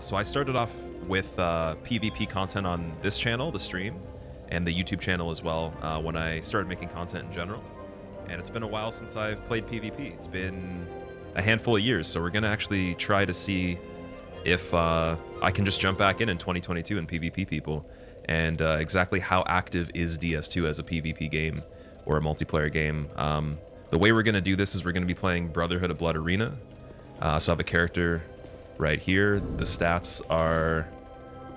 So I started off with PvP content on this channel, the stream, and the YouTube channel as well, when I started making content in general. And it's been a while since I've played PvP. It's been a handful of years, so we're gonna actually try to see if I can just jump back in 2022 and PvP people, and exactly how active is DS2 as a PvP game or a multiplayer game. The way we're gonna do this is we're gonna be playing Brotherhood of Blood Arena. So I have a character right here. The stats are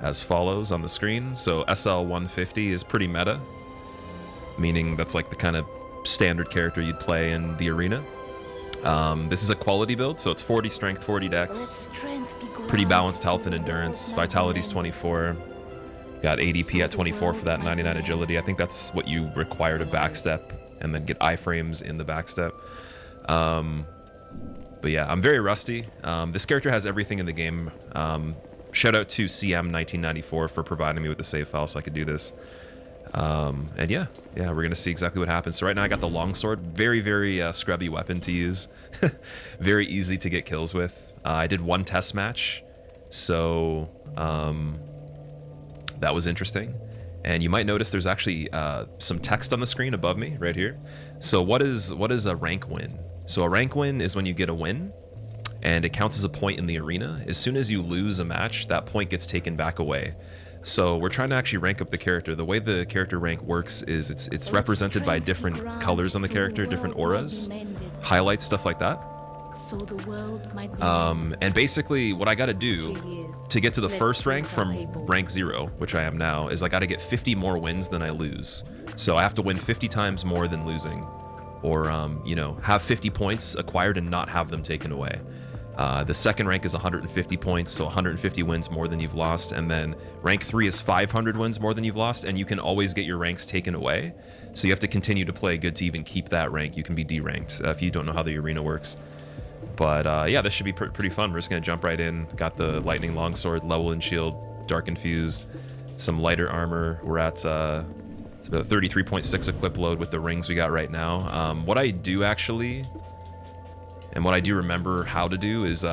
as follows on the screen. So SL 150 is pretty meta, meaning that's like the kind of standard character you'd play in the arena. This is a quality build, so it's 40 strength, 40 dex, pretty balanced health and endurance. Vitality's 24. Got ADP at 24 for that 99 agility. I think that's what you require to backstep and then get iframes in the backstep. But yeah, I'm very rusty. This character has everything in the game. Shout out to CM1994 for providing me with the save file so I could do this. And yeah, we're gonna see exactly what happens. So right now I got the longsword, very, very scrubby weapon to use. Very easy to get kills with. I did one test match, so that was interesting. And you might notice there's actually some text on the screen above me right here. So what is a rank win? So a rank win is when you get a win, and it counts as a point in the arena. As soon as you lose a match, that point gets taken back away. So we're trying to actually rank up the character. The way the character rank works is it's represented by different colors on the character, different auras, highlights, stuff like that. And basically what I gotta do to get to the first rank from rank 0, which I am now, is I gotta get 50 more wins than I lose. So I have to win 50 times more than losing, or you know, have 50 points acquired and not have them taken away. The second rank is 150 points, so 150 wins more than you've lost, and then rank 3 is 500 wins more than you've lost, and you can always get your ranks taken away. So you have to continue to play good to even keep that rank. You can be D-ranked if you don't know how the arena works. But yeah, this should be pretty fun. We're just gonna jump right in. Got the lightning longsword, level and shield, dark infused, some lighter armor. We're at it's about 33.6 equip load with the rings we got right now. What I do actually, and what I do remember how to do, is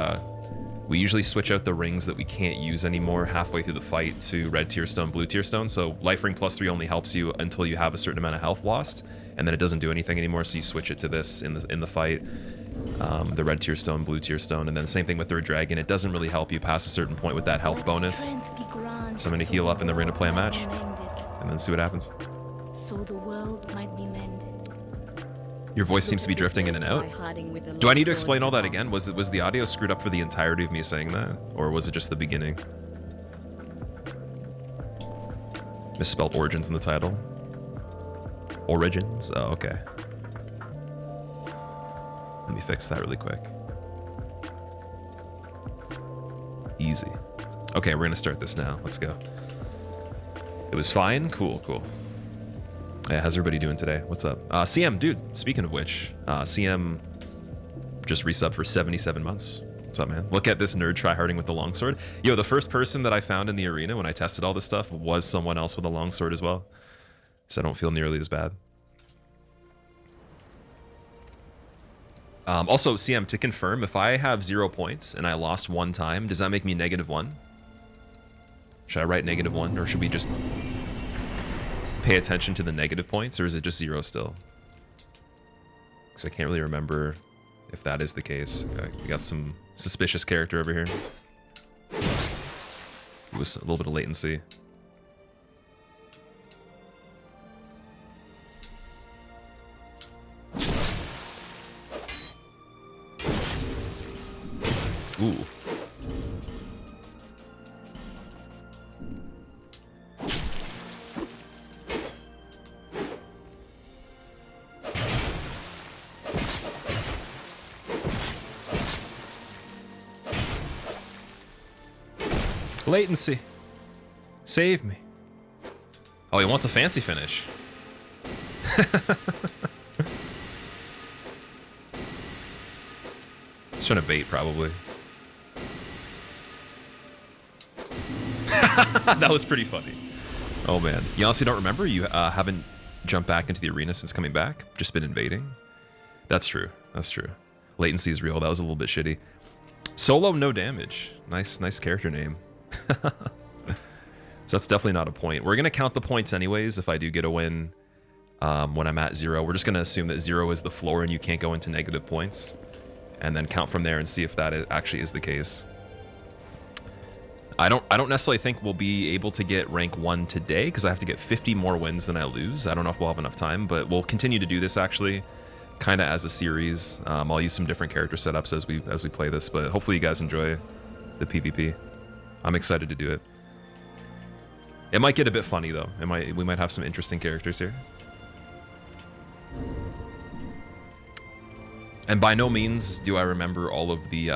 we usually switch out the rings that we can't use anymore halfway through the fight to red tier stone, blue tier stone. So life ring +3 only helps you until you have a certain amount of health lost, and then it doesn't do anything anymore. So you switch it to this in the fight. The red tier stone, blue tier stone, and then same thing with third dragon. It doesn't really help you past a certain point with that health bonus. So I'm gonna heal up and then we're gonna play a match and then see what happens. So the world might be mended. Your voice seems to be drifting in and out. Do I need to explain all that again? Was the audio screwed up for the entirety of me saying that, or was it just the beginning? Misspelled origins in the title. Origins? Oh, okay. Let me fix that really quick. Easy. Okay, we're gonna start this now. Let's go. It was fine? Cool. Yeah, how's everybody doing today? What's up? CM, dude, speaking of which, CM just resubbed for 77 months. What's up, man? Look at this nerd tryharding with the longsword. Yo, the first person that I found in the arena when I tested all this stuff was someone else with a longsword as well. So I don't feel nearly as bad. Also, CM, to confirm, if I have 0 points and I lost 1 time, does that make me -1? Should I write -1, or should we just pay attention to the negative points, or is it just 0 still? Because I can't really remember if that is the case. We got some suspicious character over here. It was a little bit of latency. Ooh. Latency. Save me. Oh, he wants a fancy finish. He's trying to bait, probably. That was pretty funny. Oh man, you honestly don't remember? You haven't jumped back into the arena since coming back? Just been invading? That's true. That's true. Latency is real. That was a little bit shitty. Solo, no damage. Nice character name. So that's definitely not a point. We're going to count the points anyways if I do get a win when I'm at 0. We're just going to assume that 0 is the floor and you can't go into negative points. And then count from there and see if that actually is the case. I don't necessarily think we'll be able to get rank 1 today because I have to get 50 more wins than I lose. I don't know if we'll have enough time, but we'll continue to do this actually kind of as a series. I'll use some different character setups as we play this, but hopefully you guys enjoy the PvP. I'm excited to do it. It might get a bit funny though. We might have some interesting characters here. And by no means do I remember all of the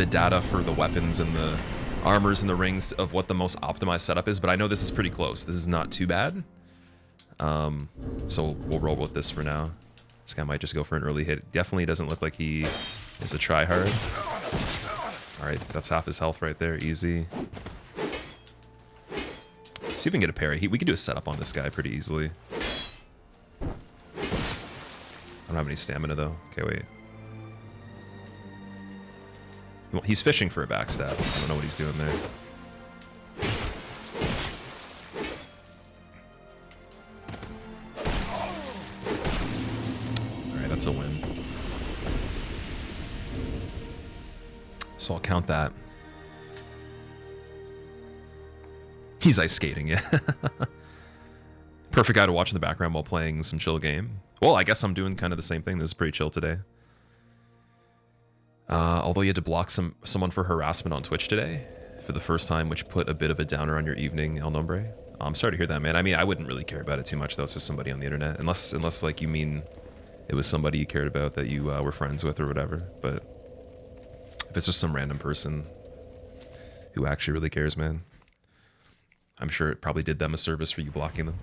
data for the weapons and the armors and the rings of what the most optimized setup is, but I know this is pretty close. This is not too bad. So we'll roll with this for now. This guy might just go for an early hit. Definitely doesn't look like he is a tryhard. Alright, that's half his health right there. Easy. See if we can get a parry. We could do a setup on this guy pretty easily. I don't have any stamina though. Okay, wait. Well, he's fishing for a backstab. I don't know what he's doing there. Alright, that's a win. So I'll count that. He's ice skating, yeah. Perfect guy to watch in the background while playing some chill game. Well, I guess I'm doing kind of the same thing. This is pretty chill today. Although you had to block someone for harassment on Twitch today for the first time, which put a bit of a downer on your evening, El Nombre. I'm sorry to hear that, man. I mean, I wouldn't really care about it too much, though. It's just somebody on the internet. Unless like, you mean it was somebody you cared about that you were friends with or whatever. But if it's just some random person who actually really cares, man, I'm sure it probably did them a service for you blocking them.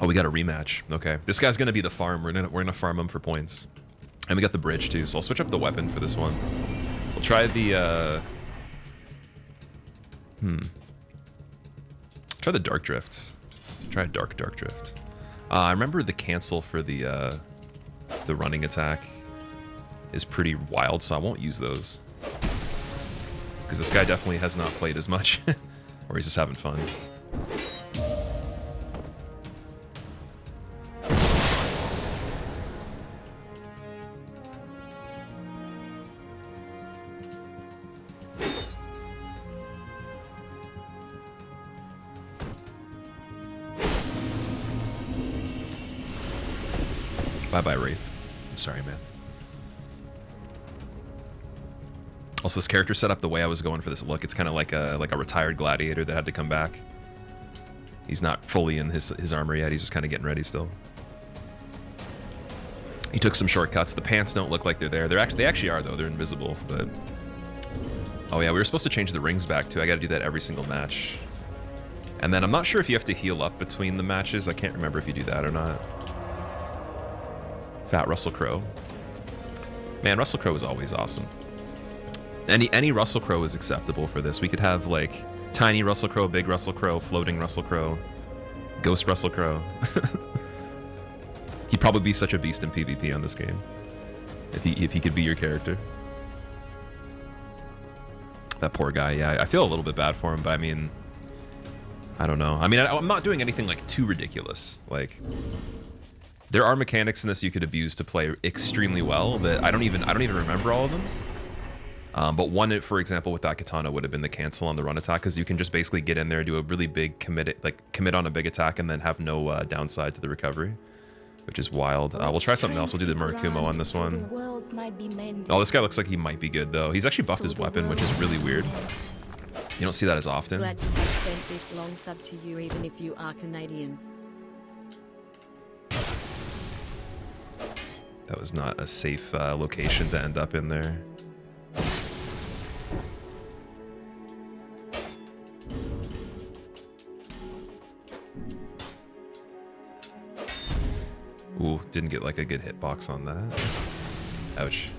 Oh, we got a rematch. Okay. This guy's going to be the farm. We're gonna farm him for points. And we got the bridge, too, so I'll switch up the weapon for this one. We'll try the, Try the Dark Drift. Try a Dark Drift. I remember the cancel for the running attack is pretty wild, so I won't use those. Because this guy definitely has not played as much. Or he's just having fun. Bye-bye, Wraith. I'm sorry, man. Also, this character setup, the way I was going for this look, it's kind of like a retired gladiator that had to come back. He's not fully in his armor yet. He's just kind of getting ready still. He took some shortcuts. The pants don't look like they're there. They actually are, though. They're invisible, but... Oh, yeah, we were supposed to change the rings back, too. I got to do that every single match. And then I'm not sure if you have to heal up between the matches. I can't remember if you do that or not. Fat Russell Crowe. Man, Russell Crowe is always awesome. Any Russell Crowe is acceptable for this. We could have, like, tiny Russell Crowe, big Russell Crowe, floating Russell Crowe, ghost Russell Crowe. He'd probably be such a beast in PvP on this game. If he could be your character. That poor guy, yeah. I feel a little bit bad for him, but I mean... I don't know. I mean, I'm not doing anything, like, too ridiculous. Like... There are mechanics in this you could abuse to play extremely well that I don't even remember all of them. But one, for example, with that katana would have been the cancel on the run attack, because you can just basically get in there, do a really big commit on a big attack, and then have no downside to the recovery, which is wild. We'll try something else. We'll do the Murakumo on this one. Oh, this guy looks like he might be good though. He's actually buffed his weapon, which is really weird. You don't see that as often. Glad to have spent this long sub to you, even if you are Canadian. That was not a safe location to end up in there. Ooh, didn't get like a good hitbox on that. Ouch.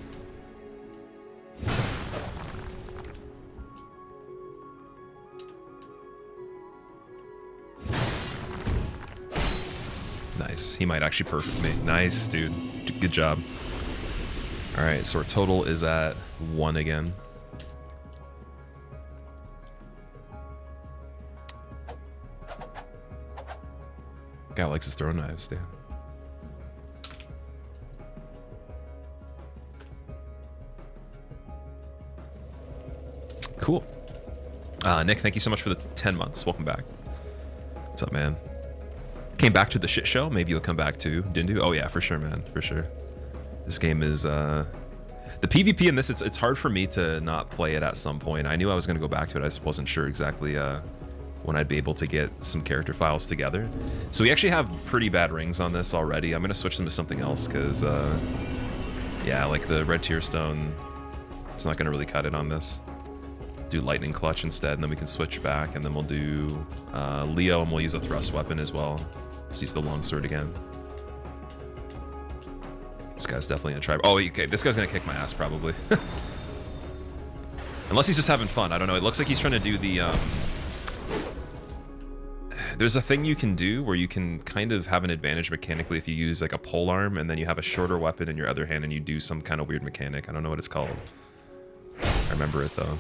Nice. He might actually perfect me. Nice, dude. Good job. Alright, so our total is at 1 again. Guy likes his throwing knives, damn. Cool. Nick, thank you so much for the 10 months. Welcome back. What's up, man? Came back to the shit show. Maybe you'll come back too, Dindu. Oh yeah, for sure, man. For sure. This game is the PvP in this. It's hard for me to not play it at some point. I knew I was gonna go back to it. I just wasn't sure exactly when I'd be able to get some character files together. So we actually have pretty bad rings on this already. I'm gonna switch them to something else because yeah, like the red tier stone, it's not gonna really cut it on this. Do lightning clutch instead, and then we can switch back, and then we'll do Leo, and we'll use a thrust weapon as well. Let's use the longsword again. This guy's definitely gonna try. Oh, okay, this guy's gonna kick my ass probably. Unless he's just having fun. I don't know. It looks like he's trying to do the. There's a thing you can do where you can kind of have an advantage mechanically if you use like a pole arm, and then you have a shorter weapon in your other hand, and you do some kind of weird mechanic. I don't know what it's called. I remember it though.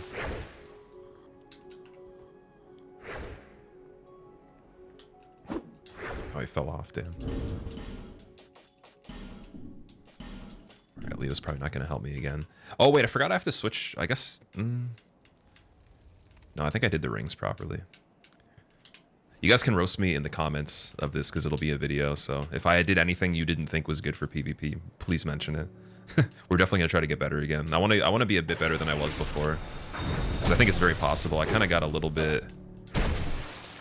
Oh, he fell off, damn. Alright, Leo's probably not going to help me again. Oh, wait, I forgot I have to switch, I guess. No, I think I did the rings properly. You guys can roast me in the comments of this because it'll be a video, so if I did anything you didn't think was good for PvP, please mention it. We're definitely going to try to get better again. I want to be a bit better than I was before, because I think it's very possible. I kind of got a little bit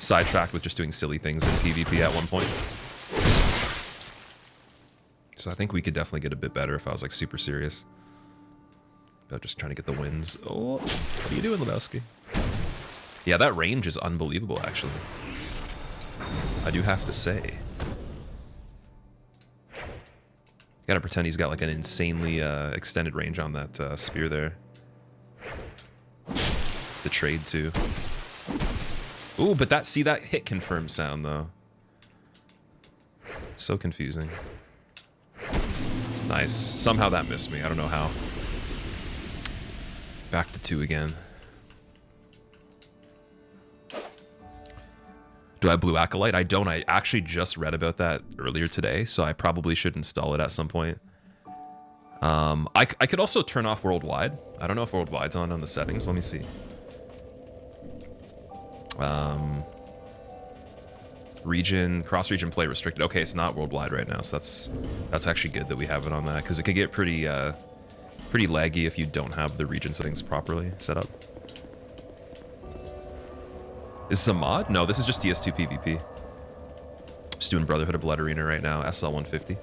sidetracked with just doing silly things in PvP at one point. So I think we could definitely get a bit better if I was like super serious about just trying to get the wins. Oh, what are you doing, Lebowski? Yeah, that range is unbelievable, actually. I do have to say. Gotta pretend he's got like an insanely extended range on that spear there. The trade too. Ooh, but that hit confirm sound though. So confusing. Nice. Somehow that missed me. I don't know how. Back to 2 again. Do I have blue acolyte? I don't. I actually just read about that earlier today, so I probably should install it at some point. I could also turn off worldwide. I don't know if worldwide's on the settings. Let me see. Region, cross-region play restricted. Okay, it's not worldwide right now, so that's actually good that we have it on that, because it can get pretty laggy if you don't have the region settings properly set up. Is this a mod? No, this is just DS2 PvP. Just doing Brotherhood of Blood Arena right now, SL 150.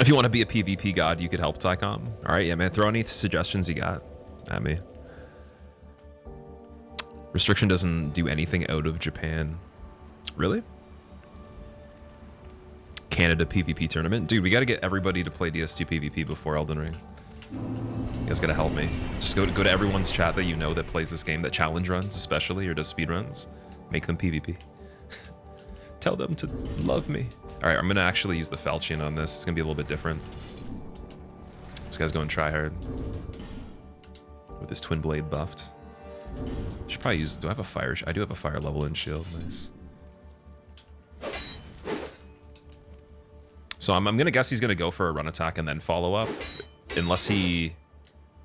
If you want to be a PvP god, you could help Tycom. All right, yeah, man. Throw any suggestions you got at me. Restriction doesn't do anything out of Japan. Really? Canada PvP tournament? Dude, we got to get everybody to play DS2 PvP before Elden Ring. You guys got to help me. Just go to everyone's chat that you know that plays this game, that challenge runs especially, or does speed runs. Make them PvP. Tell them to love me. Alright, I'm gonna actually use the falchion on this. It's gonna be a little bit different. This guy's going try hard. With his twin blade buffed. Should probably use, do I have a fire? I do have a fire level in shield, nice. So I'm gonna guess he's gonna go for a run attack and then follow up. Unless he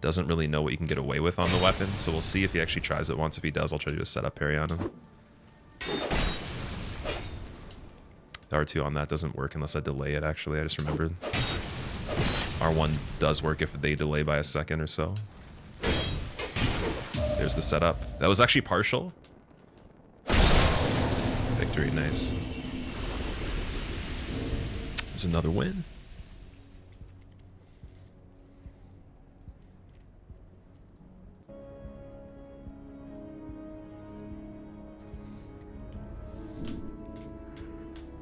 doesn't really know what you can get away with on the weapon. So we'll see if he actually tries it once. If he does, I'll try to do a setup parry on him. The R2 on that doesn't work unless I delay it, actually. I just remembered. R1 does work if they delay by a second or so. There's the setup. That was actually partial. Victory, nice. There's another win.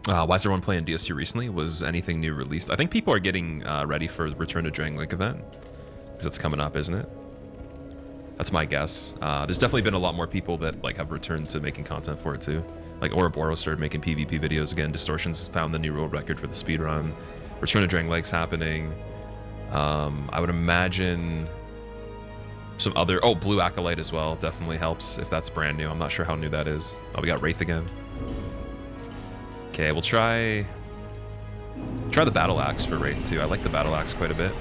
Why is everyone playing DS2 recently? Was anything new released? I think people are getting ready for the Return to Drangleic event. Because it's coming up, isn't it? That's my guess. There's definitely been a lot more people that like have returned to making content for it too. Like Ouroboros started making PvP videos again. Distortions found the new world record for the speedrun. Return of Drangleic's happening. I would imagine some other... Oh, Blue Acolyte as well. Definitely helps if that's brand new. I'm not sure how new that is. Oh, we got Wraith again. Okay, we'll try the Battle Axe for Wraith too. I like the Battle Axe quite a bit.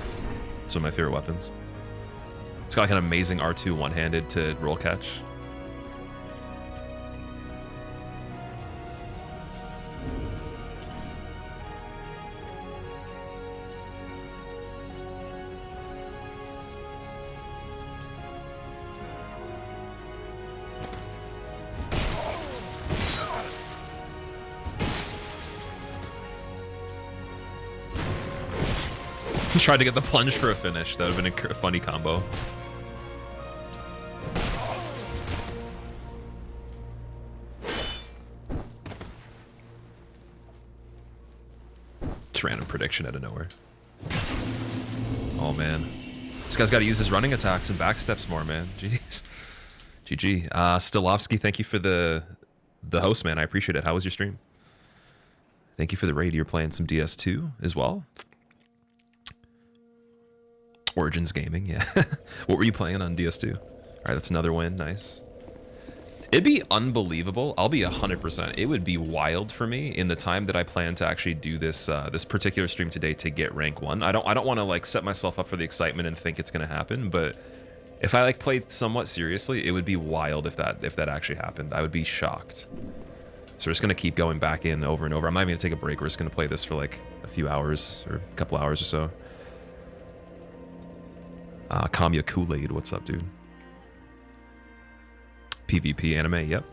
It's one of my favorite weapons. It's got like an amazing R2 one-handed to roll catch. Tried to get the plunge for a finish. That would have been a funny combo. Just random prediction out of nowhere. Oh man, this guy's got to use his running attacks and backsteps more, man. Jeez. GG. Stilovsky, thank you for the host, man. I appreciate it. How was your stream? Thank you for the raid. You're playing some DS2 as well. Origins Gaming, yeah. What were you playing on DS2? All right, that's another win. Nice. It'd be unbelievable. I'll be 100%. It would be wild for me in the time that I plan to actually do this this particular stream today to get rank 1. I don't want to like set myself up for the excitement and think it's gonna happen, but if I like played somewhat seriously, it would be wild if that actually happened. I would be shocked. So we're just gonna keep going back in over and over. I'm not even gonna take a break. We're just gonna play this for like a few hours or a couple hours or so. Kamya Kool-Aid, what's up, dude? PvP anime, yep.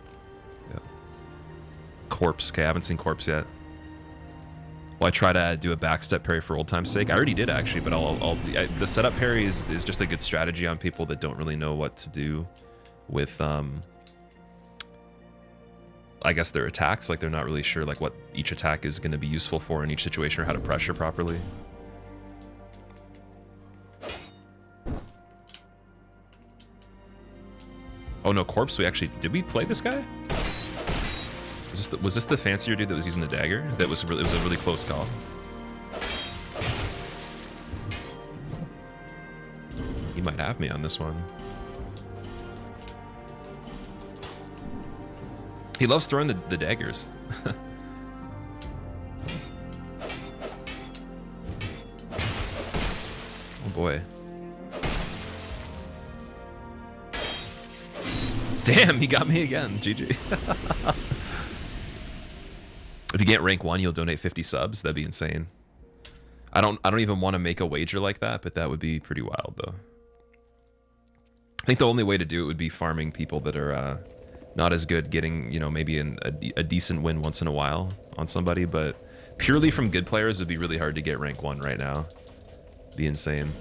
Corpse, okay, I haven't seen Corpse yet. Well, I try to do a backstep parry for old time's sake. I already did, actually, but the setup parry is just a good strategy on people that don't really know what to do with, I guess, their attacks. Like, they're not really sure, like, what each attack is going to be useful for in each situation or how to pressure properly. Oh no, Corpse, did we play this guy? Was this the fancier dude that was using the dagger? It was a really close call. He might have me on this one. He loves throwing the daggers. Oh boy. Damn, he got me again. GG. If you get rank 1, you'll donate 50 subs. That'd be insane. I don't even want to make a wager like that, but that would be pretty wild though. I think the only way to do it would be farming people that are not as good, getting, you know, maybe a decent win once in a while on somebody, but purely from good players would be really hard to get rank 1 right now. Be insane.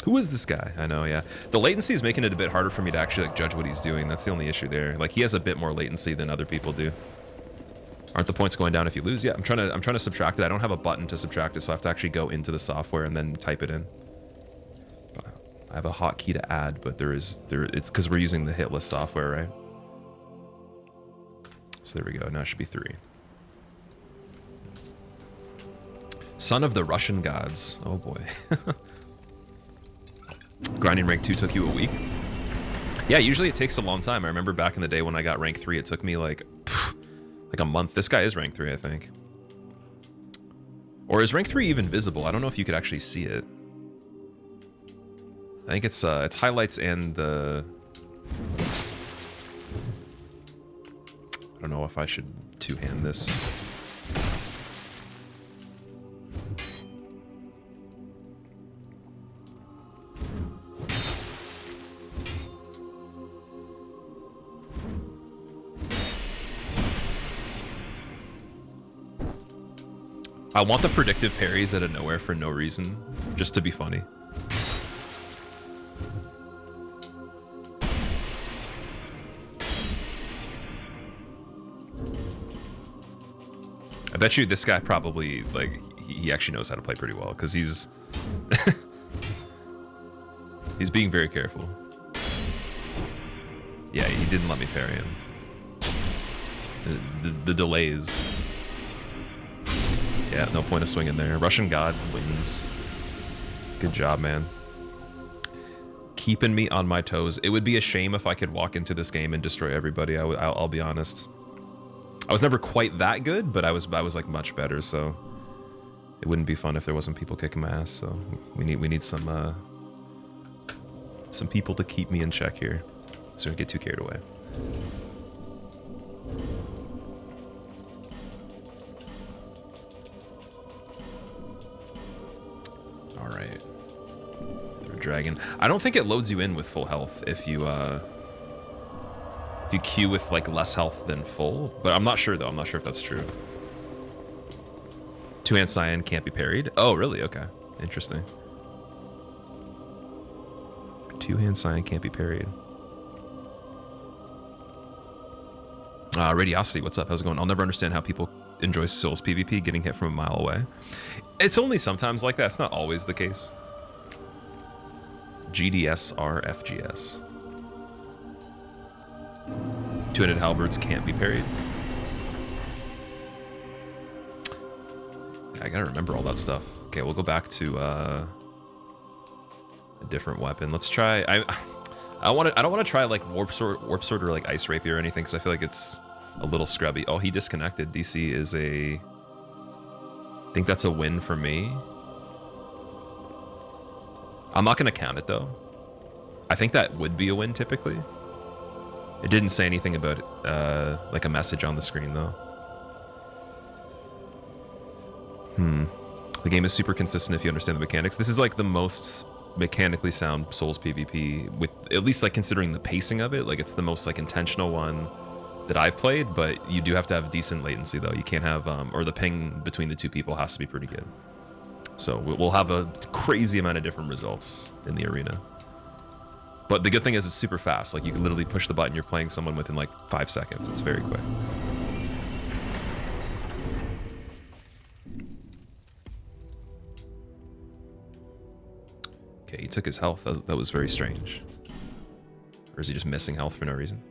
Who is this guy? I know, yeah. The latency is making it a bit harder for me to actually like judge what he's doing. That's the only issue there. Like, he has a bit more latency than other people do. Aren't the points going down if you lose? Yeah, I'm trying to subtract it. I don't have a button to subtract it, so I have to actually go into the software and then type it in. I have a hotkey to add, but it's because we're using the hitless software, right? So there we go. Now it should be 3. Son of the Russian gods. Oh boy. Grinding rank 2 took you a week? Yeah, usually it takes a long time. I remember back in the day when I got rank 3, it took me like a month. This guy is rank 3, I think. Or is rank 3 even visible? I don't know if you could actually see it. I think it's highlights and the... I don't know if I should two-hand this. I want the predictive parries out of nowhere for no reason, just to be funny. I bet you this guy probably, like, he actually knows how to play pretty well, because he's... he's being very careful. Yeah, he didn't let me parry him. The delays. Yeah, no point of swinging there. Russian God wins. Good job, man. Keeping me on my toes. It would be a shame if I could walk into this game and destroy everybody. I'll be honest. I was never quite that good, but I was like much better. So it wouldn't be fun if there wasn't people kicking my ass. So we need some people to keep me in check here, so I don't get too carried away. All right. Dragon. I don't think it loads you in with full health if you queue with like less health than full, but I'm not sure though. I'm not sure if that's true. Two-hand Cyan can't be parried. Oh, really? Okay, interesting. Two-hand Cyan can't be parried. Radiosity, what's up? How's it going? I'll never understand how people enjoy Souls PvP getting hit from a mile away. It's only sometimes like that. It's not always the case. GDSR FGS. Two-handed halberds can't be parried. I gotta remember all that stuff. Okay, we'll go back to a different weapon. Let's try. I don't want to try like warp sword or like ice rapier or anything because I feel like it's a little scrubby. Oh, he disconnected. DC is a. I think that's a win for me. I'm not gonna count it though. I think that would be a win typically. It didn't say anything about it, like a message on the screen though. The game is super consistent if you understand the mechanics. This is like the most mechanically sound Souls PvP, with at least like considering the pacing of it. Like it's the most like intentional one that I've played, but you do have to have decent latency though. You can't have, or the ping between the two people has to be pretty good. So we'll have a crazy amount of different results in the arena. But the good thing is it's super fast. Like you can literally push the button, you're playing someone within like 5 seconds. It's very quick. Okay, he took his health. That was very strange. Or is he just missing health for no reason?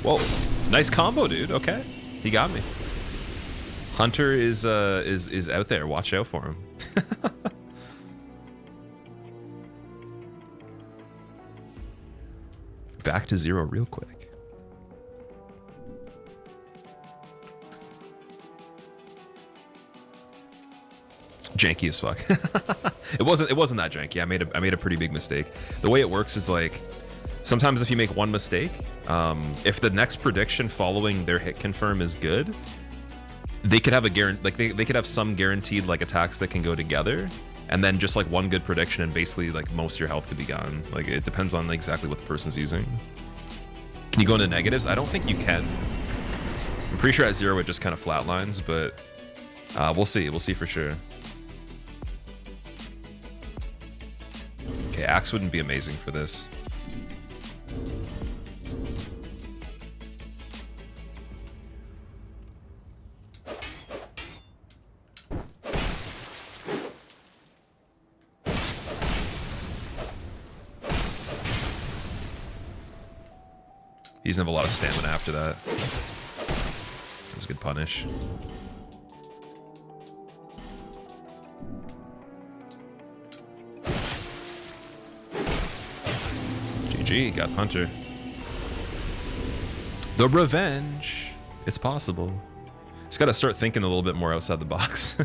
Whoa, nice combo, dude. Okay, he got me. Hunter is out there. Watch out for him. Back to 0 real quick. Janky as fuck. It wasn't that janky. I made a pretty big mistake. The way it works is like sometimes if you make one mistake, if the next prediction following their hit confirm is good, they could have a they could have some guaranteed like attacks that can go together, and then just like one good prediction and basically like most of your health could be gone. Like it depends on exactly what the person's using. Can you go into negatives? I don't think you can. I'm pretty sure at 0 it just kind of flatlines, but we'll see. We'll see for sure. Okay, Axe wouldn't be amazing for this. He doesn't have a lot of stamina after that. That was a good punish. GG, got Hunter. The revenge. It's possible. Just gotta start thinking a little bit more outside the box.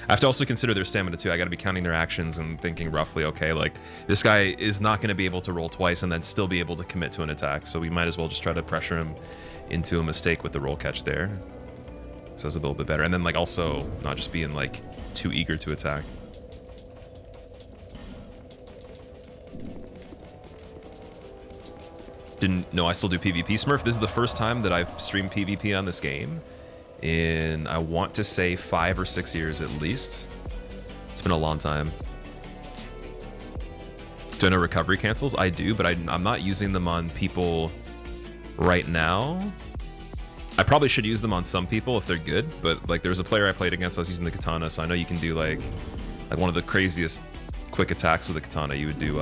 I have to also consider their stamina too. I gotta be counting their actions and thinking roughly, okay, like this guy is not gonna be able to roll twice and then still be able to commit to an attack. So we might as well just try to pressure him into a mistake with the roll catch there. So that's a little bit better. And then like also not just being like too eager to attack. Didn't know I still do PvP, Smurf. This is the first time that I've streamed PvP on this game in, I want to say 5 or 6 years at least. It's been a long time. Do I know recovery cancels? I do, but I'm not using them on people right now. I probably should use them on some people if they're good, but like there was a player I played against, I was using the katana, so I know you can do like one of the craziest quick attacks with a katana, you would do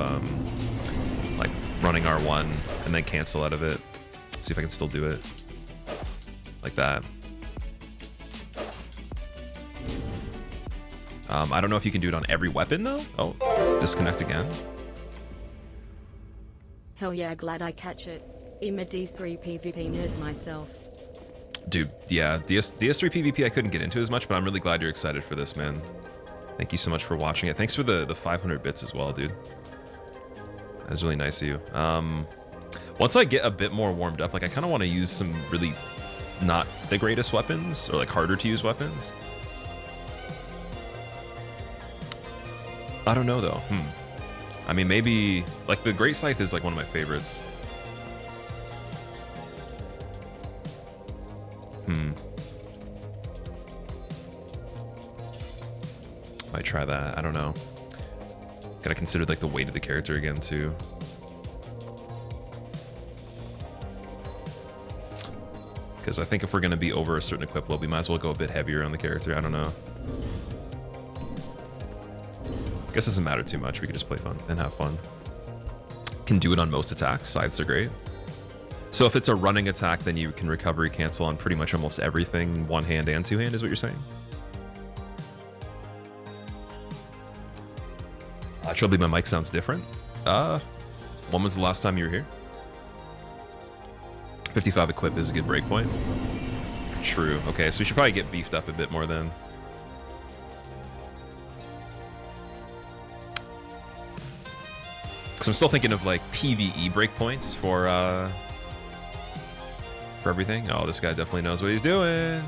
like running R1 and then cancel out of it. See if I can still do it like that. I don't know if you can do it on every weapon though. Oh, disconnect again. Hell yeah, glad I catch it. I'm a DS3 PvP nerd myself. Dude, yeah, DS3 PvP I couldn't get into as much, but I'm really glad you're excited for this, man. Thank you so much for watching it. Thanks for the 500 bits as well, dude. That's really nice of you. Once I get a bit more warmed up, like I kind of want to use some really not the greatest weapons, or like harder to use weapons. I don't know though. I mean, maybe like the Great Scythe is like one of my favorites. Might try that. I don't know. Gotta consider like the weight of the character again too. Because I think if we're gonna be over a certain equip level, we might as well go a bit heavier on the character. I don't know. Guess it doesn't matter too much. We can just play fun and have fun. Can do it on most attacks. Scythes are great. So if it's a running attack, then you can recovery cancel on pretty much almost everything, one hand and two hand, is what you're saying? Trilby, my mic sounds different. When was the last time you were here? 55 equip is a good breakpoint. True. Okay, so we should probably get beefed up a bit more then. Because I'm still thinking of like PvE breakpoints for everything. Oh, this guy definitely knows what he's doing.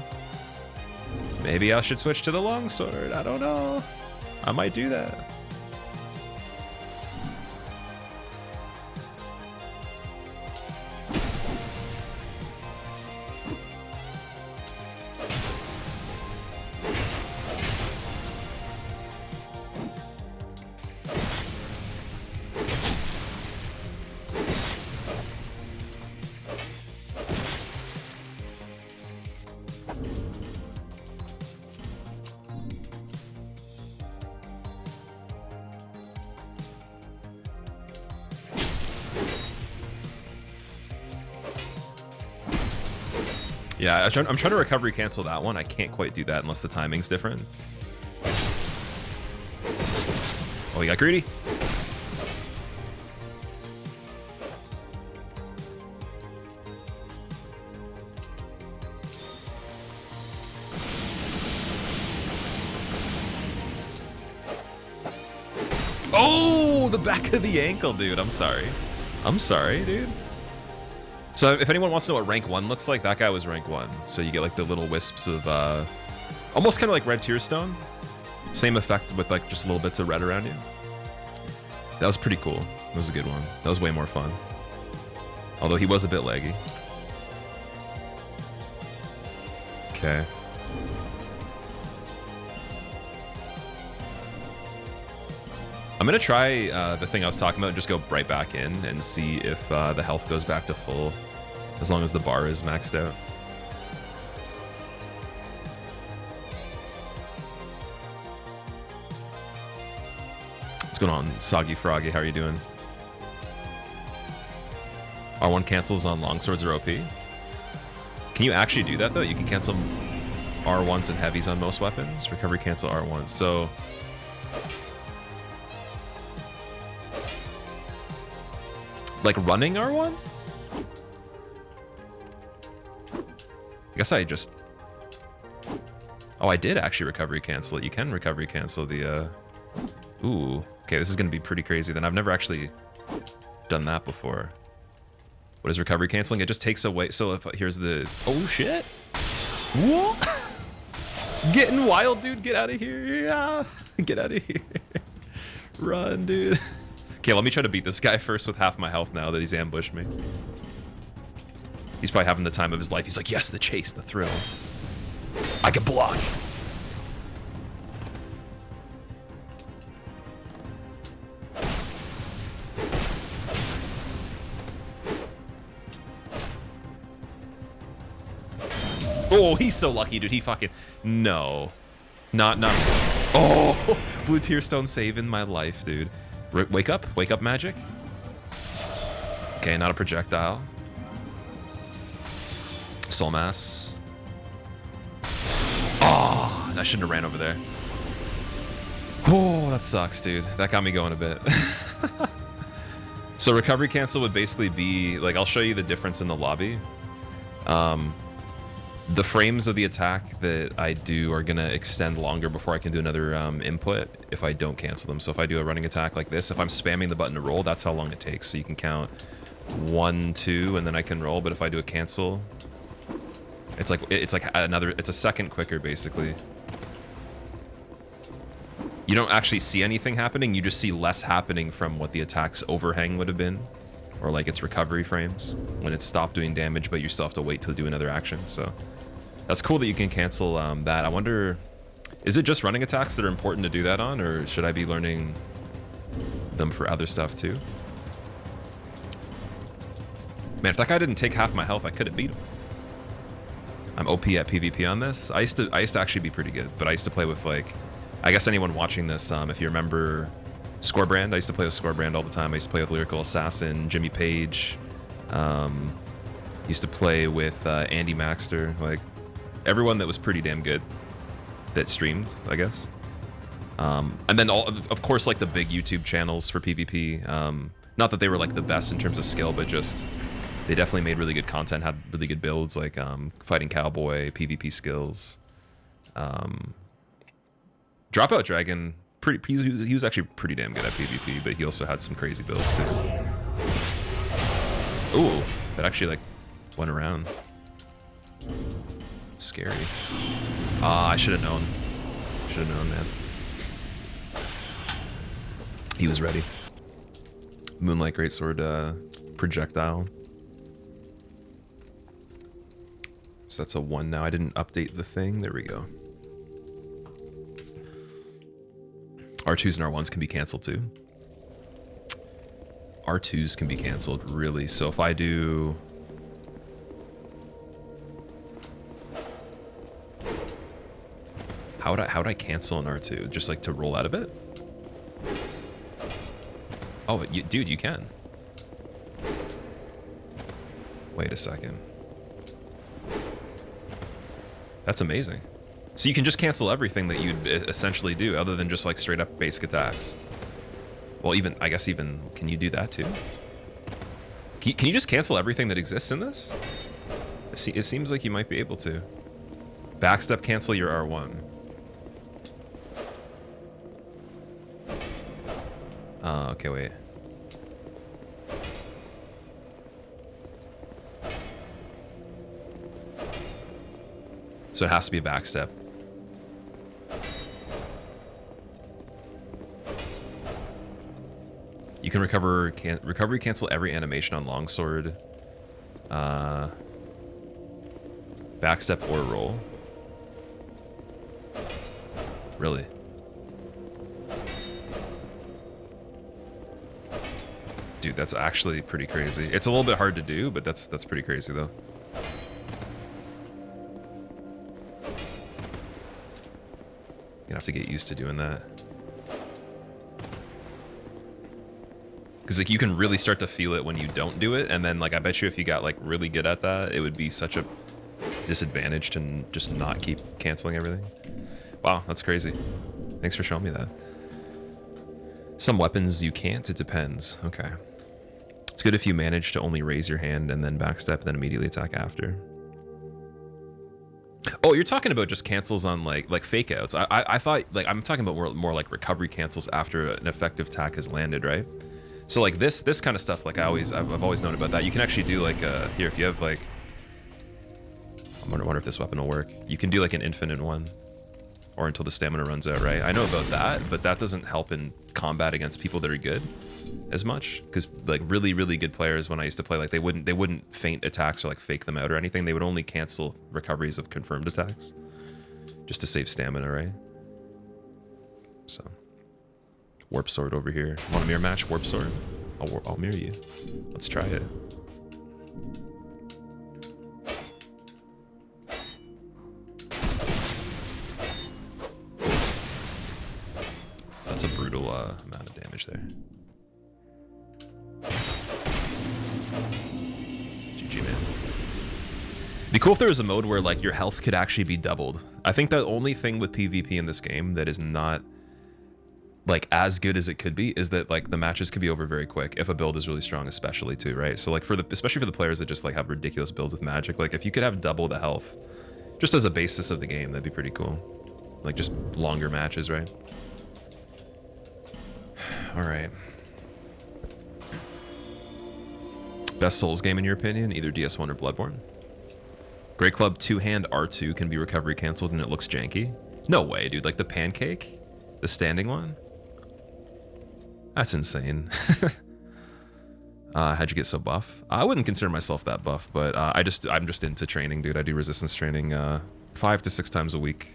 Maybe I should switch to the longsword. I don't know. I might do that. Yeah, I'm trying to recovery cancel that one. I can't quite do that unless the timing's different. Oh, he got greedy. Oh, the back of the ankle, dude. I'm sorry. I'm sorry, dude. So if anyone wants to know what rank 1 looks like, that guy was rank 1. So you get like the little wisps of, almost kind of like red tear stone. Same effect with like just little bits of red around you. That was pretty cool. That was a good one. That was way more fun. Although he was a bit laggy. Okay. I'm gonna try the thing I was talking about and just go right back in and see if the health goes back to full, as long as the bar is maxed out. What's going on, Soggy Froggy? How are you doing? R1 cancels on longswords or OP. Can you actually do that though? You can cancel R1s and heavies on most weapons. Recovery cancel R1s. So like running R1? I guess I just... Oh, I did actually recovery cancel it. You can recovery cancel the... Ooh. Okay, this is going to be pretty crazy then. I've never actually done that before. What is recovery canceling? It just takes away... So if... Here's the... Oh, shit! Whoa! Getting wild, dude. Get out of here. Yeah. Get out of here. Run, dude. Okay, let me try to beat this guy first with half my health now that he's ambushed me. He's probably having the time of his life. He's like, yes, the chase, the thrill. I can block. Oh, he's so lucky, dude. He fucking... No. Not... Oh! blue tear stone saving my life, dude. Wake up magic. Okay, not a projectile. Soul mass. Oh, I shouldn't have ran over there. Oh, that sucks, dude. That got me going a bit. So recovery cancel would basically be, like, I'll show you the difference in the lobby. The frames of the attack that I do are gonna extend longer before I can do another input if I don't cancel them. So if I do a running attack like this, if I'm spamming the button to roll, that's how long it takes. So you can count 1, 2, and then I can roll. But if I do a cancel, it's like it's a second quicker basically. You don't actually see anything happening, you just see less happening from what the attack's overhang would have been, or like its recovery frames when it's stopped doing damage, but you still have to wait to do another action. So that's cool that you can cancel that. I wonder, is it just running attacks that are important to do that on, or should I be learning them for other stuff too? Man, if that guy didn't take half my health, I could have beat him. I'm OP at PvP on this. I used to actually be pretty good, but I used to play with, like, I guess anyone watching this, if you remember Scorebrand, I used to play with Scorebrand all the time. I used to play with Lyrical Assassin, Jimmy Page. Used to play with Andy Maxter, like everyone that was pretty damn good that streamed, I guess. And then of course, like the big YouTube channels for PvP. Not that they were like the best in terms of skill, but just they definitely made really good content, had really good builds, like Fighting Cowboy, PvP skills. Dropout Dragon, he was actually pretty damn good at PvP, but he also had some crazy builds too. Ooh, that actually like went around. Scary. Ah, I should have known. Should have known, man. He was ready. Moonlight Greatsword projectile. So that's a 1 now. I didn't update the thing. There we go. R2s and R1s can be canceled too. R2s can be canceled, really. So if I do... How would I cancel an R2? Just like to roll out of it? Oh, dude, you can. Wait a second. That's amazing. So you can just cancel everything that you'd essentially do, other than just like straight up basic attacks. Well, I guess even, can you do that too? Can you just cancel everything that exists in this? It seems like you might be able to. Backstep cancel your R1. Okay, wait. So it has to be a backstep. You can recovery cancel every animation on longsword, backstep or roll. Really? Dude, that's actually pretty crazy. It's a little bit hard to do, but that's pretty crazy though. You're gonna have to get used to doing that. Because like you can really start to feel it when you don't do it, and then like I bet you if you got like really good at that, it would be such a disadvantage to just not keep canceling everything. Wow, that's crazy. Thanks for showing me that. Some weapons you can't, it depends. Okay. It's good if you manage to only raise your hand and then backstep and then immediately attack after. Oh, you're talking about just cancels on like fake outs. I thought like I'm talking about more like recovery cancels after an effective attack has landed, right? So like this kind of stuff, like I've always known about that. You can actually do like here if you have like, I wonder if this weapon will work. You can do like an infinite one, or until the stamina runs out, right? I know about that, but that doesn't help in combat against people that are good as much, because like really good players when I used to play, like they wouldn't feint attacks or like fake them out or anything. They would only cancel recoveries of confirmed attacks just to save stamina, right? So warp sword over here. Want a mirror match? Warp sword? I'll mirror you. Let's try it. brutal amount of damage there. GG, man. It'd be cool if there was a mode where like your health could actually be doubled. I think the only thing with PvP in this game that is not like as good as it could be is that like the matches could be over very quick if a build is really strong, especially too, right? So like especially for the players that just like have ridiculous builds with magic, like if you could have double the health just as a basis of the game, that'd be pretty cool. Like just longer matches, right? All right. Best Souls game in your opinion, either DS1 or Bloodborne. Great Club 2-hand R2 can be recovery canceled and it looks janky. No way, dude. Like the pancake, the standing one. That's insane. How'd you get so buff? I wouldn't consider myself that buff, but I'm just into training, dude. I do resistance training 5 to 6 times a week,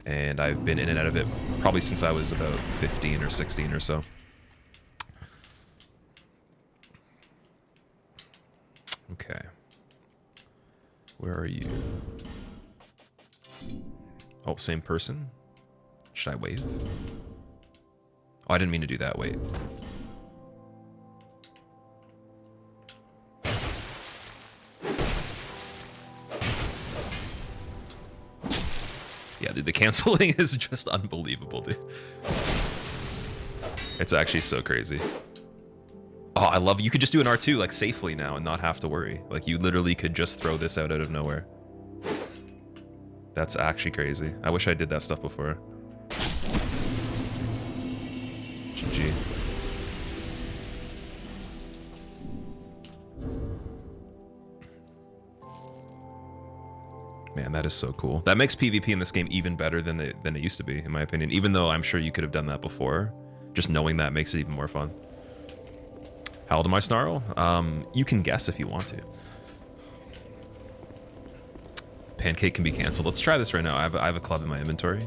and I've been in and out of it probably since I was about 15 or 16 or so. Okay. Where are you? Oh, same person? Should I wave? Oh, I didn't mean to do that. Wait. Yeah, dude, the canceling is just unbelievable, dude. It's actually so crazy. Oh, I love you could just do an R2 like safely now and not have to worry. Like you literally could just throw this out of nowhere. That's actually crazy. I wish I did that stuff before. GG. Man, that is so cool. That makes PvP in this game even better than it used to be, in my opinion. Even though I'm sure you could have done that before, just knowing that makes it even more fun. How old am I, Snarl? You can guess if you want to. Pancake can be canceled. Let's try this right now. I have a club in my inventory.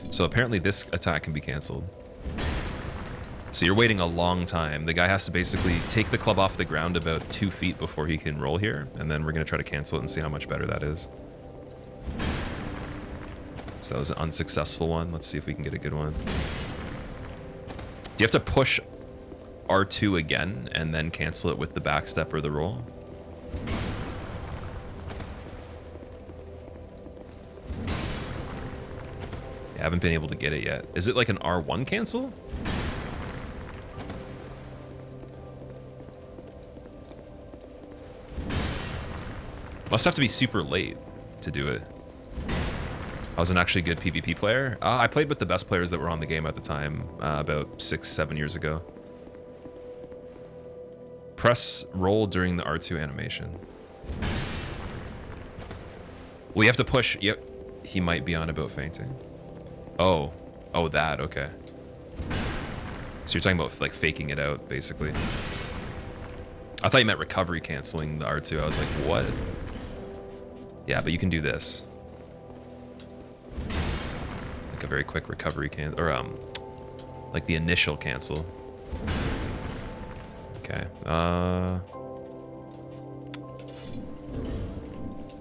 So apparently this attack can be canceled. So you're waiting a long time. The guy has to basically take the club off the ground about 2 feet before he can roll here. And then we're going to try to cancel it and see how much better that is. So that was an unsuccessful one. Let's see if we can get a good one. Do you have to push R2 again and then cancel it with the backstep or the roll? Yeah, I haven't been able to get it yet. Is it like an R1 cancel? Must have to be super late to do it. I was an actually good PvP player. I played with the best players that were on the game at the time, about 6-7 years ago. Press roll during the R2 animation. We have to push. Yep, he might be on about fainting. Oh, that, okay. So you're talking about like faking it out, basically. I thought you meant recovery canceling the R2. I was like, what? Yeah, but you can do this. Like a very quick recovery or like the initial cancel. Okay.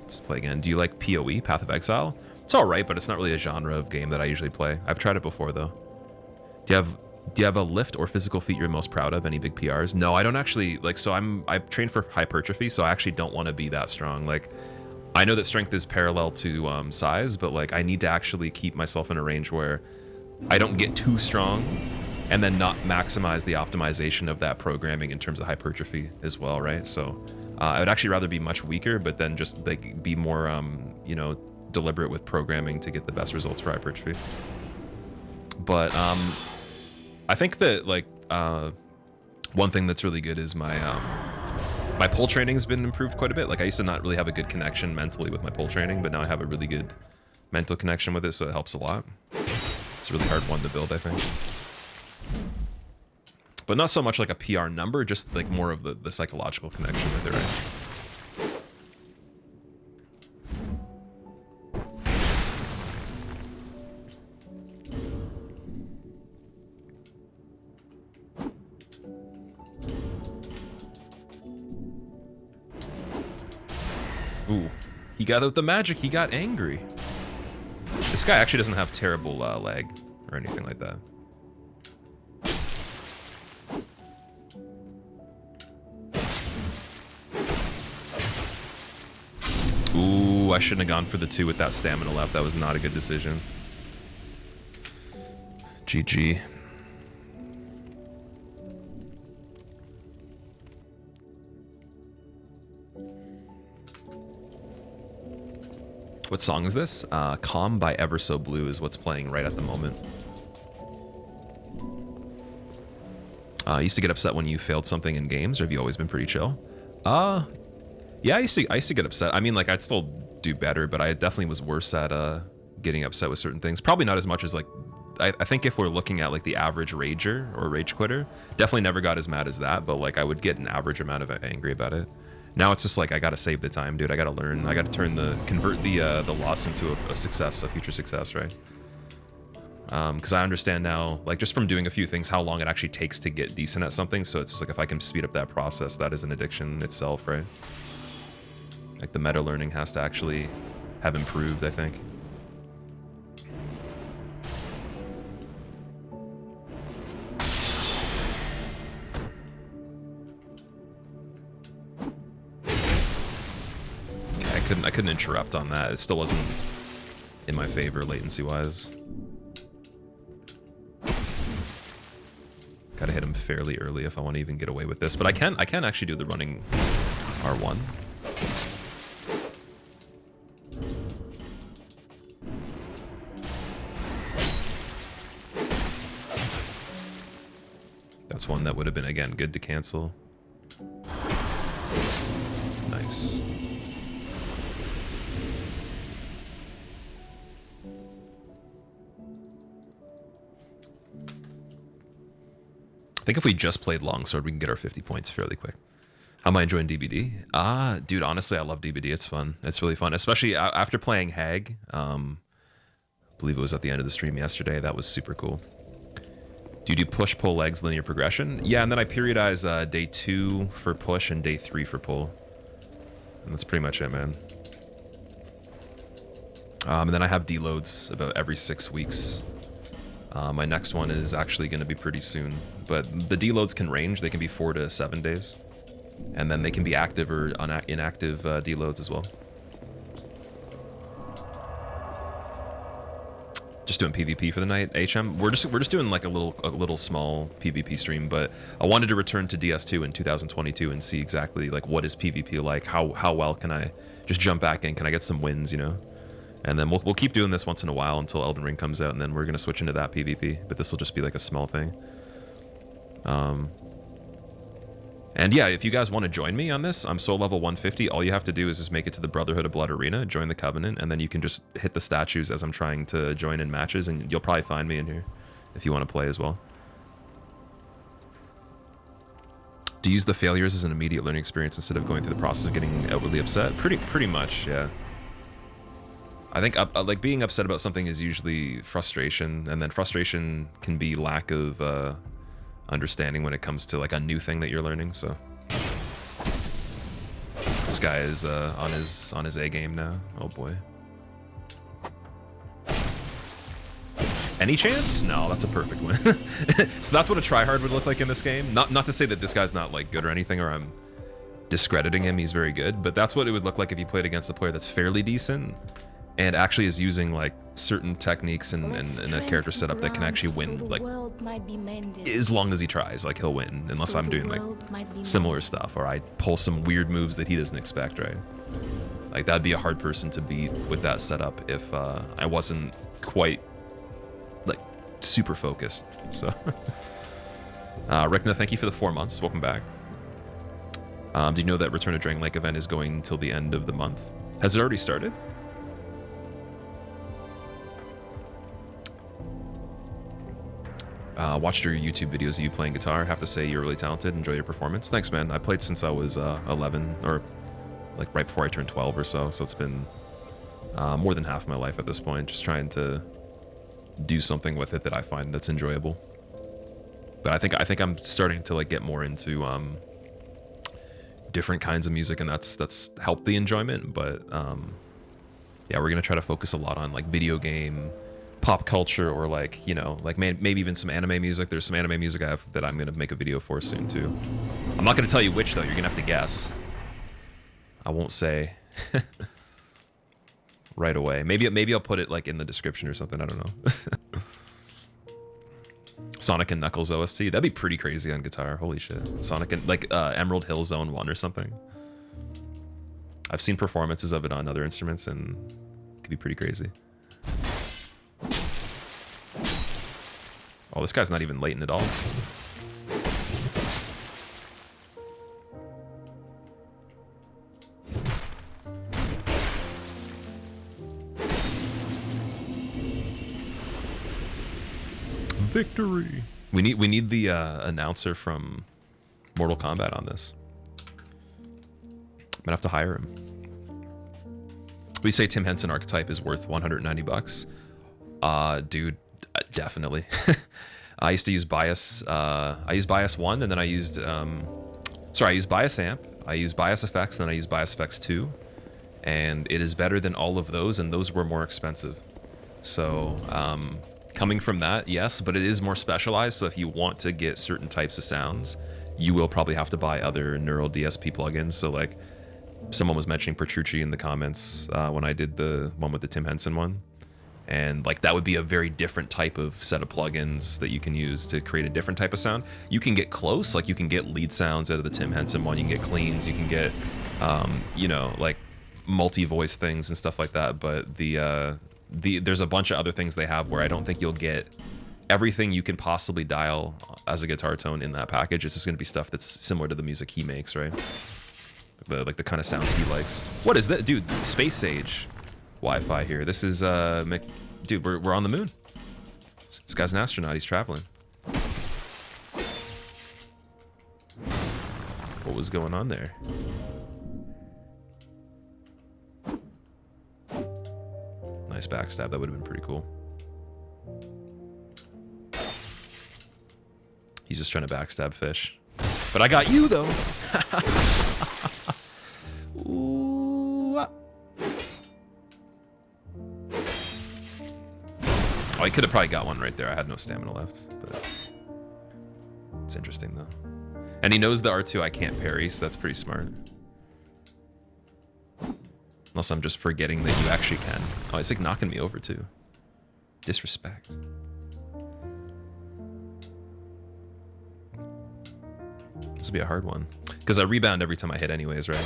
Let's play again. Do you like PoE, Path of Exile? It's all right, but it's not really a genre of game that I usually play. I've tried it before though. Do you have a lift or physical feat you're most proud of? Any big PRs? No, I don't actually like. So I train for hypertrophy, so I actually don't want to be that strong. Like, I know that strength is parallel to size, but like I need to actually keep myself in a range where I don't get too strong and then not maximize the optimization of that programming in terms of hypertrophy as well, right? So I would actually rather be much weaker, but then just like be more, you know, deliberate with programming to get the best results for hypertrophy. But I think that like one thing that's really good is my my pole training has been improved quite a bit. Like I used to not really have a good connection mentally with my pole training, but now I have a really good mental connection with it, so it helps a lot. It's a really hard one to build, I think. But not so much like a PR number, just like more of the psychological connection with it, right? Ooh, he got out the magic, he got angry. This guy actually doesn't have terrible lag or anything like that. Ooh, I shouldn't have gone for the 2 with that stamina left. That was not a good decision. GG. What song is this? Calm by Ever So Blue is what's playing right at the moment. I used to get upset when you failed something in games, or have you always been pretty chill? Yeah, I used to get upset. I mean, like, I'd still do better, but I definitely was worse at getting upset with certain things. Probably not as much as, like, I think if we're looking at, like, the average rager or rage quitter, definitely never got as mad as that, but, like, I would get an average amount of angry about it. Now it's just like, I gotta save the time, dude. I gotta learn. I gotta convert the loss into a success, a future success, right? Because I understand now, like, just from doing a few things, how long it actually takes to get decent at something. So it's just like, if I can speed up that process, that is an addiction itself, right? Like, the meta learning has to actually have improved, I think. I couldn't interrupt on that. It still wasn't in my favor latency-wise. Gotta hit him fairly early if I want to even get away with this. But I can actually do the running R1. That's one that would have been, again, good to cancel. Nice. I think if we just played Longsword, we can get our 50 points fairly quick. How am I enjoying DBD? Dude, honestly, I love DBD. It's fun. It's really fun, especially after playing Hag. I believe it was at the end of the stream yesterday. That was super cool. Do you do push, pull, legs, linear progression? Yeah, and then I periodize day 2 for push and day 3 for pull. And that's pretty much it, man. And then I have deloads about every 6 weeks. My next one is actually going to be pretty soon, but the deloads can range. They can be 4 to 7 days, and then they can be active or inactive deloads as well. Just doing PvP for the night. HM, we're just doing like a little small PvP stream, but I wanted to return to DS2 in 2022 and see exactly like what is PvP like. How well can I just jump back in? Can I get some wins? You know. And then we'll keep doing this once in a while until Elden Ring comes out, and then we're going to switch into that PvP. But this will just be like a small thing. And yeah, if you guys want to join me on this, I'm soul level 150. All you have to do is just make it to the Brotherhood of Blood Arena, join the Covenant, and then you can just hit the statues as I'm trying to join in matches, and you'll probably find me in here if you want to play as well. Do you use the failures as an immediate learning experience instead of going through the process of getting outwardly upset? Pretty much, yeah. I think like being upset about something is usually frustration, and then frustration can be lack of understanding when it comes to like a new thing that you're learning. So this guy is on his A game now. Oh boy. Any chance? No, that's a perfect win. So that's what a tryhard would look like in this game. Not to say that this guy's not like good or anything, or I'm discrediting him. He's very good, but that's what it would look like if you played against a player that's fairly decent and actually is using like certain techniques and a character setup that can actually win, like as long as he tries, like he'll win, unless I'm doing like similar stuff or I pull some weird moves that he doesn't expect, right? Like that'd be a hard person to beat with that setup if I wasn't quite like super focused. So Rickna, thank you for the 4 months. Welcome back. Do you know that Return to Drangleic event is going till the end of the month? Has it already started? Watched your YouTube videos of you playing guitar. Have to say you're really talented. Enjoy your performance. Thanks, man. I played since I was 11, or like right before I turned 12 or so. So it's been more than half my life at this point. Just trying to do something with it that I find that's enjoyable. But I think I'm starting to like get more into different kinds of music, and that's helped the enjoyment. But yeah, we're gonna try to focus a lot on like video game, pop culture, or like, you know, like maybe even some anime music. There's some anime music I have that I'm gonna make a video for soon too. I'm not gonna tell you which though. You're gonna have to guess. I won't say. right away. Maybe I'll put it like in the description or something. I don't know. Sonic and Knuckles OST. That'd be pretty crazy on guitar. Holy shit. Sonic and like Emerald Hill Zone 1 or something. I've seen performances of it on other instruments and it could be pretty crazy. Oh, this guy's not even latent at all. Victory. We need the announcer from Mortal Kombat on this. I'm gonna have to hire him. We say Tim Henson archetype is worth 190 bucks. Dude, definitely. I used to use Bias. I used Bias 1, and then I used I used Bias Amp. I used Bias Effects, and then I used Bias Effects 2, and it is better than all of those, and those were more expensive. So coming from that, yes, but it is more specialized. So if you want to get certain types of sounds, you will probably have to buy other neural DSP plugins. So like someone was mentioning Petrucci in the comments when I did the one with the Tim Henson one. And like that would be a very different type of set of plugins that you can use to create a different type of sound. You can get close, like you can get lead sounds out of the Tim Henson one, you can get cleans, you can get you know, like multi-voice things and stuff like that, but there's a bunch of other things they have where I don't think you'll get everything you can possibly dial as a guitar tone in that package. It's just going to be stuff that's similar to the music he makes, right? Like the kind of sounds he likes. What is that? Dude, Space Sage Wi-Fi here. This is, dude, we're on the moon. This guy's an astronaut. He's traveling. What was going on there? Nice backstab. That would have been pretty cool. He's just trying to backstab fish. But I got you, though. Ooh. Oh, I could have probably got one right there. I had no stamina left. But it's interesting, though. And he knows the R2 I can't parry, so that's pretty smart. Unless I'm just forgetting that you actually can. Oh, it's like knocking me over, too. Disrespect. This will be a hard one. Because I rebound every time I hit anyways, right?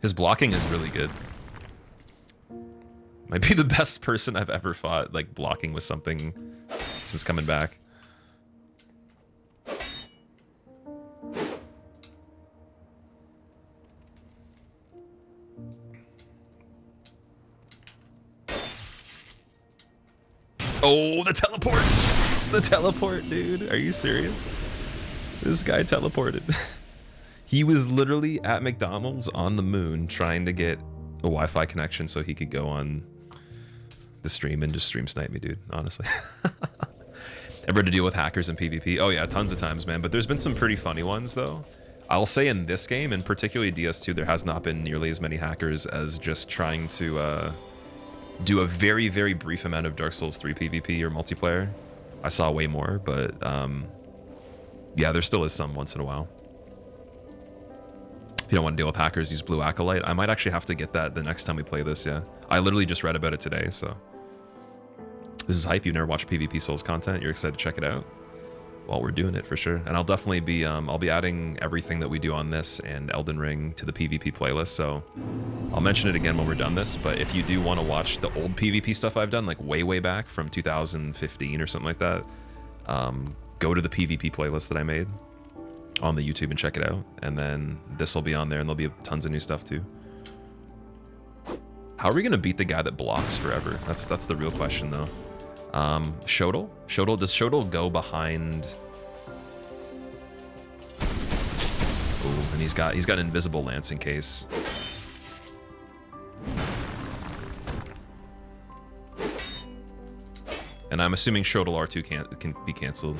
His blocking is really good. Might be the best person I've ever fought, like, blocking with something since coming back. Oh, the teleport! The teleport, dude. Are you serious? This guy teleported. He was literally at McDonald's on the moon trying to get a Wi-Fi connection so he could go on the stream and just stream snipe me, dude, honestly. Ever had to deal with hackers in PvP? Oh yeah, tons of times, man. But there's been some pretty funny ones, though. I'll say in this game, and particularly DS2, there has not been nearly as many hackers as just trying to do a very, very brief amount of Dark Souls 3 PvP or multiplayer. I saw way more, but yeah, there still is some once in a while. If you don't want to deal with hackers, use Blue Acolyte. I might actually have to get that the next time we play this, yeah. I literally just read about it today, so. This is hype. You've never watched PvP Souls content. You're excited to check it out? Well, we're doing it for sure. And I'll definitely be, I'll be adding everything that we do on this and Elden Ring to the PvP playlist, so I'll mention it again when we're done this, but if you do want to watch the old PvP stuff I've done, like way back from 2015 or something like that, go to the PvP playlist that I made on the YouTube and check it out, and then this will be on there, and there'll be tons of new stuff too. How are we gonna beat the guy that blocks forever? That's the real question, though. Shodel? Does Shodel go behind? Oh, and he's got an invisible lance in case. And I'm assuming Shodel R2 can be canceled.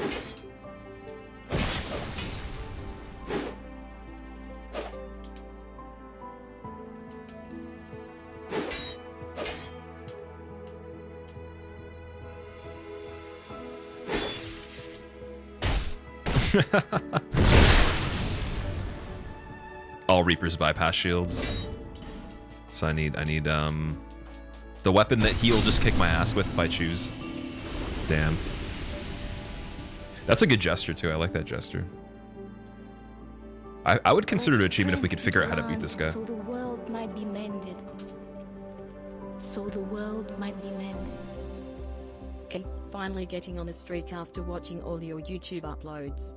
All Reapers bypass shields. So I need the weapon that he'll just kick my ass with if I choose. Damn. That's a good gesture too. I like that gesture. I would consider it an achievement if we could figure out how to beat this guy. So the world might be mended. So the world might be mended. Hey, finally getting on a streak after watching all your YouTube uploads.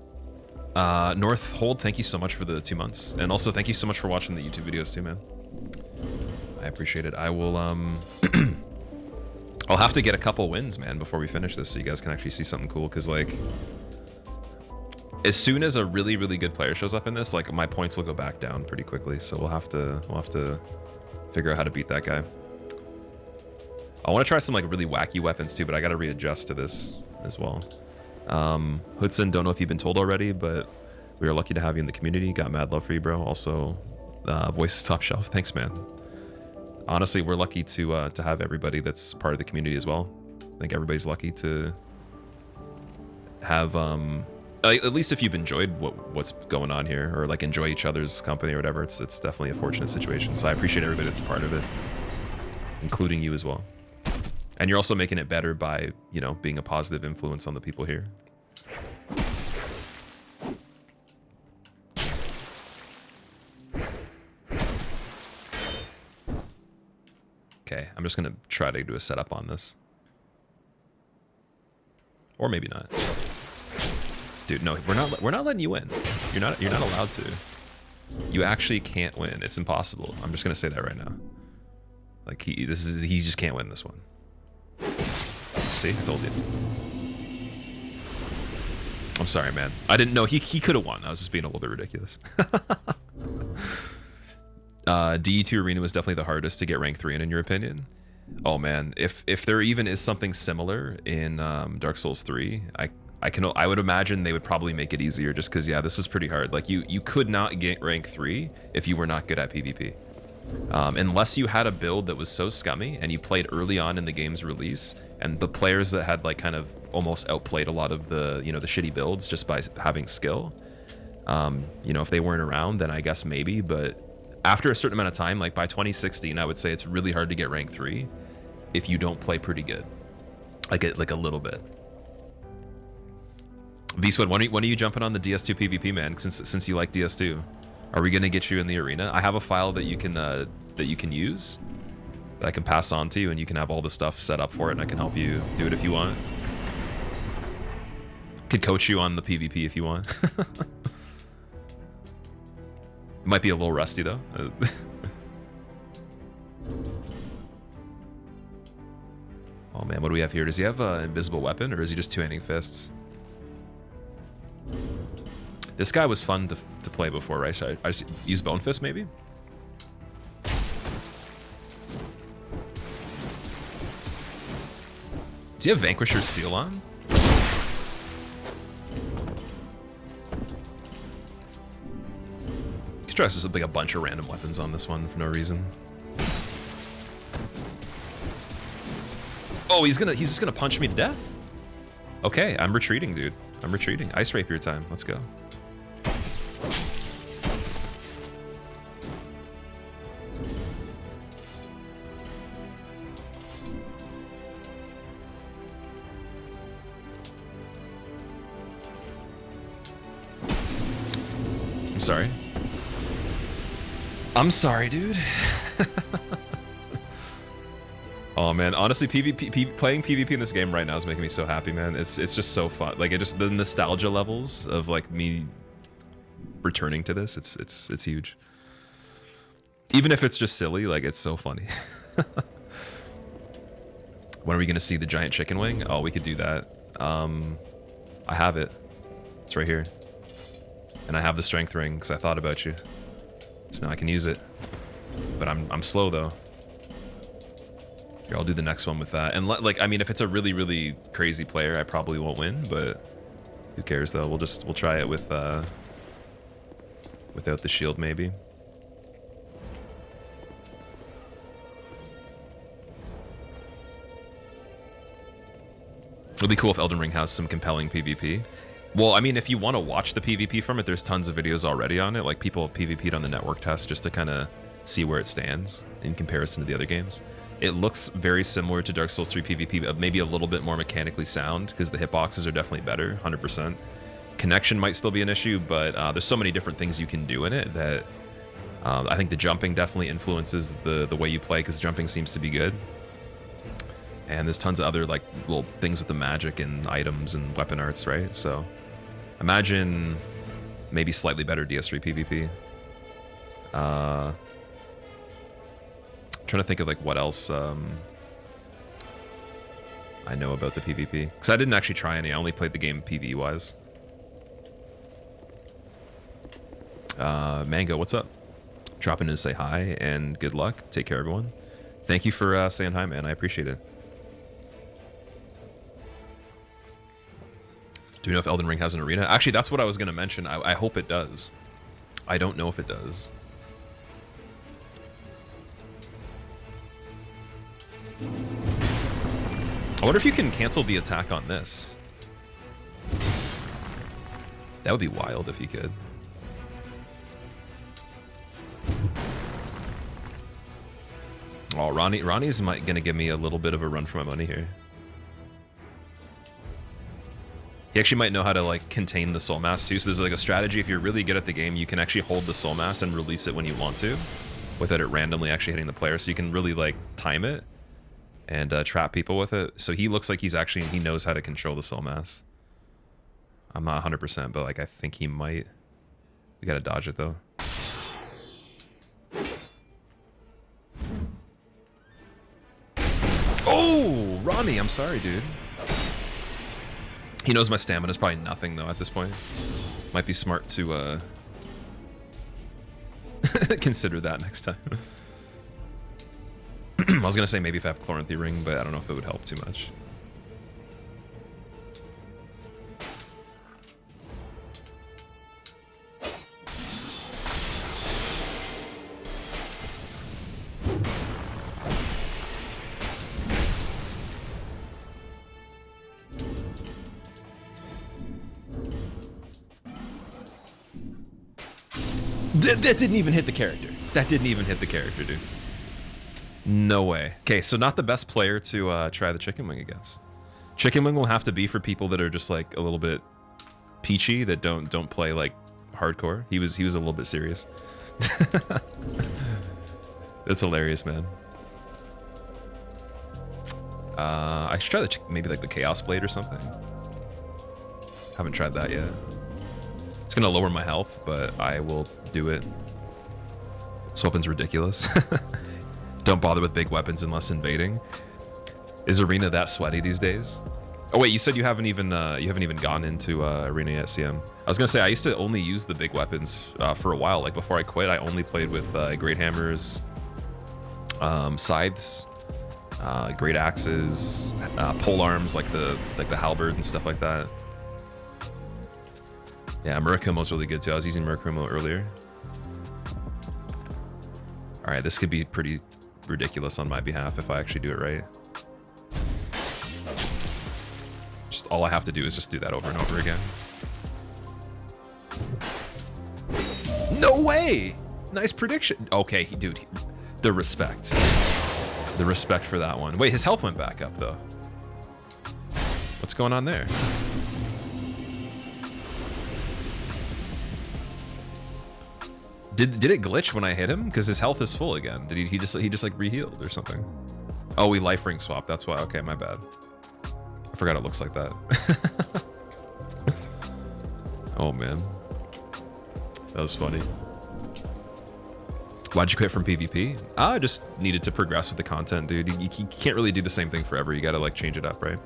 North Hold, thank you so much for the 2 months. And also thank you so much for watching the YouTube videos too, man. I appreciate it. I will, I'll have to get a couple wins, man, before we finish this so you guys can actually see something cool, because, like, as soon as a really, really good player shows up in this, like, my points will go back down pretty quickly, so we'll have to figure out how to beat that guy. I want to try some, like, really wacky weapons, too, but I gotta readjust to this as well. Hoodson, don't know if you've been told already, but we are lucky to have you in the community. Got mad love for you, bro. Also, Voices Top Shelf. Thanks, man. Honestly, we're lucky to have everybody that's part of the community as well. I think everybody's lucky to have, at least if you've enjoyed what's going on here, or like enjoy each other's company or whatever, it's definitely a fortunate situation. So I appreciate everybody that's a part of it, including you as well. And you're also making it better by, you know, being a positive influence on the people here. Okay, I'm just gonna try to do a setup on this. Or maybe not. Dude, no, we're not letting you win. You're not allowed to. You actually can't win. It's impossible. I'm just gonna say that right now. Like he just can't win this one. See, I told you. I'm sorry, man. I didn't know he could have won. I was just being a little bit ridiculous. DE2 Arena was definitely the hardest to get rank 3 in your opinion? Oh man, if there even is something similar in Dark Souls 3, I would imagine they would probably make it easier just because, yeah, this is pretty hard. Like you could not get rank 3 if you were not good at PvP. Unless you had a build that was so scummy and you played early on in the game's release, and the players that had like kind of almost outplayed a lot of the, you know, the shitty builds just by having skill, you know, if they weren't around, then I guess maybe. But after a certain amount of time, like by 2016, I would say it's really hard to get rank 3 if you don't play pretty good, like a little bit. V-Sweat, when are you jumping on the DS2 PvP, man? Since you like DS2, are we gonna get you in the arena? I have a file that you can use, that I can pass on to you, and you can have all the stuff set up for it, and I can help you do it if you want. Could coach you on the PvP if you want. Might be a little rusty though. Oh man, what do we have here? Does he have an invisible weapon, or is he just two-handing fists? This guy was fun to play before, right? Should I just use Bone Fist, maybe? Does he have Vanquisher's Seal on? Could try just like a bunch of random weapons on this one for no reason. Oh, he's just gonna punch me to death? Okay, I'm retreating, dude. I'm retreating. Ice Rapier time. Let's go. I'm sorry. I'm sorry, dude. Oh man, honestly, playing PvP in this game right now is making me so happy, man. It's just so fun. Like, the nostalgia levels of like me returning to this, it's huge. Even if it's just silly, like it's so funny. When are we gonna see the giant chicken wing? Oh, we could do that. I have it. It's right here. And I have the strength ring because I thought about you. So now I can use it. But I'm slow though. Here, I'll do the next one with that. And like, I mean, if it's a really, really crazy player, I probably won't win, but who cares though? We'll try it with without the shield maybe. It'll be cool if Elden Ring has some compelling PvP. Well, I mean, if you want to watch the PvP from it, there's tons of videos already on it. Like, people PvP'd on the network test just to kind of see where it stands in comparison to the other games. It looks very similar to Dark Souls 3 PvP, but maybe a little bit more mechanically sound, because the hitboxes are definitely better, 100%. Connection might still be an issue, but there's so many different things you can do in it that I think the jumping definitely influences the way you play, because jumping seems to be good. And there's tons of other like little things with the magic and items and weapon arts, right? So imagine maybe slightly better DS3 PvP. Trying to think of like what else I know about the PvP, because I didn't actually try any. I only played the game PvE wise. Mango, what's up? Dropping in to say hi and good luck. Take care, everyone. Thank you for saying hi, man. I appreciate it. Do you know if Elden Ring has an arena? Actually, that's what I was going to mention. I hope it does. I don't know if it does. I wonder if you can cancel the attack on this. That would be wild if you could. Oh, Ronnie's gonna give me a little bit of a run for my money here. He actually might know how to like contain the soul mass too. So there's like a strategy. If you're really good at the game, you can actually hold the soul mass and release it when you want to, without it randomly actually hitting the player. So you can really like time it and trap people with it. So he looks like he knows how to control the soul mass. I'm not 100%, but like I think he might. We gotta dodge it though. Oh, Ronnie, I'm sorry, dude. He knows my stamina is probably nothing though at this point. Might be smart to consider that next time. I was gonna say maybe if I have Chloranthy Ring, but I don't know if it would help too much. That didn't even hit the character. That didn't even hit the character, dude. No way. Okay, so not the best player to try the chicken wing against. Chicken wing will have to be for people that are just like a little bit peachy, that don't play like hardcore. He was a little bit serious. That's hilarious, man. I should try maybe like the Chaos Blade or something. Haven't tried that yet. It's gonna lower my health, but I will do it. This weapon's ridiculous. Don't bother with big weapons unless invading. Is Arena that sweaty these days? Oh wait, you said you haven't even gone into Arena yet, CM. I was gonna say I used to only use the big weapons for a while. Like before I quit, I only played with great hammers, scythes, great axes, pole arms like the halberd and stuff like that. Yeah, Murakumo's really good too. I was using Murakumo earlier. All right, this could be pretty ridiculous on my behalf if I actually do it right. Just all I have to do is just do that over and over again. No way! Nice prediction. Okay, dude, the respect. The respect for that one. Wait, his health went back up though. What's going on there? Did it glitch when I hit him? Because his health is full again. Did he just like re-healed or something? Oh, we life ring swapped. That's why. Okay, my bad. I forgot it looks like that. Oh man, that was funny. Why'd you quit from PvP? I just needed to progress with the content, dude. You can't really do the same thing forever. You gotta like change it up, right?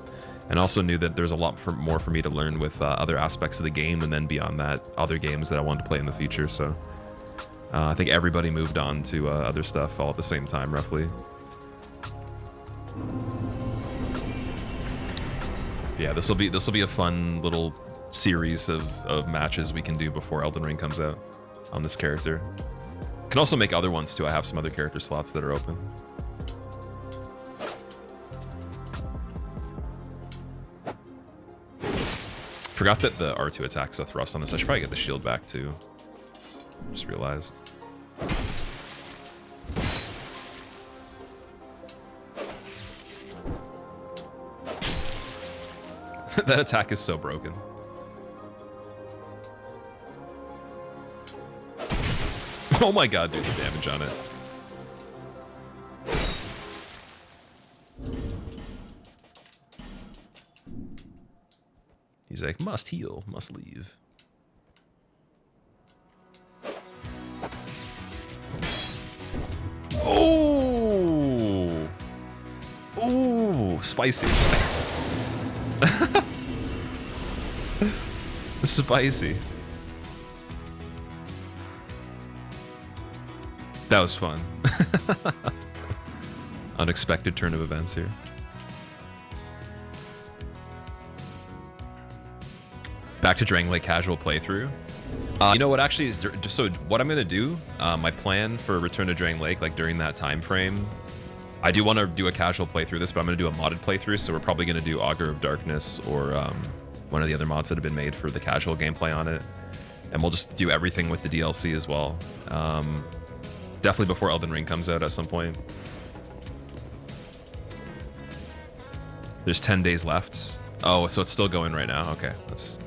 And also knew that there's a lot more for me to learn with other aspects of the game, and then beyond that, other games that I wanted to play in the future. So. I think everybody moved on to other stuff all at the same time, roughly. Yeah, this will be a fun little series of matches we can do before Elden Ring comes out on this character. Can also make other ones too. I have some other character slots that are open. forgot that the R2 attacks a thrust on this. I should probably get the shield back too. Just realized. That attack is so broken. Oh my god, dude, the damage on it. He's like, must heal, must leave. Oh! Oh, spicy. Spicy. That was fun. Unexpected turn of events here. Back to Drangleic casual playthrough. You know what actually is, just so what I'm gonna do, my plan for Return to Drangleic, like during that time frame, I do want to do a casual playthrough of this, but I'm gonna do a modded playthrough, so we're probably gonna do Augur of Darkness or one of the other mods that have been made for the casual gameplay on it. And we'll just do everything with the DLC as well. Definitely before Elden Ring comes out at some point. There's 10 days left. Oh, so it's still going right now. Okay, that's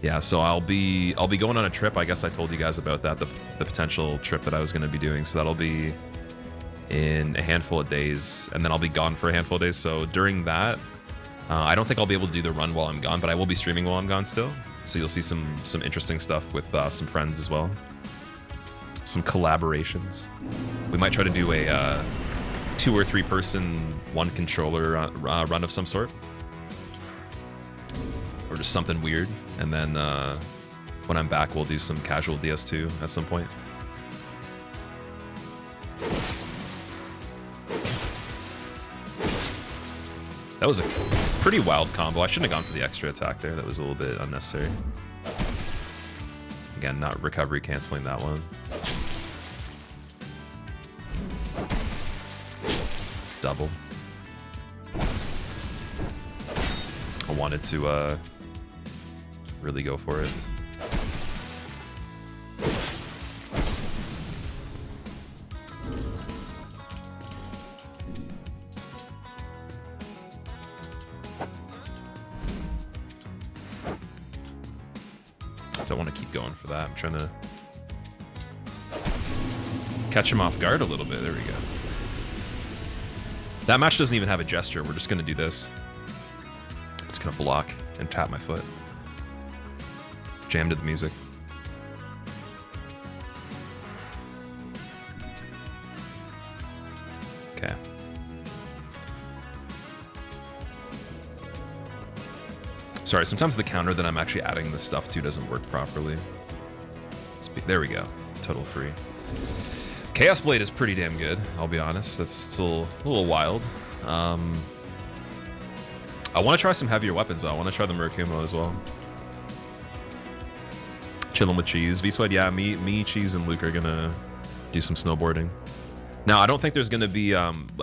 yeah. So I'll be going on a trip. I guess I told you guys about that, the potential trip that I was going to be doing. So that'll be in a handful of days, and then I'll be gone for a handful of days. So during that, I don't think I'll be able to do the run while I'm gone, but I will be streaming while I'm gone still. So you'll see some interesting stuff with some friends as well. Some collaborations. We might try to do a 2 or 3 person, 1 controller run of some sort, or just something weird. And then when I'm back, we'll do some casual DS2 at some point. That was a pretty wild combo. I shouldn't have gone for the extra attack there. That was a little bit unnecessary. Again, not recovery canceling that one. Double. I wanted to really go for it. Don't want to keep going for that. I'm trying to catch him off guard a little bit. There we go. That match doesn't even have a gesture. We're just going to do this. It's going to block and tap my foot. Jam to the music. Okay. Sorry, sometimes the counter that I'm actually adding the stuff to doesn't work properly. There we go. Total free. Chaos Blade is pretty damn good, I'll be honest. That's still a little wild. I want to try some heavier weapons, though. I want to try the Murakumo as well. Chilling with Cheese. V-Sweat, yeah, me, Cheese, and Luke are going to do some snowboarding. Now, I don't think there's going to be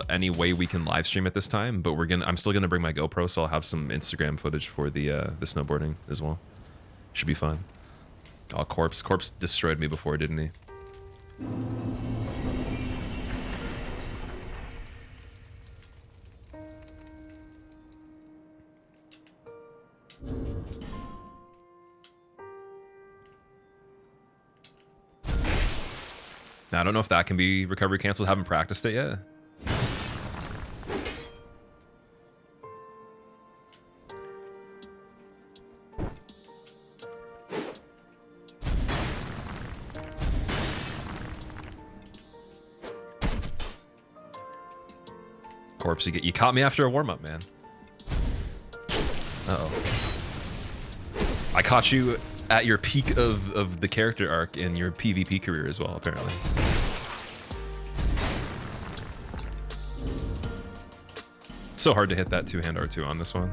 any way we can live stream at this time, but I'm still going to bring my GoPro, so I'll have some Instagram footage for the snowboarding as well. Should be fun. Oh, Corpse destroyed me before, didn't he? Now, I don't know if that can be recovery canceled. Haven't practiced it yet. Corpse, you caught me after a warm-up, man. Uh-oh. I caught you at your peak of the character arc in your PvP career as well, apparently. It's so hard to hit that 2-hand R2 on this one.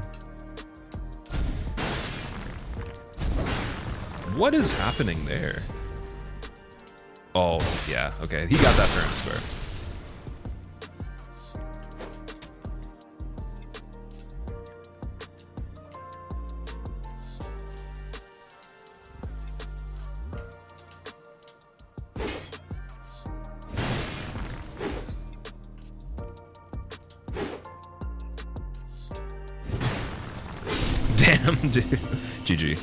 What is happening there? Oh, yeah, okay. He got that fair and square. Damn, dude. GG.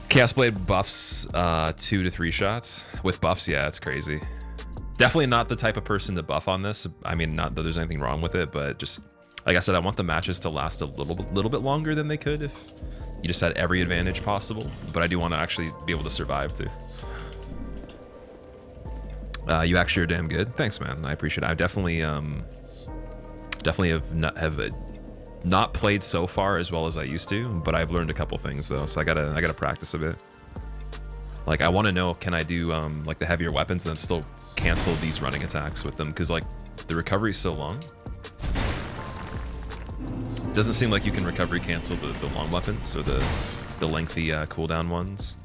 Chaos Blade buffs 2 to 3 shots. With buffs, yeah, it's crazy. Definitely not the type of person to buff on this. I mean, not that there's anything wrong with it, but just, like I said, I want the matches to last a little bit longer than they could if you just had every advantage possible. But I do want to actually be able to survive, too. You actually are damn good. Thanks, man. I appreciate it. I definitely have not played so far as well as I used to, but I've learned a couple things though, so I gotta practice a bit. Like I want to know, can I do like the heavier weapons and then still cancel these running attacks with them? Because like the recovery is so long. Doesn't seem like you can recovery cancel the long weapons or the lengthy cooldown ones.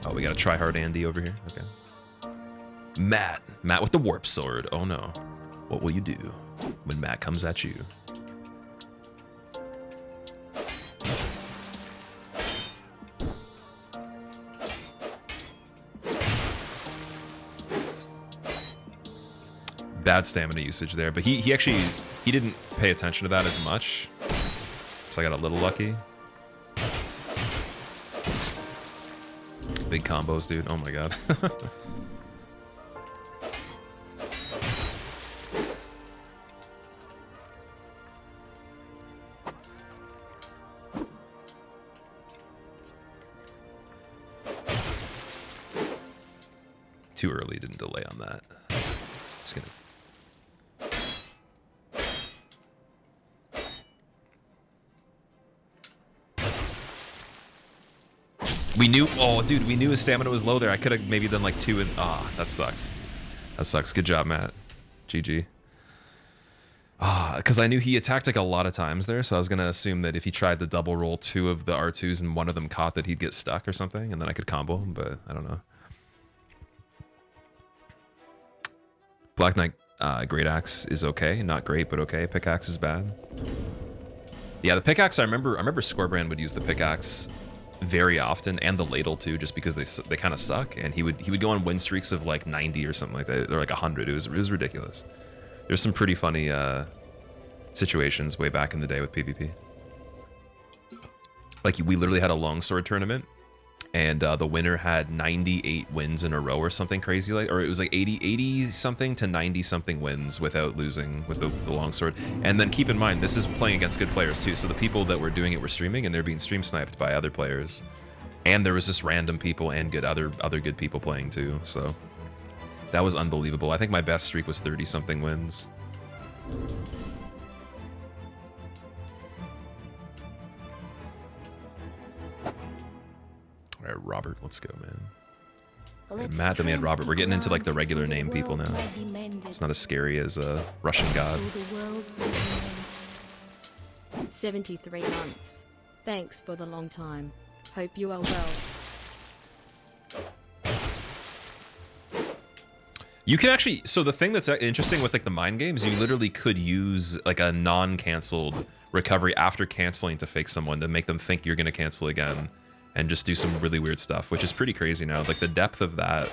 Oh, we got a try hard Andy over here. Okay. Matt with the warp sword. Oh no. What will you do when Matt comes at you? Bad stamina usage there, but he didn't pay attention to that as much. So I got a little lucky. Big combos, dude. Oh my god. Too early, didn't delay on that. Just gonna... We knew, oh dude, we knew his stamina was low there. I could have maybe done like 2 and, ah, that sucks. That sucks. Good job, Matt. GG. Because I knew he attacked like a lot of times there, so I was gonna assume that if he tried to double roll 2 of the R2s and one of them caught, that he'd get stuck or something, and then I could combo him, but I don't know. Black Knight Great Axe is okay, not great, but okay. Pickaxe is bad. Yeah, the pickaxe, I remember Scorebrand would use the pickaxe very often, and the ladle too, just because they kind of suck. And he would go on win streaks of like 90 or something like that, or like 100. It was ridiculous. There's some pretty funny situations way back in the day with PvP. Like we literally had a longsword tournament, and the winner had 98 wins in a row or something crazy, like, or it was like 80 something to 90 something wins without losing with the longsword. And then keep in mind, this is playing against good players too, so the people that were doing it were streaming, and they're being stream sniped by other players. And there was just random people and other good people playing too, so that was unbelievable. I think my best streak was 30 something wins. All right, Robert, let's go, man. Right, Matt, then we had Robert. We're getting into like the regular name people now. It's not as scary as Russian God. 73 months. Thanks for the long time. Hope you are well. You can actually, so the thing that's interesting with like the mind games, you literally could use like a non-canceled recovery after canceling to fake someone to make them think you're gonna cancel again, and just do some really weird stuff, which is pretty crazy now. Like the depth of that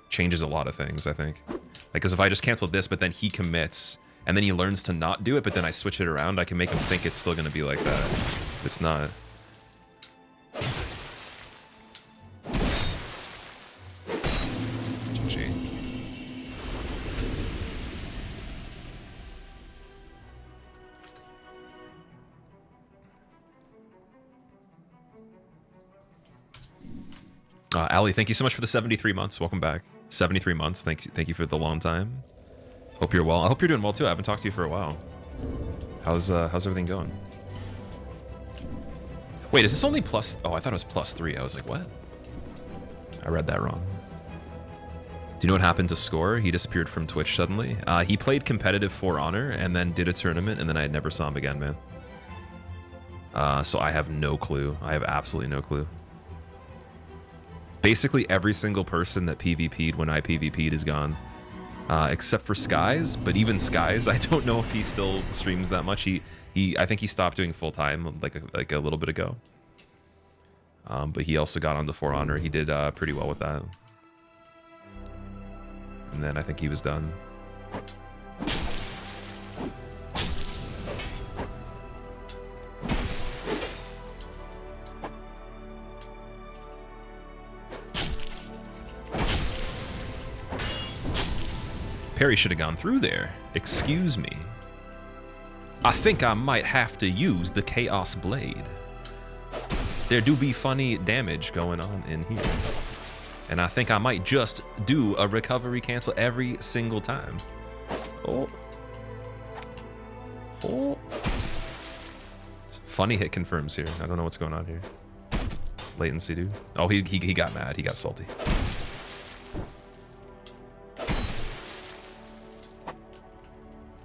changes a lot of things, I think. Like, because if I just canceled this, but then he commits, and then he learns to not do it, but then I switch it around, I can make him think it's still gonna be like that. It's not. GG. Ali, thank you so much for the 73 months. Welcome back. 73 months. Thank you for the long time. Hope you're well. I hope you're doing well too. I haven't talked to you for a while. How's everything going? Wait, is this only plus? Oh, I thought it was +3. I was like, what? I read that wrong. Do you know what happened to Score? He disappeared from Twitch suddenly. He played competitive For Honor and then did a tournament, and then I never saw him again, man. So I have no clue. I have absolutely no clue. Basically every single person that PvP'd when I PvP'd is gone, except for Skies. But even Skies, I don't know if he still streams that much. I think he stopped doing full time like a little bit ago. But he also got onto For Honor. He did pretty well with that. And then I think he was done. Parry should have gone through there. Excuse me. I think I might have to use the Chaos Blade. There do be funny damage going on in here. And I think I might just do a recovery cancel every single time. Oh. Oh. Funny hit confirms here. I don't know what's going on here. Latency, dude. Oh, he got mad. He got salty.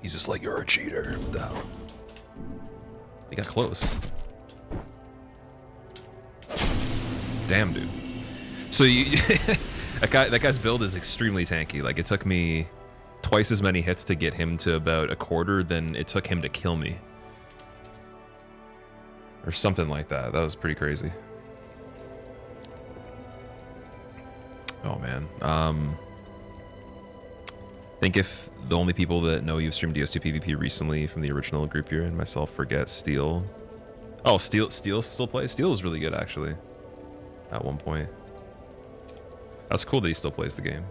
He's just like, you're a cheater. What the hell? He got close. Damn, dude. So you, that guy's build is extremely tanky. Like, it took me twice as many hits to get him to about a quarter than it took him to kill me. Or something like that. That was pretty crazy. Oh, man. I think if the only people that know you've streamed DS2 PvP recently from the original group you're in, myself, forget Steel. Oh, Steel still plays? Steel was really good, actually, at one point. That's cool that he still plays the game.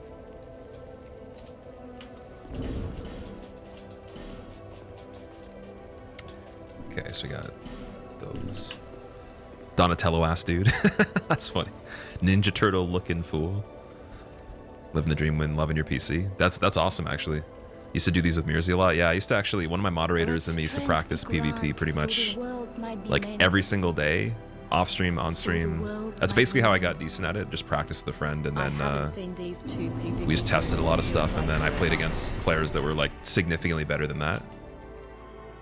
Okay, so we got those. Donatello ass dude. That's funny. Ninja Turtle looking fool. Living the dream when loving your PC. That's awesome, actually. Used to do these with Mirzi a lot. Yeah, I used to actually, one of my moderators and me used to practice PvP pretty much like every single day, off stream, on stream. That's basically how I got decent at it. Just practice with a friend, and then we just tested a lot of stuff, and then I played against players that were like significantly better than that.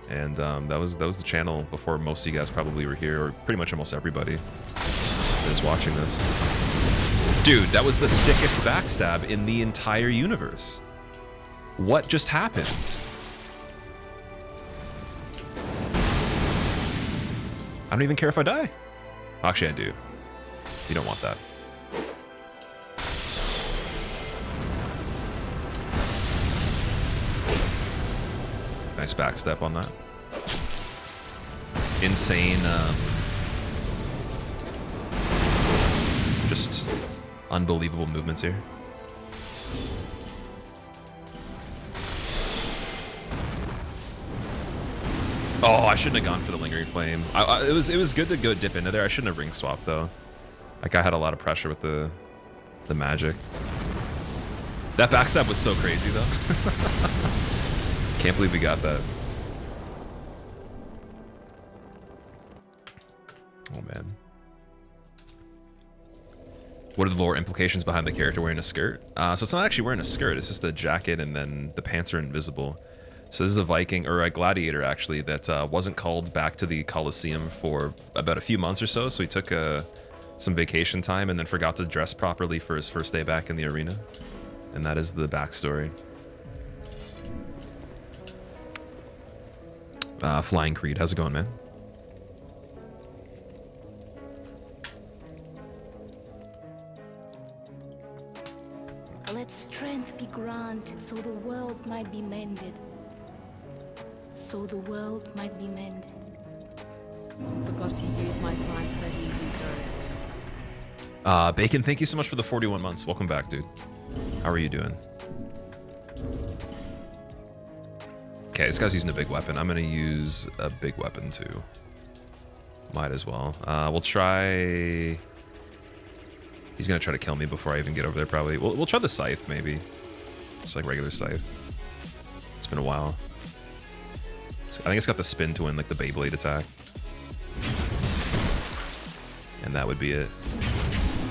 And that was the channel before most of you guys probably were here, or pretty much almost everybody that is watching this. Dude, that was the sickest backstab in the entire universe. What just happened? I don't even care if I die. Actually, I do. You don't want that. Nice backstep on that. Insane, just unbelievable movements here. Oh, I shouldn't have gone for the lingering flame. It was good to go dip into there. I shouldn't have ring swapped though. Like, I had a lot of pressure with the magic. That backstab was so crazy though. Can't believe we got that. Oh man. What are the lore implications behind the character wearing a skirt? So it's not actually wearing a skirt, it's just a jacket and then the pants are invisible. So this is a Viking, or a gladiator actually, that wasn't called back to the Colosseum for about a few months or so, so he took some vacation time and then forgot to dress properly for his first day back in the arena. And that is the backstory. Flying Creed, how's it going, man? Let strength be granted so the world might be mended. So the world might be mended. Forgot to use my prime, so here you go. Bacon, thank you so much for the 41 months. Welcome back, dude. How are you doing? Okay, this guy's using a big weapon. I'm gonna use a big weapon too. Might as well. We'll try... He's gonna try to kill me before I even get over there, probably. We'll try the scythe, maybe. Just like regular scythe. It's been a while. I think it's got the spin to win, like the Beyblade attack. And that would be it.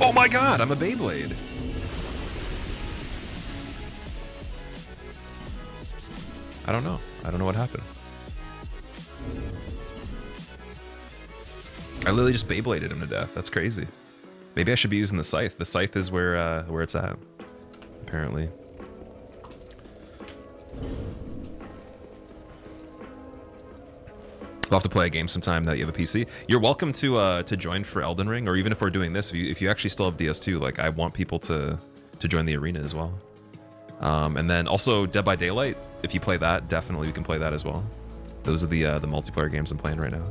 Oh my god, I'm a Beyblade! I don't know. I don't know what happened. I literally just Beybladed him to death. That's crazy. Maybe I should be using the scythe. The scythe is where it's at, apparently. We'll have to play a game sometime that you have a PC. You're welcome to join for Elden Ring, or even if we're doing this, if you actually still have DS2, like, I want people to join the arena as well. And then also Dead by Daylight. If you play that, definitely you can play that as well. Those are the multiplayer games I'm playing right now.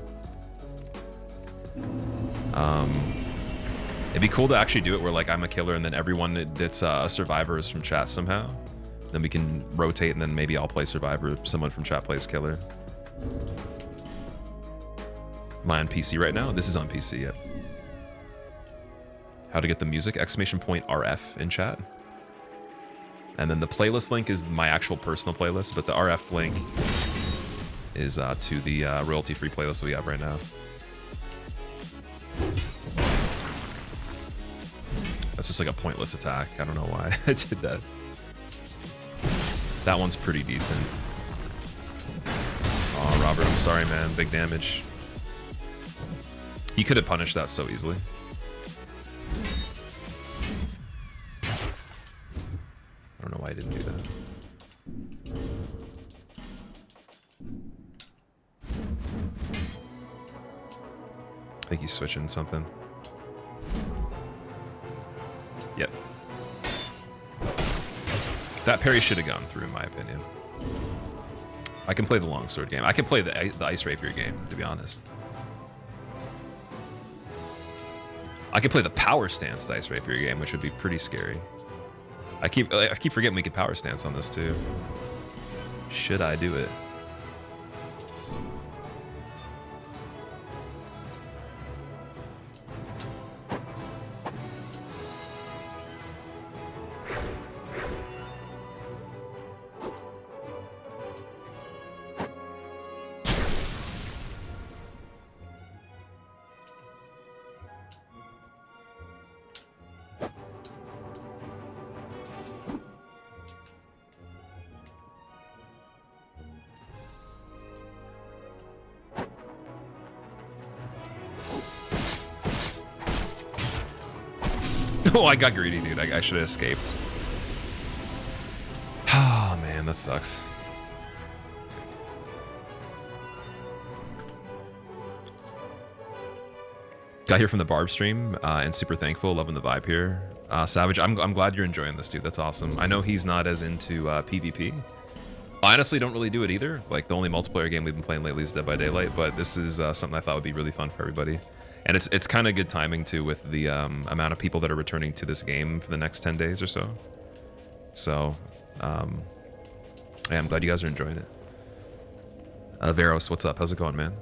It'd be cool to actually do it where like I'm a killer and then everyone that's a survivor is from chat somehow. Then we can rotate and then maybe I'll play survivor, someone from chat plays killer. Am I on PC right now? This is on PC, yep. How to get the music, ! RF in chat. And then the playlist link is my actual personal playlist, but the RF link is to the royalty-free playlist that we have right now. That's just like a pointless attack. I don't know why I did that. That one's pretty decent. Oh, Robert, I'm sorry, man. Big damage. He could have punished that so easily. I don't know why I didn't do that. I think he's switching something. Yep. That parry should have gone through, in my opinion. I can play the longsword game. I can play the ice rapier game, to be honest. I could play the power stance ice rapier game, which would be pretty scary. I keep forgetting we could power stance on this too. Should I do it? Oh, I got greedy, dude. I should have escaped. Oh, man, that sucks. Got here from the Barb stream, and super thankful, loving the vibe here. Savage, I'm glad you're enjoying this, dude. That's awesome. I know he's not as into PvP. I honestly don't really do it either. Like, the only multiplayer game we've been playing lately is Dead by Daylight, but this is something I thought would be really fun for everybody. And it's kind of good timing, too, with the amount of people that are returning to this game for the next 10 days or so. So, yeah, I'm glad you guys are enjoying it. Veros, what's up? How's it going, man?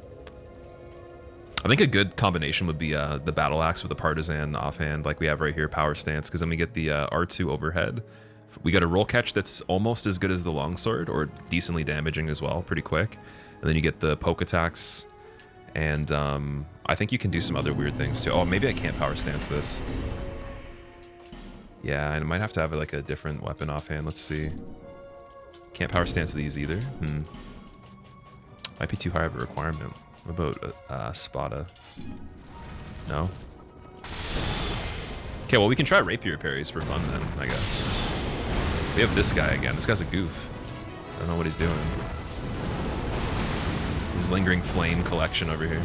I think a good combination would be the Battle Axe with the Partisan offhand, like we have right here, Power Stance, because then we get the R2 overhead. We got a roll catch that's almost as good as the Longsword, or decently damaging as well, pretty quick. And then you get the poke attacks, and I think you can do some other weird things too. Oh, maybe I can't Power Stance this. Yeah, and I might have to have like a different weapon offhand. Let's see. Can't Power Stance these either. Might be too high of a requirement. What about Spada? No? Okay, well we can try Rapier parries for fun then, I guess. We have this guy again. This guy's a goof. I don't know what he's doing. His Lingering Flame collection over here.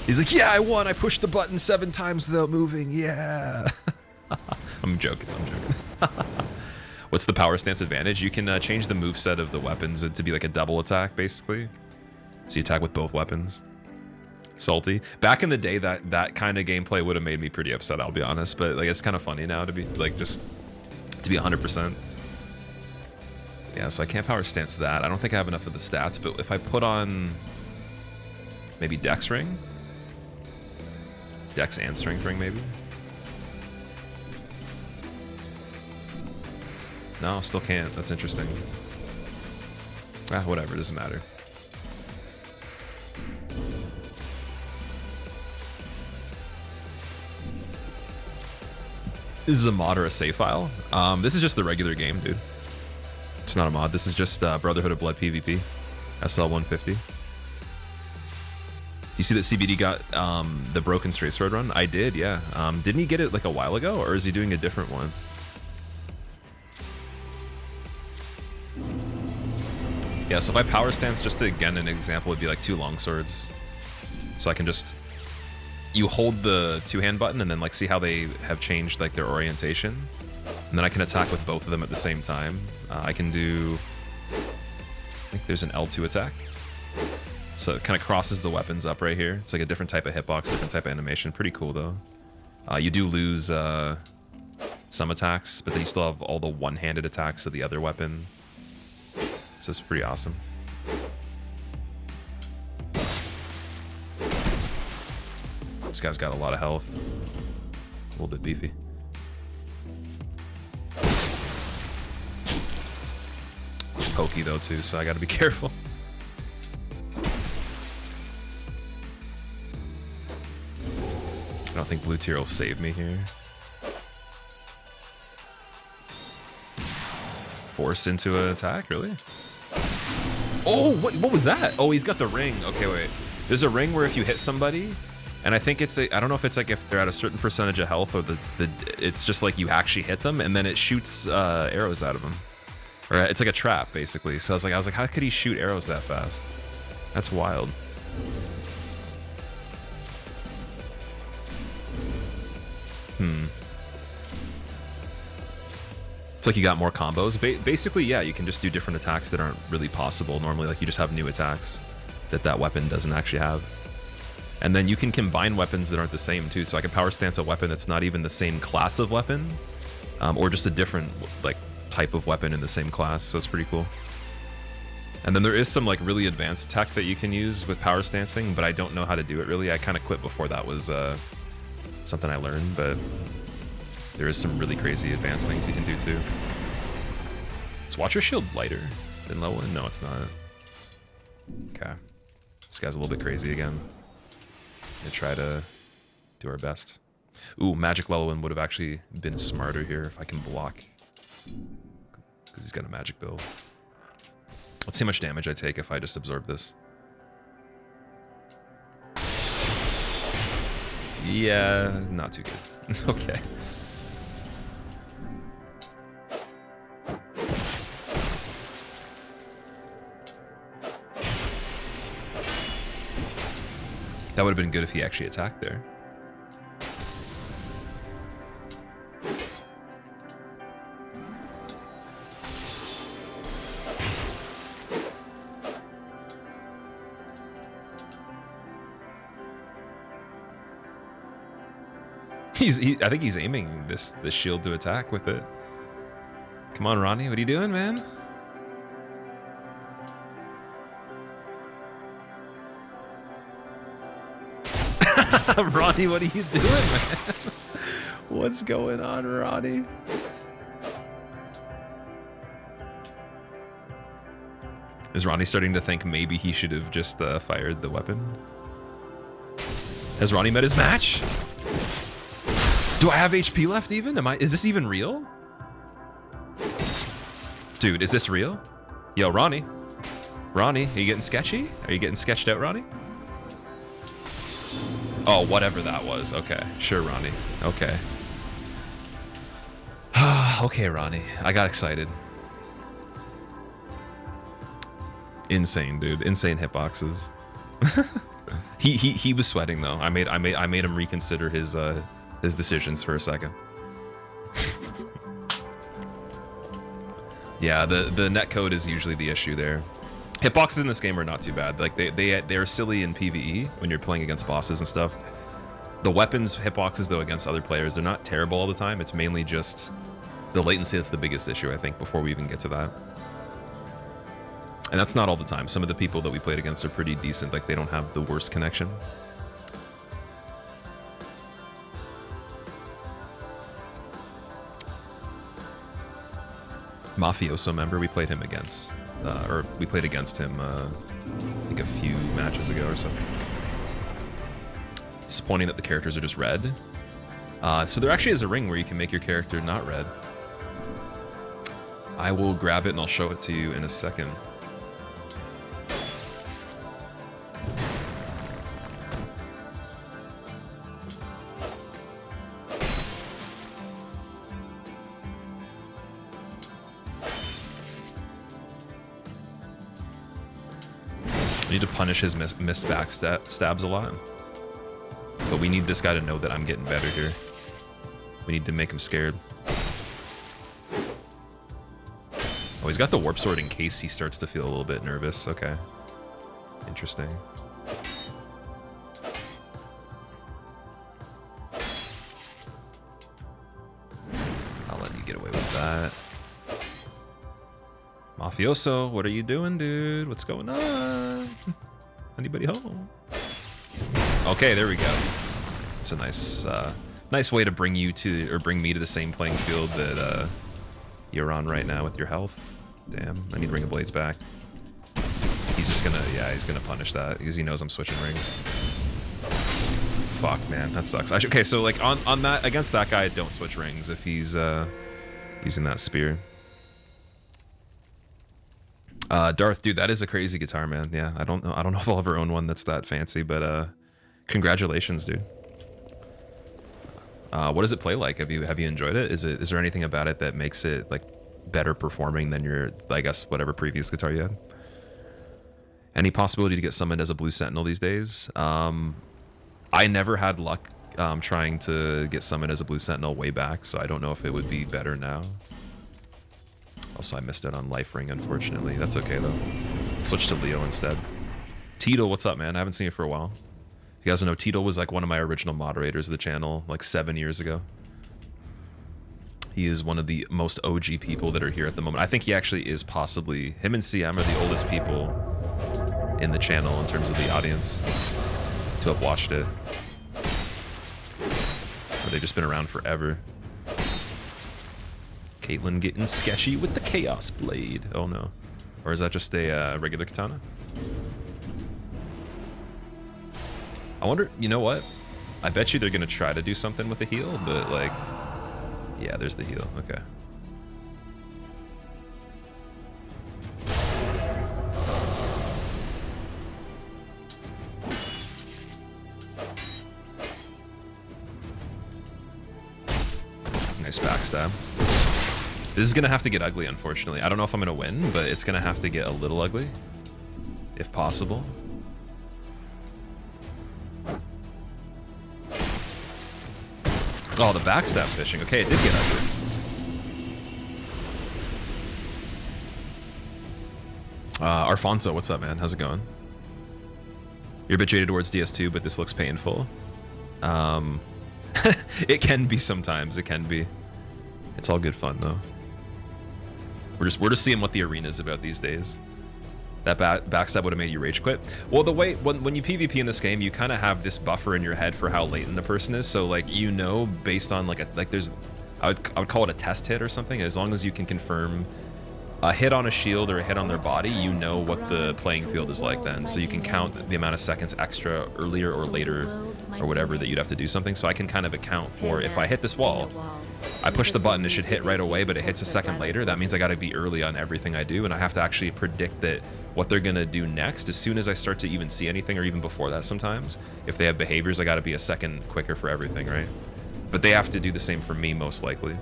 He's like, yeah, I won. I pushed the button 7 times without moving. Yeah. I'm joking. What's the Power Stance advantage? You can change the moveset of the weapons to be like a double attack, basically. So you attack with both weapons. Salty. Back in the day, that kind of gameplay would have made me pretty upset, I'll be honest. But like, it's kind of funny now to be like just to be 100%. Yeah, so I can't Power Stance that. I don't think I have enough of the stats. But if I put on maybe Dex Ring, Dex and Strength Ring, maybe. No, still can't. That's interesting. Ah, whatever. Doesn't matter. This is a mod or a save file. This is just the regular game, dude. It's not a mod. This is just Brotherhood of Blood PvP. SL 150. You see that CBD got the Broken Straight Sword run? I did, yeah. Didn't he get it like a while ago, or is he doing a different one? Yeah, so if I Power Stance, just to, again, an example would be like 2 longswords. So I can just... You hold the two-hand button and then like see how they have changed like their orientation. And then I can attack with both of them at the same time. I can do... I think there's an L2 attack. So it kind of crosses the weapons up right here. It's like a different type of hitbox, different type of animation. Pretty cool though. You do lose some attacks, but then you still have all the one-handed attacks of the other weapon. So it's pretty awesome. This guy's got a lot of health. A little bit beefy. It's pokey though too, so I gotta be careful. I don't think blue tier will save me here. Force into an attack, really? Oh, what was that? Oh, he's got the ring. Okay, wait. There's a ring where if you hit somebody, and I think it's I don't know if it's like if they're at a certain percentage of health or it's just like you actually hit them and then it shoots arrows out of them. Or it's like a trap basically. So I was like, how could he shoot arrows that fast? That's wild. It's like you got more combos. Basically, yeah, you can just do different attacks that aren't really possible normally. Like you just have new attacks that weapon doesn't actually have. And then you can combine weapons that aren't the same too. So I can power stance a weapon that's not even the same class of weapon, or just a different like type of weapon in the same class. So it's pretty cool. And then there is some like really advanced tech that you can use with power stancing, but I don't know how to do it really. I kind of quit before that was something I learned, but there is some really crazy advanced things you can do too. Is Watcher Shield lighter than low one? No, it's not. Okay. This guy's a little bit crazy again. Gonna try to do our best. Ooh, Magic level 1 would have actually been smarter here if I can block. Because he's got a magic build. Let's see how much damage I take if I just absorb this. Yeah, not too good. Okay. That would have been good if he actually attacked there. I think he's aiming this shield to attack with it. Come on, Ronnie, what are you doing, man? Ronnie, what are you doing, man? What's going on, Ronnie? Is Ronnie starting to think maybe he should have just fired the weapon? Has Ronnie met his match? Do I have HP left even? Is this even real? Dude, is this real? Yo, Ronnie. Ronnie, are you getting sketchy? Are you getting sketched out, Ronnie? Oh, whatever that was. Okay. Sure, Ronnie. Okay. Okay, Ronnie. I got excited. Insane, dude. Insane hitboxes. He was sweating though. I made him reconsider his decisions for a second. Yeah, the netcode is usually the issue there. Hitboxes in this game are not too bad. Like they're silly in PvE when you're playing against bosses and stuff. The weapons hitboxes though against other players, they're not terrible all the time. It's mainly just the latency that's the biggest issue, I think, before we even get to that. And that's not all the time. Some of the people that we played against are pretty decent. Like they don't have the worst connection. Mafioso member, we played him against. Or we played against him, I think a few matches ago or something. Disappointing that the characters are just red. So there actually is a ring where you can make your character not red. I will grab it and I'll show it to you in a second. I need to punish his missed backstabs a lot. But we need this guy to know that I'm getting better here. We need to make him scared. Oh, he's got the warp sword in case he starts to feel a little bit nervous. Okay. Interesting. I'll let you get away with that. Mafioso, what are you doing, dude? What's going on? Anybody home? Okay, there we go. It's a nice, nice way to bring you to, or bring me to the same playing field that you're on right now with your health. Damn, I need to bring the blades back. He's just gonna, yeah, he's gonna punish that because he knows I'm switching rings. Fuck, man, that sucks. Okay, so like on that, against that guy, don't switch rings if he's using that spear. Darth, dude, that is a crazy guitar, man. Yeah, I don't know if I'll ever own one that's that fancy, but congratulations, dude. What does it play like? Have you enjoyed it? Is there anything about it that makes it like better performing than your, I guess, whatever previous guitar you had? Any possibility to get summoned as a Blue Sentinel these days? I never had luck trying to get summoned as a Blue Sentinel way back, so I don't know if it would be better now. Also, I missed out on Life Ring, unfortunately. That's okay, though. Switch to Leo instead. Tito, what's up, man? I haven't seen you for a while. If you guys don't know, Tito was like one of my original moderators of the channel, like 7 years ago. He is one of the most OG people that are here at the moment. I think he actually is possibly, him and CM are the oldest people in the channel in terms of the audience to have watched it. Or they've just been around forever. Caitlyn getting sketchy with the Chaos Blade. Oh no. Or is that just a regular katana? I wonder, you know what? I bet you they're gonna try to do something with the heal, but like, yeah, there's the heal. Okay. Nice backstab. This is gonna have to get ugly, unfortunately. I don't know if I'm gonna win, but it's gonna have to get a little ugly, if possible. Oh, the backstab fishing. Okay, it did get ugly. Arfonso, what's up, man? How's it going? You're a bit jaded towards DS2, but this looks painful. It can be sometimes. It can be. It's all good fun though. We're just seeing what the arena is about these days. That backstab would have made you rage quit. Well, the way when you PvP in this game, you kind of have this buffer in your head for how latent the person is. So like, you know, based on like there's, I would call it a test hit or something. As long as you can confirm a hit on a shield or a hit on their body, you know what the playing field is like then. So you can count the amount of seconds extra earlier or later or whatever that you'd have to do something. So I can kind of account for if I hit this wall, I push the button, it should hit right away, but it hits a second later. That means I got to be early on everything I do, and I have to actually predict that what they're gonna do next as soon as I start to even see anything, or even before that sometimes. If they have behaviors, I got to be a second quicker for everything, right? But they have to do the same for me, most likely.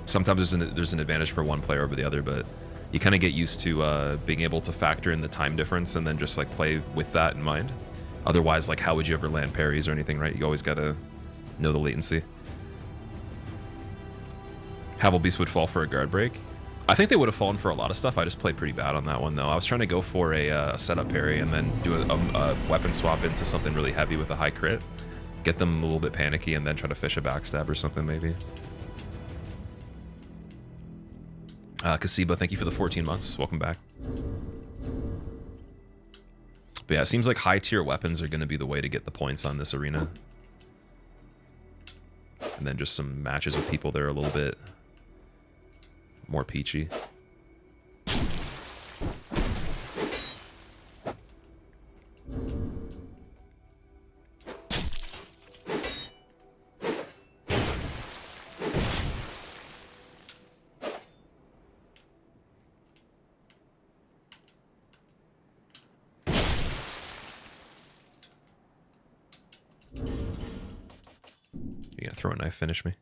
Sometimes there's an advantage for one player over the other, but you kind of get used to being able to factor in the time difference and then just like play with that in mind. Otherwise, like, how would you ever land parries or anything, right? You always got to know the latency. Havel Beast would fall for a guard break. I think they would have fallen for a lot of stuff. I just played pretty bad on that one, though. I was trying to go for a setup parry and then do a weapon swap into something really heavy with a high crit. Get them a little bit panicky and then try to fish a backstab or something, maybe. Kasiba, thank you for the 14 months. Welcome back. But yeah, it seems like high-tier weapons are going to be the way to get the points on this arena. And then just some matches with people that are a little bit more peachy. You gonna throw a knife, finish me?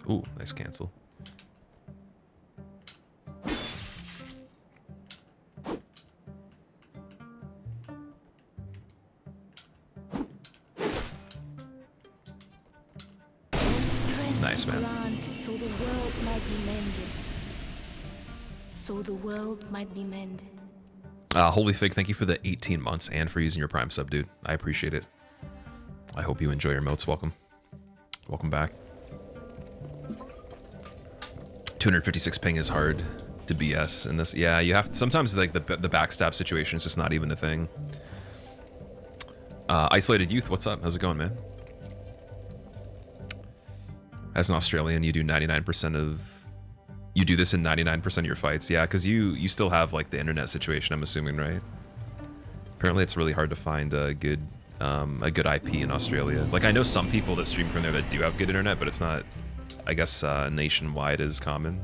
Ooh, nice cancel. Nice, man. Granted, so the world might be mended. So the world might be mended. Holy Fig, thank you for the 18 months and for using your Prime sub, dude. I appreciate it. I hope you enjoy your motes. Welcome. Welcome back. 256 ping is hard to BS in this. Yeah, you have to, sometimes like the backstab situation is just not even a thing. Isolated Youth, what's up? How's it going, man? As an Australian, you do 99% of... You do this in 99% of your fights. Yeah, because you still have like the internet situation, I'm assuming, right? Apparently it's really hard to find a good IP in Australia. Like, I know some people that stream from there that do have good internet, but it's not, I guess, nationwide as common.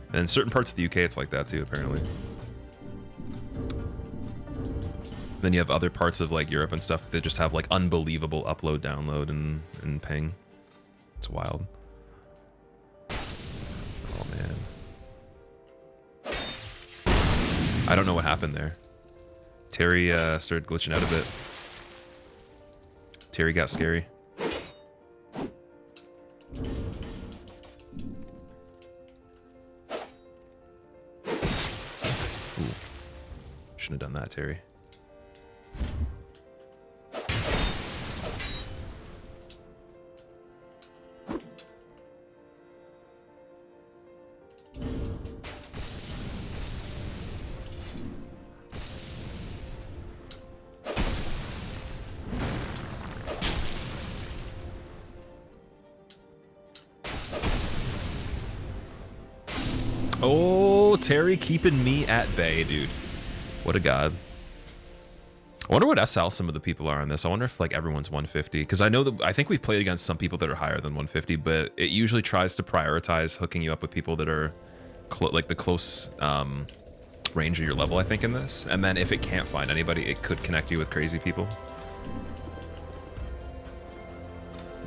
And in certain parts of the UK, it's like that too, apparently. Then you have other parts of like Europe and stuff that just have like unbelievable upload, download, and ping. It's wild. Oh man. I don't know what happened there. Terry started glitching out a bit. Terry got scary. Ooh. Shouldn't have done that, Terry. Oh, Terry keeping me at bay, dude. What a god. I wonder what SL some of the people are on this. I wonder if like everyone's 150, because I know that I think we've played against some people that are higher than 150, but it usually tries to prioritize hooking you up with people that are like the close range of your level, I think, in this. And then if it can't find anybody, it could connect you with crazy people.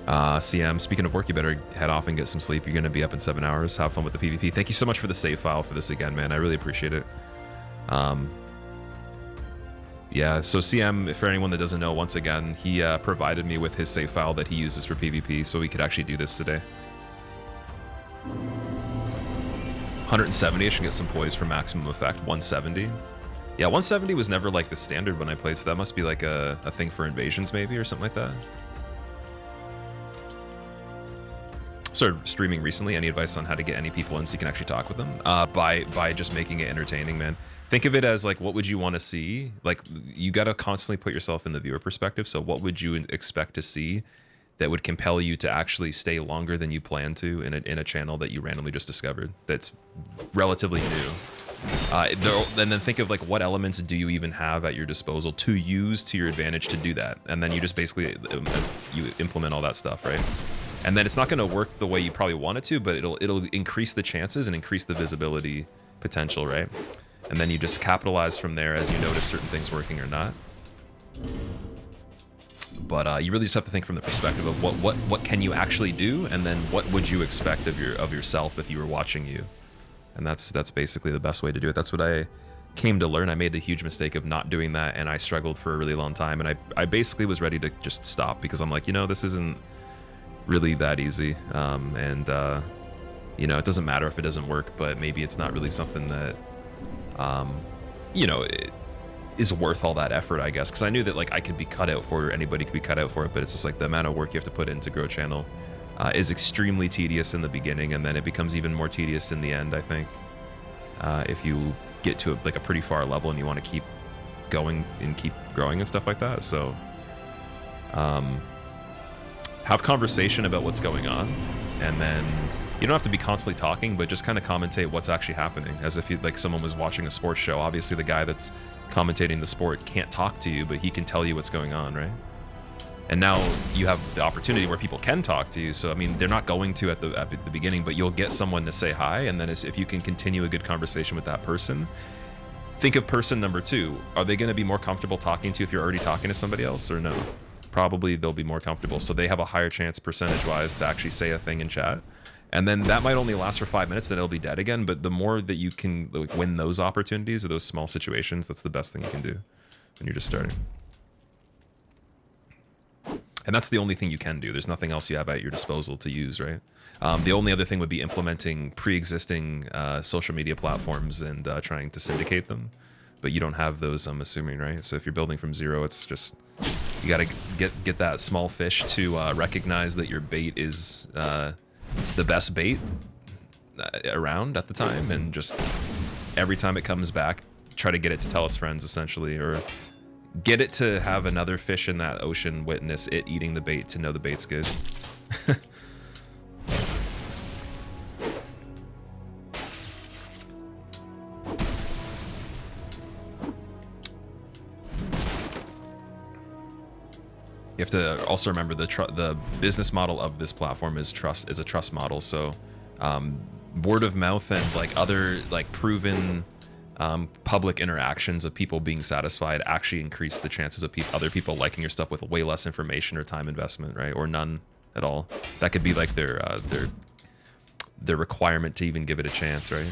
CM, speaking of work, you better head off and get some sleep. You're going to be up in 7 hours. Have fun with the PvP. Thank you so much for the save file for this again, man. I really appreciate it. Yeah, so CM, for anyone that doesn't know, once again, he provided me with his save file that he uses for PvP, so we could actually do this today. 170, I should get some poise for maximum effect. 170. Yeah, 170 was never like the standard when I played, so that must be like a thing for invasions maybe, or something like that. Started streaming recently. Any advice on how to get any people in so you can actually talk with them? By just making it entertaining, man. Think of it as like, what would you want to see? Like, you got to constantly put yourself in the viewer perspective. So what would you expect to see that would compel you to actually stay longer than you plan to in a channel that you randomly just discovered that's relatively new? And then think of like, what elements do you even have at your disposal to use to your advantage to do that? And then you just basically you implement all that stuff, right? And then it's not going to work the way you probably want it to, but it'll increase the chances and increase the visibility potential, right? And then you just capitalize from there as you notice certain things working or not. But you really just have to think from the perspective of what can you actually do, and then what would you expect of yourself if you were watching you. And that's basically the best way to do it. That's what I came to learn. I made the huge mistake of not doing that, and I struggled for a really long time. And I basically was ready to just stop, because I'm like, you know, this isn't really that easy. You know, it doesn't matter if it doesn't work, but maybe it's not really something that, you know, it is worth all that effort, I guess. Because I knew that like I could be cut out for it, anybody could be cut out for it, but it's just like the amount of work you have to put in to grow a channel is extremely tedious in the beginning, and then it becomes even more tedious in the end, I think. If you get to like a pretty far level and you want to keep going and keep growing and stuff like that. So have conversation about what's going on, and then you don't have to be constantly talking, but just kind of commentate what's actually happening, as if you, like someone was watching a sports show. Obviously the guy that's commentating the sport can't talk to you, but he can tell you what's going on, right? And now you have the opportunity where people can talk to you. So I mean, they're not going to at the beginning, but you'll get someone to say hi, and then if you can continue a good conversation with that person, think of person number two. Are they going to be more comfortable talking to you if you're already talking to somebody else, or no? Probably they'll be more comfortable, so they have a higher chance percentage-wise to actually say a thing in chat. And then that might only last for 5 minutes, then it'll be dead again. But the more that you can like win those opportunities or those small situations, that's the best thing you can do when you're just starting. And that's the only thing you can do. There's nothing else you have at your disposal to use, right? The only other thing would be implementing pre-existing social media platforms and trying to syndicate them. But you don't have those, I'm assuming, right? So if you're building from zero, it's just, you gotta get that small fish to recognize that your bait is the best bait around at the time, and just every time it comes back, try to get it to tell its friends, essentially, or get it to have another fish in that ocean witness it eating the bait to know the bait's good. You have to also remember the business model of this platform is a trust model. So word of mouth and like other like proven public interactions of people being satisfied actually increase the chances of other people liking your stuff with way less information or time investment, right? Or none at all. That could be like their requirement to even give it a chance, right?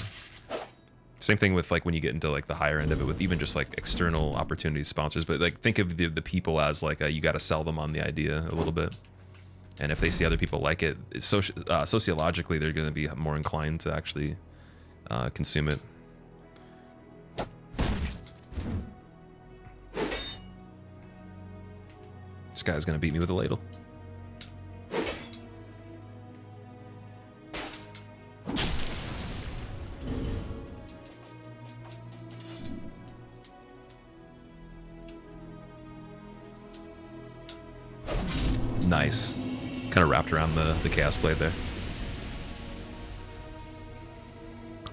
Same thing with like when you get into like the higher end of it with even just like external opportunities, sponsors, but like think of the people as like you got to sell them on the idea a little bit. And if they see other people like it, sociologically, they're going to be more inclined to actually consume it. This guy's gonna beat me with a ladle. Nice. Kind of wrapped around the Chaos Blade there.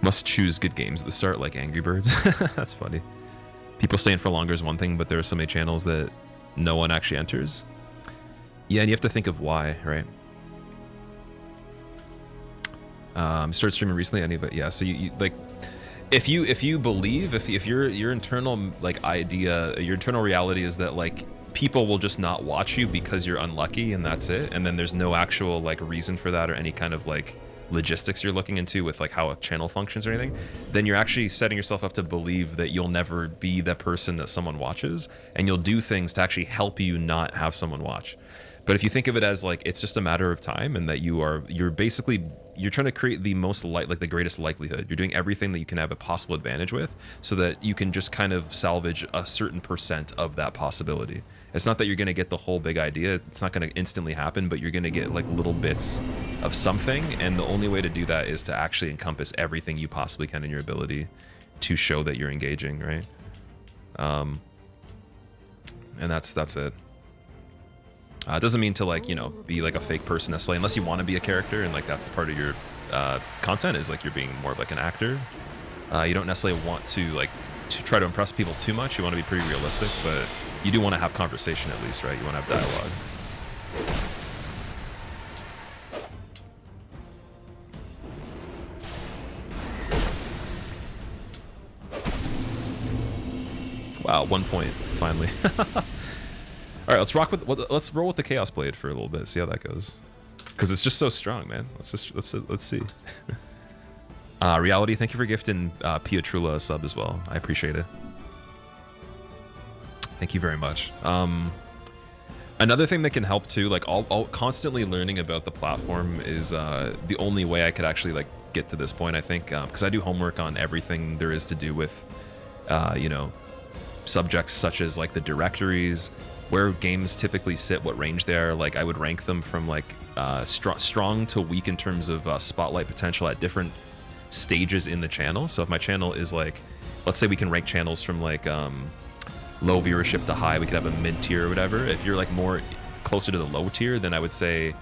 Must choose good games at the start, like Angry Birds. That's funny. People staying for longer is one thing, but there are so many channels that no one actually enters. Yeah, and you have to think of why, right? Started streaming recently. Any of it? Yeah. So you like, if you believe, if your internal like idea, your internal reality is that like people will just not watch you because you're unlucky and that's it, and then there's no actual like reason for that or any kind of like logistics you're looking into with like how a channel functions or anything, then you're actually setting yourself up to believe that you'll never be the person that someone watches, and you'll do things to actually help you not have someone watch. But if you think of it as like it's just a matter of time, and that you're basically trying to create the most the greatest likelihood. You're doing everything that you can have a possible advantage with, so that you can just kind of salvage a certain % of that possibility. It's not that you're going to get the whole big idea. It's not going to instantly happen, but you're going to get like little bits of something. And the only way to do that is to actually encompass everything you possibly can in your ability to show that you're engaging, right? And that's it. It doesn't mean to like, you know, be like a fake person necessarily, unless you want to be a character and like that's part of your content is like you're being more of like an actor. You don't necessarily want to like to try to impress people too much. You want to be pretty realistic, but you do want to have conversation at least, right? You want to have dialogue. Wow, 1 point finally. All right, let's roll with the Chaos Blade for a little bit. See how that goes, because it's just so strong, man. Let's see. Reality, thank you for gifting Pietrula a sub as well. I appreciate it. Thank you very much. Another thing that can help too, like all constantly learning about the platform is the only way I could actually like get to this point, I think, because I do homework on everything there is to do with, you know, subjects such as like the directories, where games typically sit, what range they are. Like I would rank them from like strong to weak in terms of spotlight potential at different stages in the channel. So if my channel is like, let's say we can rank channels from like low viewership to high, we could have a mid tier or whatever. If you're like more closer to the low tier, then I would say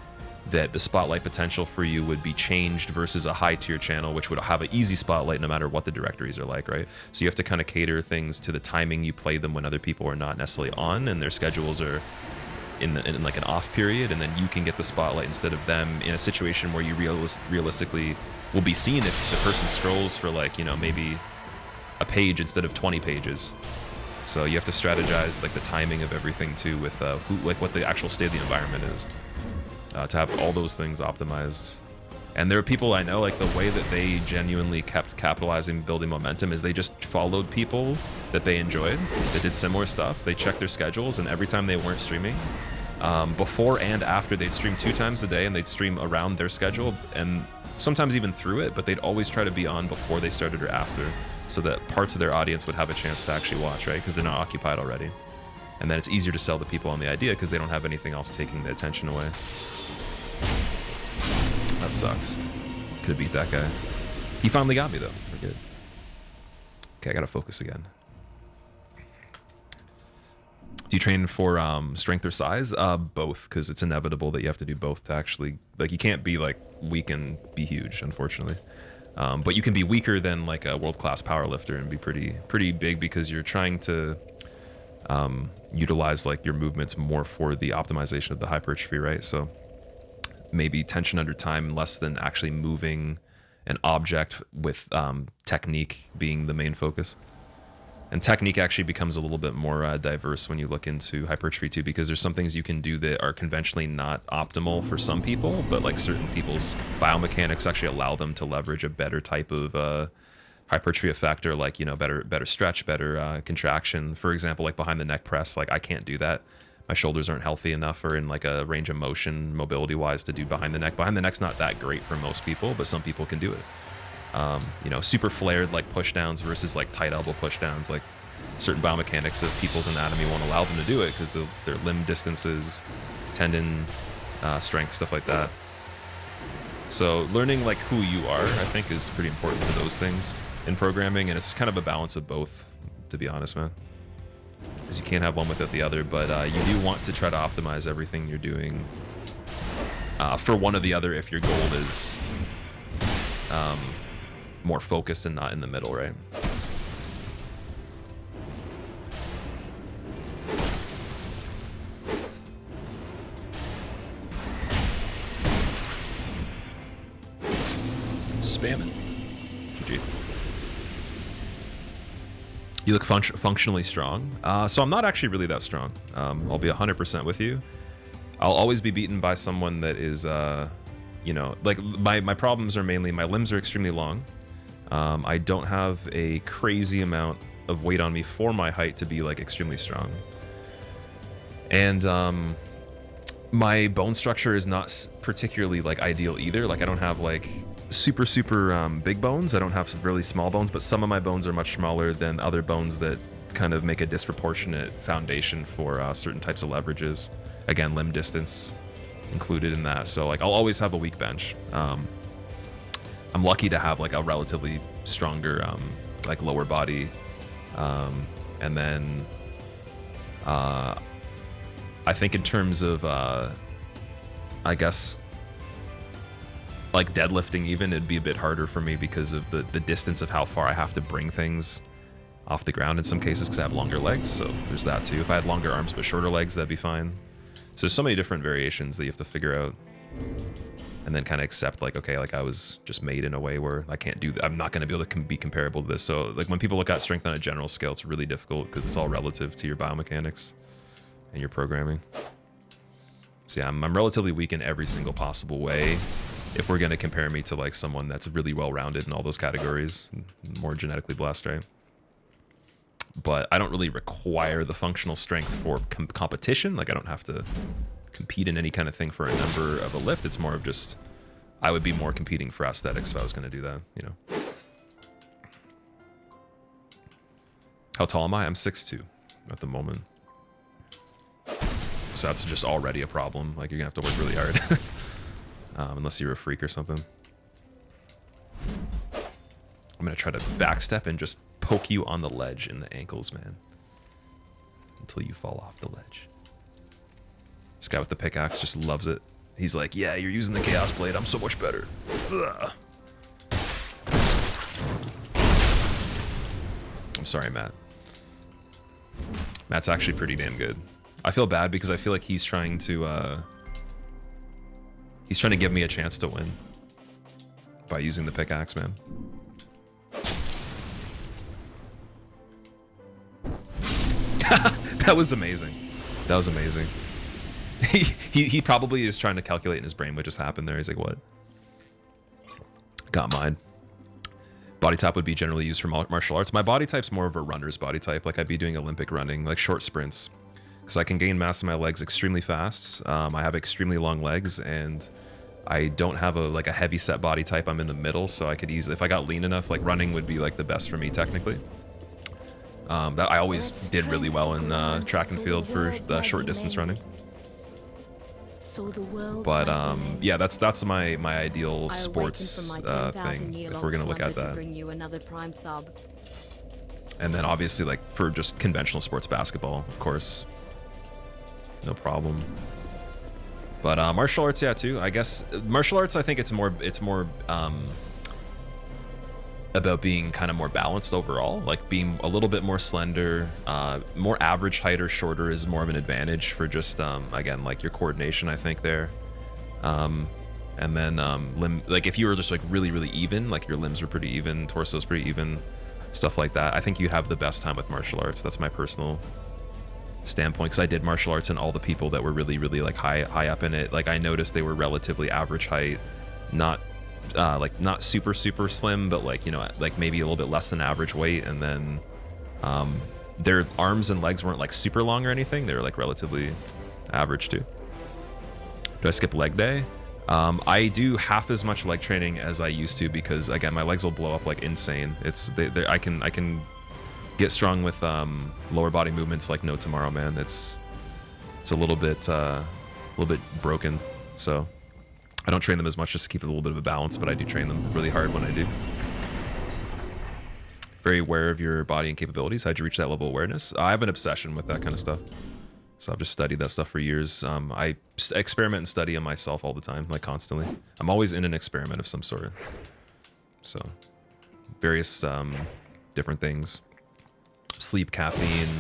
that the spotlight potential for you would be changed versus a high tier channel, which would have an easy spotlight no matter what the directories are like, right? So you have to kind of cater things to the timing you play them when other people are not necessarily on and their schedules are in like an off period, and then you can get the spotlight instead of them in a situation where you realistically will be seen if the person scrolls for like, you know, maybe a page instead of 20 pages. So you have to strategize like the timing of everything too, with like what the actual state of the environment is, to have all those things optimized. And there are people I know, like the way that they genuinely kept capitalizing, building momentum is they just followed people that they enjoyed, that did similar stuff. They checked their schedules, and every time they weren't streaming, before and after they'd stream 2 times a day, and they'd stream around their schedule and sometimes even through it, but they'd always try to be on before they started or after, so that parts of their audience would have a chance to actually watch, right? Because they're not occupied already. And then it's easier to sell the people on the idea because they don't have anything else taking the attention away. That sucks. Could have beat that guy. He finally got me though. We're good. Okay, I gotta focus again. Do you train for strength or size? Both, because it's inevitable that you have to do both to actually, like, you can't be like weak and be huge, unfortunately. But you can be weaker than like a world-class powerlifter and be pretty big, because you're trying to utilize like your movements more for the optimization of the hypertrophy, right? So maybe tension under time less than actually moving an object, with technique being the main focus. And technique actually becomes a little bit more diverse when you look into hypertrophy too, because there's some things you can do that are conventionally not optimal for some people, but like certain people's biomechanics actually allow them to leverage a better type of hypertrophy effect, or like, you know, better stretch, better contraction. For example, like behind the neck press, like I can't do that. My shoulders aren't healthy enough or in like a range of motion mobility wise to do behind the neck. Behind the neck's not that great for most people, but some people can do it. You know, super flared like push downs versus like tight elbow push downs, like certain biomechanics of people's anatomy won't allow them to do it because their limb distances, tendon strength, stuff like that. So learning like who you are, I think, is pretty important for those things in programming, and it's kind of a balance of both, to be honest, man. Because you can't have one without the other, but you do want to try to optimize everything you're doing for one or the other if your goal is more focused and not in the middle, right? Spamming. GG. You look functionally strong. So I'm not actually really that strong. I'll be 100% with you. I'll always be beaten by someone that is, you know, like my problems are mainly my limbs are extremely long. I don't have a crazy amount of weight on me for my height to be like extremely strong. And my bone structure is not particularly like ideal either. Like I don't have like super big bones. I don't have some really small bones, but some of my bones are much smaller than other bones that kind of make a disproportionate foundation for certain types of leverages. Again, limb distance included in that. So like I'll always have a weak bench. I'm lucky to have like a relatively stronger like lower body, and then I think in terms of I guess like deadlifting even, it'd be a bit harder for me because of the distance of how far I have to bring things off the ground in some cases, because I have longer legs. So there's that too. If I had longer arms but shorter legs, that'd be fine. So there's so many different variations that you have to figure out, and then kind of accept like, okay, like I was just made in a way where I can't do that. I'm not going to be able to be comparable to this. So like when people look at strength on a general scale, it's really difficult because it's all relative to your biomechanics and your programming. So yeah, I'm relatively weak in every single possible way if we're going to compare me to like someone that's really well-rounded in all those categories, more genetically blessed, right? But I don't really require the functional strength for competition. Like I don't have to compete in any kind of thing for a number of a lift. It's more of just, I would be more competing for aesthetics if I was going to do that, you know. How tall am I? I'm 6'2" at the moment. So that's just already a problem. Like you're gonna have to work really hard. Unless you're a freak or something. I'm gonna try to backstep and just poke you on the ledge in the ankles, man. Until you fall off the ledge. This guy with the pickaxe just loves it. He's like, yeah, you're using the Chaos Blade. I'm so much better. Ugh. I'm sorry, Matt. Matt's actually pretty damn good. I feel bad because I feel like he's trying to give me a chance to win by using the pickaxe, man. That was amazing. That was amazing. He probably is trying to calculate in his brain what just happened there. He's like, what? Got mine. Body type would be generally used for martial arts. My body type's more of a runner's body type. Like I'd be doing Olympic running, like short sprints. because I can gain mass in my legs extremely fast. I have extremely long legs, and I don't have a heavy set body type. I'm in the middle, so I could easily, if I got lean enough, like running would be like the best for me technically. That I always did really well in track and field for short distance running. But yeah, that's my ideal sports thing, if we're gonna look at that. And then obviously, like, for just conventional sports basketball, of course, no problem. But martial arts, yeah, too. I guess martial arts, I think it's more about being kind of more balanced overall, like being a little bit more slender, more average height or shorter is more of an advantage for just again, like your coordination, I think there. And then like if you were just like really even, like your limbs were pretty even, torso's pretty even, stuff like that, I think you have the best time with martial arts. That's my personal standpoint, because I did martial arts, and all the people that were really like high up in it, like I noticed they were relatively average height, not like not super slim, but like, you know, like maybe a little bit less than average weight, and then their arms and legs weren't like super long or anything. They were like relatively average too. Do I skip leg day? I do half as much leg training as I used to, because again, my legs will blow up like insane. It's I can get strong with lower body movements like no tomorrow, man. It's a little bit broken, so I don't train them as much just to keep it a little bit of a balance, but I do train them really hard when I do. Very aware of your body and capabilities. How'd you reach that level of awareness? I have an obsession with that kind of stuff, so I've just studied that stuff for years. I experiment and study on myself all the time, like constantly. I'm always in an experiment of some sort. So various different things. Sleep, caffeine,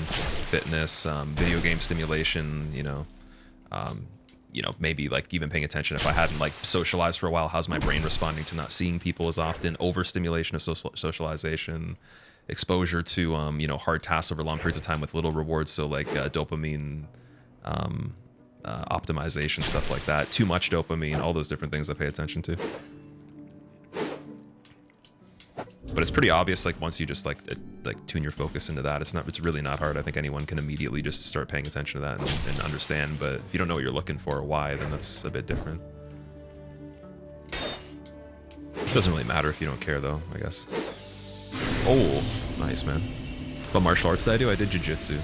fitness, video game stimulation, you know, maybe like even paying attention if I hadn't like socialized for a while, how's my brain responding to not seeing people as often, overstimulation of socialization, exposure to, you know, hard tasks over long periods of time with little rewards. So like dopamine optimization, stuff like that, too much dopamine, all those different things I pay attention to. But it's pretty obvious, like once you just like tune your focus into that, it's really not hard. I think anyone can immediately just start paying attention to that and understand. But if you don't know what you're looking for or why, then that's a bit different. It doesn't really matter if you don't care, though, I guess. Oh, nice, man. What martial arts did I do? I did jiu-jitsu.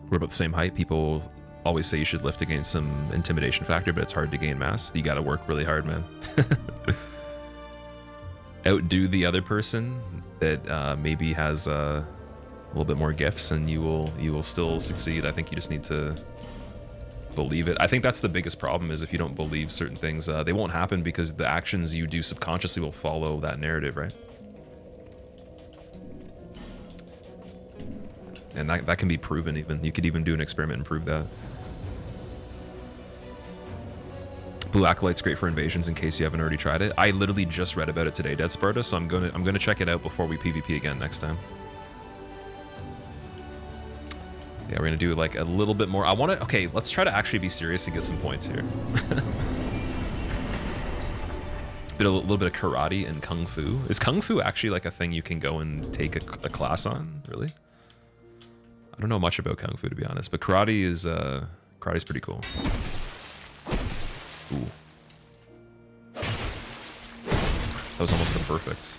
We're about the same height. People always say you should lift to gain some intimidation factor, but it's hard to gain mass. You gotta work really hard, man. Outdo the other person that maybe has a little bit more gifts, and you will still succeed. I think you just need to believe it. I think that's the biggest problem, is if you don't believe certain things, they won't happen, because the actions you do subconsciously will follow that narrative, right? And that can be proven even. You could even do an experiment and prove that. Blue Acolyte's great for invasions, in case you haven't already tried it. I literally just read about it today, Dead Sparta, so I'm gonna check it out before we PvP again next time. Yeah, we're gonna do like a little bit more. Okay, let's try to actually be serious and get some points here. A little bit of karate and kung fu. Is kung fu actually like a thing you can go and take a class on? Really? I don't know much about kung fu, to be honest, but karate is karate's pretty cool. Ooh. That was almost a perfect.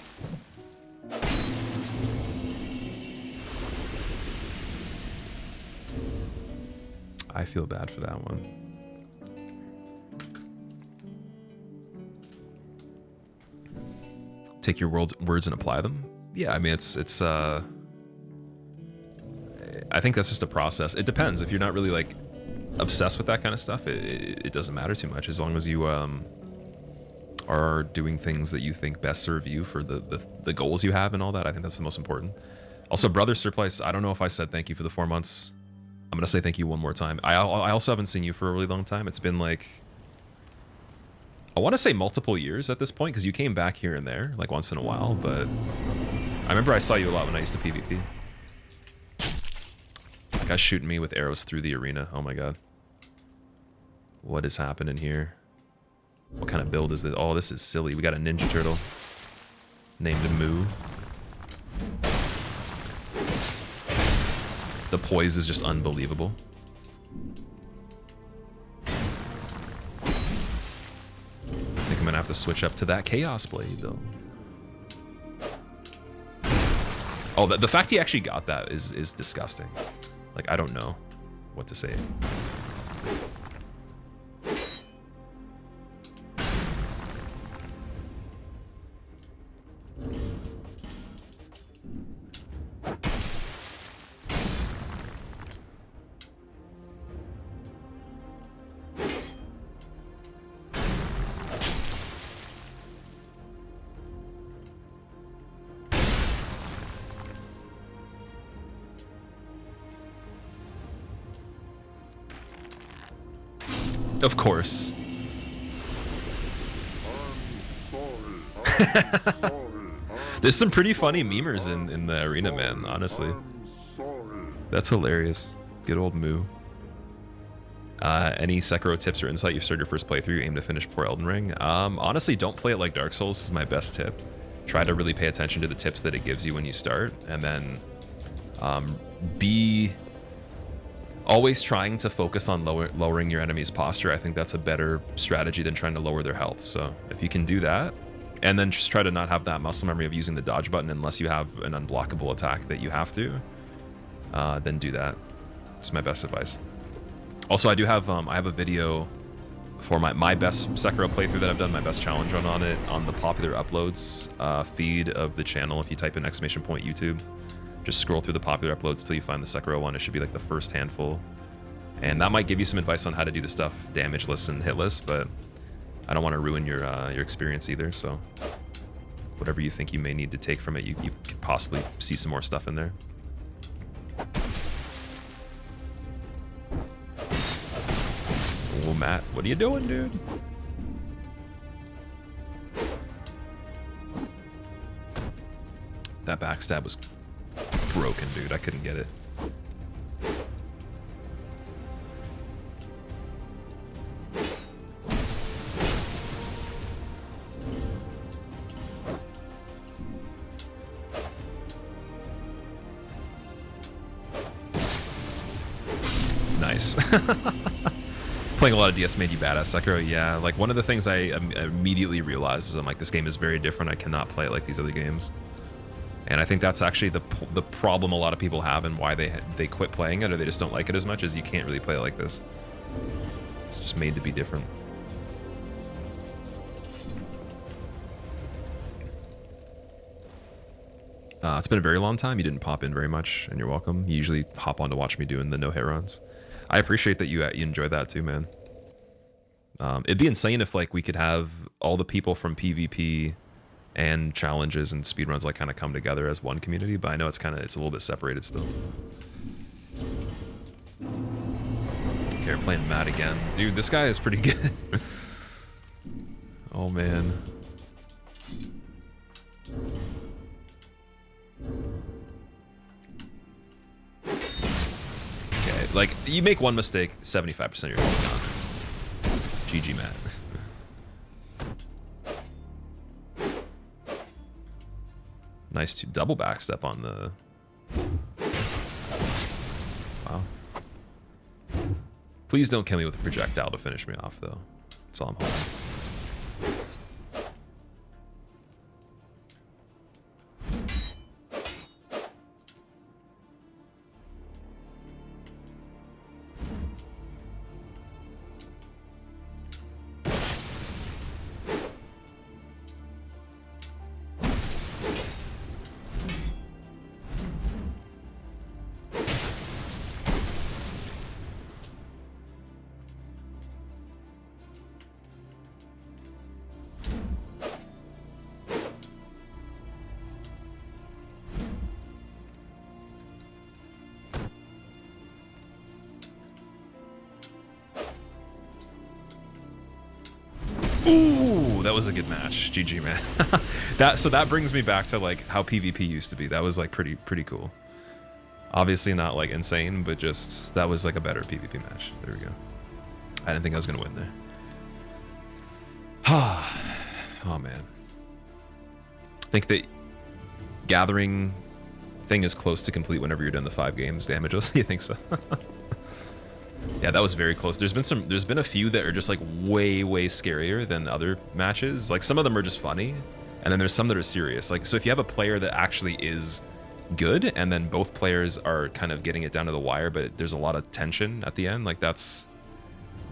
I feel bad for that one. Take your words and apply them? Yeah, I mean, it's I think that's just a process. It depends. If you're not really like obsessed with that kind of stuff, it doesn't matter too much, as long as you are doing things that you think best serve you for the goals you have and all that. I think that's the most important. Also, Brother Surplice, I don't know if I said thank you for the 4 months. I'm gonna say thank you one more time. I also haven't seen you for a really long time. It's been like, I want to say multiple years at this point, because you came back here and there like once in a while, but I remember I saw you a lot when I used to PvP. The guy's shooting me with arrows through the arena. Oh my god. What is happening here? What kind of build is this? Oh, this is silly. We got a Ninja Turtle named Moo. The poise is just unbelievable. I think I'm gonna have to switch up to that Chaos Blade though. Oh, the fact he actually got that is disgusting. Like, I don't know what to say. Of course. There's some pretty funny memers in the arena, man, honestly. That's hilarious. Good old Moo. Any Sekiro tips or insight? You've started your first playthrough, you aim to finish before Elden Ring? Honestly, don't play it like Dark Souls. This is my best tip. Try to really pay attention to the tips that it gives you when you start, and then be always trying to focus on lowering your enemy's posture. I think that's a better strategy than trying to lower their health. So if you can do that, and then just try to not have that muscle memory of using the dodge button unless you have an unblockable attack that you have to, then do that. That's my best advice. Also, I do have I have a video for my best Sekiro playthrough that I've done, my best challenge run on it, on the popular uploads feed of the channel. If you type in !YouTube, just scroll through the popular uploads till you find the Sekiro one. It should be like the first handful. And that might give you some advice on how to do the stuff damageless and hitless, but I don't want to ruin your experience either, so whatever you think you may need to take from it, you could possibly see some more stuff in there. Oh, Matt, what are you doing, dude? That backstab was broken, dude. I couldn't get it. Nice. Playing a lot of DS made you badass, Sekiro. Yeah, like one of the things I immediately realized is I'm like, this game is very different. I cannot play it like these other games. And I think that's actually the problem a lot of people have, and why they quit playing it, or they just don't like it as much, is you can't really play it like this. It's just made to be different. It's been a very long time. You didn't pop in very much, and you're welcome. You usually hop on to watch me doing the no-hit runs. I appreciate that you enjoy that too, man. It'd be insane if like we could have all the people from PvP and challenges and speedruns like kind of come together as one community, but I know it's a little bit separated still. Okay, we're playing Matt again. Dude, this guy is pretty good. Oh man. Okay, like you make one mistake, 75% of your game gone. GG, Matt. Nice to double backstep on the... Wow. Please don't kill me with a projectile to finish me off, though. That's all I'm hoping. Ooh, that was a good match. GG, man. So that brings me back to like how PvP used to be. That was like pretty cool. Obviously not like insane, but just that was like a better PvP match. There we go. I didn't think I was gonna win there. Oh man. I think that gathering thing is close to complete whenever you're done the 5 games. Damages, you think so? Yeah, that was very close. There's been a few that are just like way scarier than other matches. Like some of them are just funny, and then there's some that are serious. Like so, if you have a player that actually is good, and then both players are kind of getting it down to the wire, but there's a lot of tension at the end. Like that's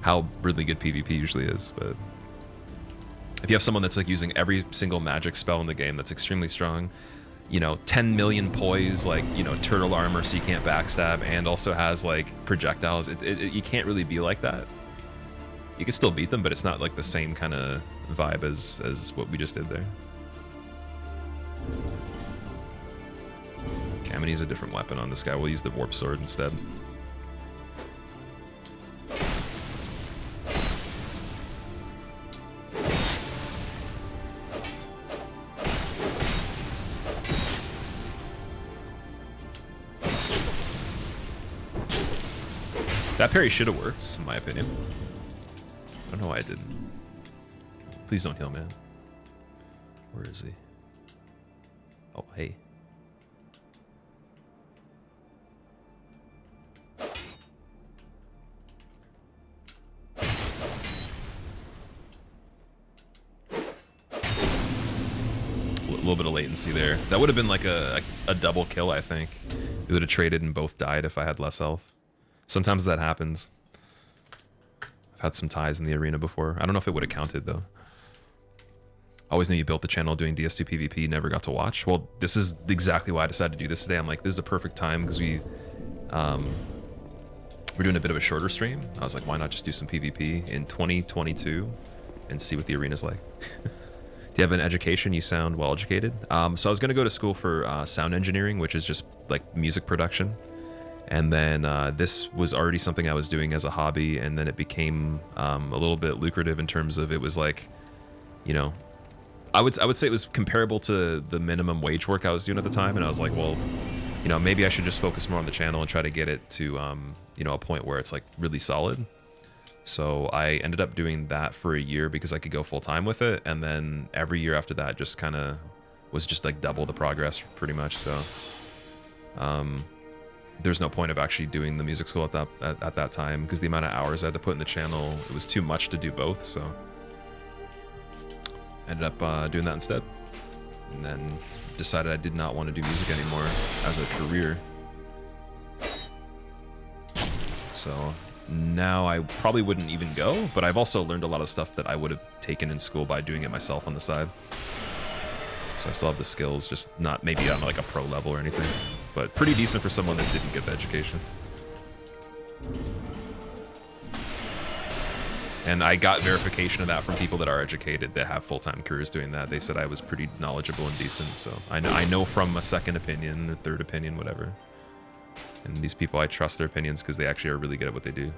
how really good PvP usually is. But if you have someone that's like using every single magic spell in the game that's extremely strong, you know, 10 million poise, like, you know, turtle armor so you can't backstab, and also has like projectiles, you can't really be like that. You can still beat them, but it's not like the same kind of vibe as what we just did there. Okay, I'm gonna use a different weapon on this guy. We'll use the warp sword instead. That parry should have worked, in my opinion. I don't know why I didn't. Please don't heal, man. Where is he? Oh, hey. A little bit of latency there. That would have been like a double kill, I think. We would have traded and both died if I had less health. Sometimes that happens. I've had some ties in the arena before. I don't know if it would have counted, though. Always knew you built the channel doing DS2 PvP, never got to watch. Well, this is exactly why I decided to do this today. I'm like, this is a perfect time, because we're doing a bit of a shorter stream. I was like, why not just do some PvP in 2022 and see what the arena's like? Do you have an education? You sound well-educated. So I was going to go to school for sound engineering, which is just like music production. And then this was already something I was doing as a hobby, and then it became a little bit lucrative in terms of it was like, you know, I would say it was comparable to the minimum wage work I was doing at the time, and I was like, well, you know, maybe I should just focus more on the channel and try to get it to, you know, a point where it's like really solid. So I ended up doing that for a year because I could go full time with it, and then every year after that just kind of was just like double the progress pretty much. So there's no point of actually doing the music school at that time, because the amount of hours I had to put in the channel, it was too much to do both. So I ended up doing that instead, and then decided I did not want to do music anymore as a career. So now I probably wouldn't even go, but I've also learned a lot of stuff that I would have taken in school by doing it myself on the side. So I still have the skills, just not maybe on like a pro level or anything, but pretty decent for someone that didn't get the education. And I got verification of that from people that are educated, that have full-time careers doing that. They said I was pretty knowledgeable and decent, so I know from a second opinion, a third opinion, whatever. And these people, I trust their opinions because they actually are really good at what they do,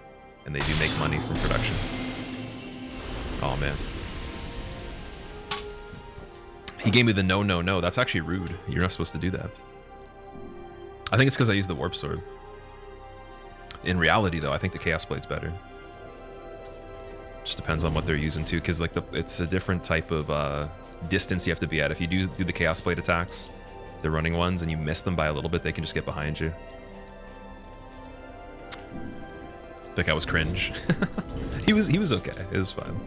and they do make money from production. Oh man. He gave me the no. That's actually rude. You're not supposed to do that. I think it's because I used the warp sword. In reality, though, I think the Chaos Blade's better. Just depends on what they're using too, because like it's a different type of distance you have to be at. If you do the Chaos Blade attacks, the running ones, and you miss them by a little bit, they can just get behind you. I think I was cringe. he was okay. It was fine.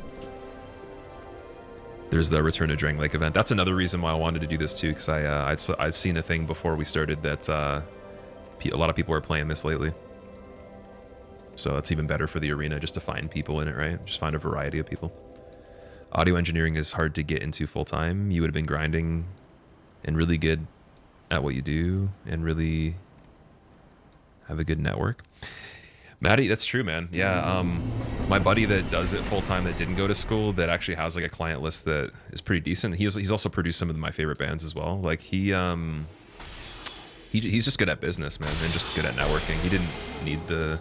There's the Return to Drangleic event. That's another reason why I wanted to do this too, because I'd seen a thing before we started that a lot of people are playing this lately. So it's even better for the arena just to find people in it, right? Just find a variety of people. Audio engineering is hard to get into full time. You would have been grinding and really good at what you do and really have a good network. Maddie, that's true, man. Yeah, my buddy that does it full time, that didn't go to school, that actually has like a client list that is pretty decent. He's also produced some of my favorite bands as well. Like he's just good at business, man, and just good at networking. He didn't need the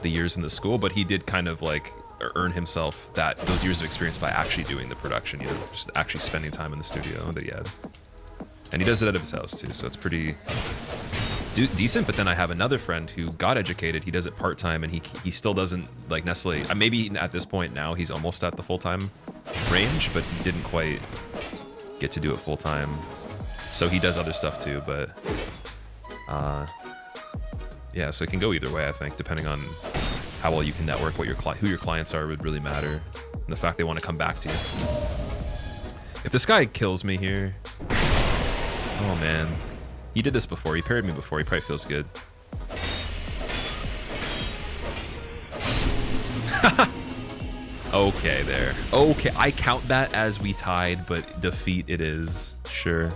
years in the school, but he did kind of like earn himself those years of experience by actually doing the production, you know, just actually spending time in the studio that he had. And he does it out of his house too, so it's pretty decent. But then I have another friend who got educated. He does it part-time, and he still doesn't like necessarily, maybe at this point now he's almost at the full-time range, but he didn't quite get to do it full-time. So he does other stuff too, but yeah, so it can go either way, I think, depending on how well you can network, what your who your clients are would really matter, and the fact they want to come back to you. If this guy kills me here, oh man, he did this before. He parried me before. He probably feels good. Okay, there. Okay, I count that as we tied, but defeat it is. Sure.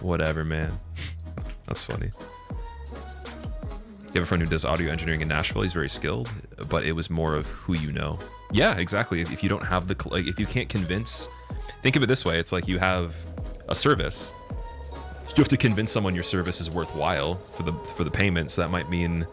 Whatever, man. That's funny. You have a friend who does audio engineering in Nashville. He's very skilled, but it was more of who you know. Yeah, exactly. If you don't have the, like, if you can't convince, think of it this way. It's like you have a service. You have to convince someone your service is worthwhile for the payment. So that might mean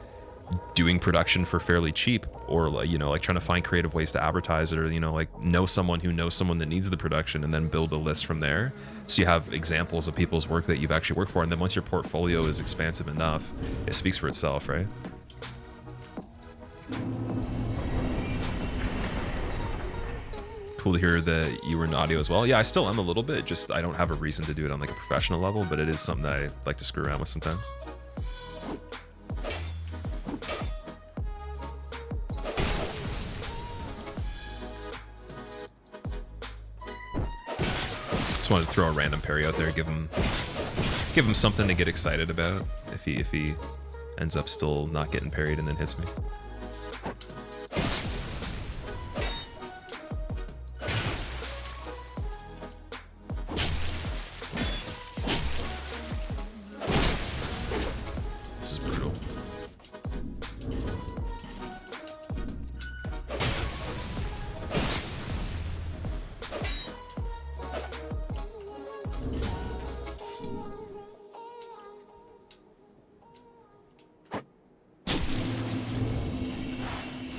doing production for fairly cheap, or, you know, like trying to find creative ways to advertise it, or, you know, like know someone who knows someone that needs the production, and then build a list from there. So you have examples of people's work that you've actually worked for, and then once your portfolio is expansive enough, it speaks for itself, right? Cool to hear that you were in audio as well. Yeah, I still am a little bit, just I don't have a reason to do it on like a professional level, but it is something that I like to screw around with sometimes. Just wanted to throw a random parry out there, give him something to get excited about if he ends up still not getting parried and then hits me. This is brutal.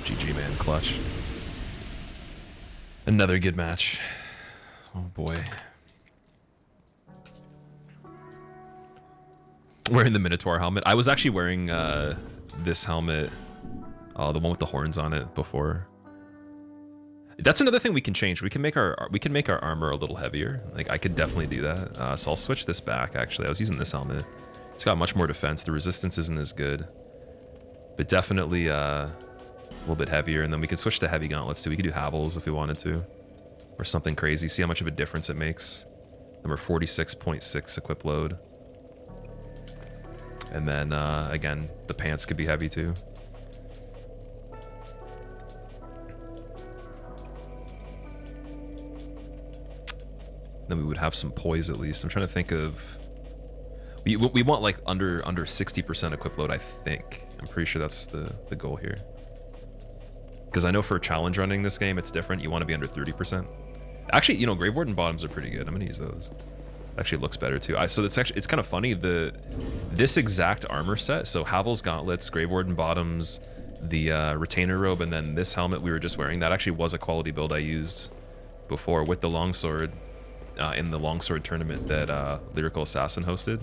GG, man. Clutch. Another good match. Oh boy. Wearing the Minotaur helmet. I was actually wearing this helmet, the one with the horns on it before. That's another thing we can change. We can make our armor a little heavier. Like, I could definitely do that. So I'll switch this back. Actually, I was using this helmet. It's got much more defense. The resistance isn't as good, but definitely a little bit heavier. And then we could switch to heavy gauntlets too. We could do Havels if we wanted to, or something crazy. See how much of a difference it makes. Number 46.6 equip load. And then again, the pants could be heavy too. Then we would have some poise at least. I'm trying to think of. We want like under 60% equip load, I think. I'm pretty sure that's the goal here. Because I know for challenge running this game, it's different. You want to be under 30%. Actually, you know, Grave Warden bottoms are pretty good. I'm gonna use those. Actually, it looks better too. So it's kind of funny. This exact armor set. So Havel's gauntlets, Grave Warden bottoms, the retainer robe, and then this helmet we were just wearing. That actually was a quality build I used before with the longsword in the longsword tournament that Lyrical Assassin hosted.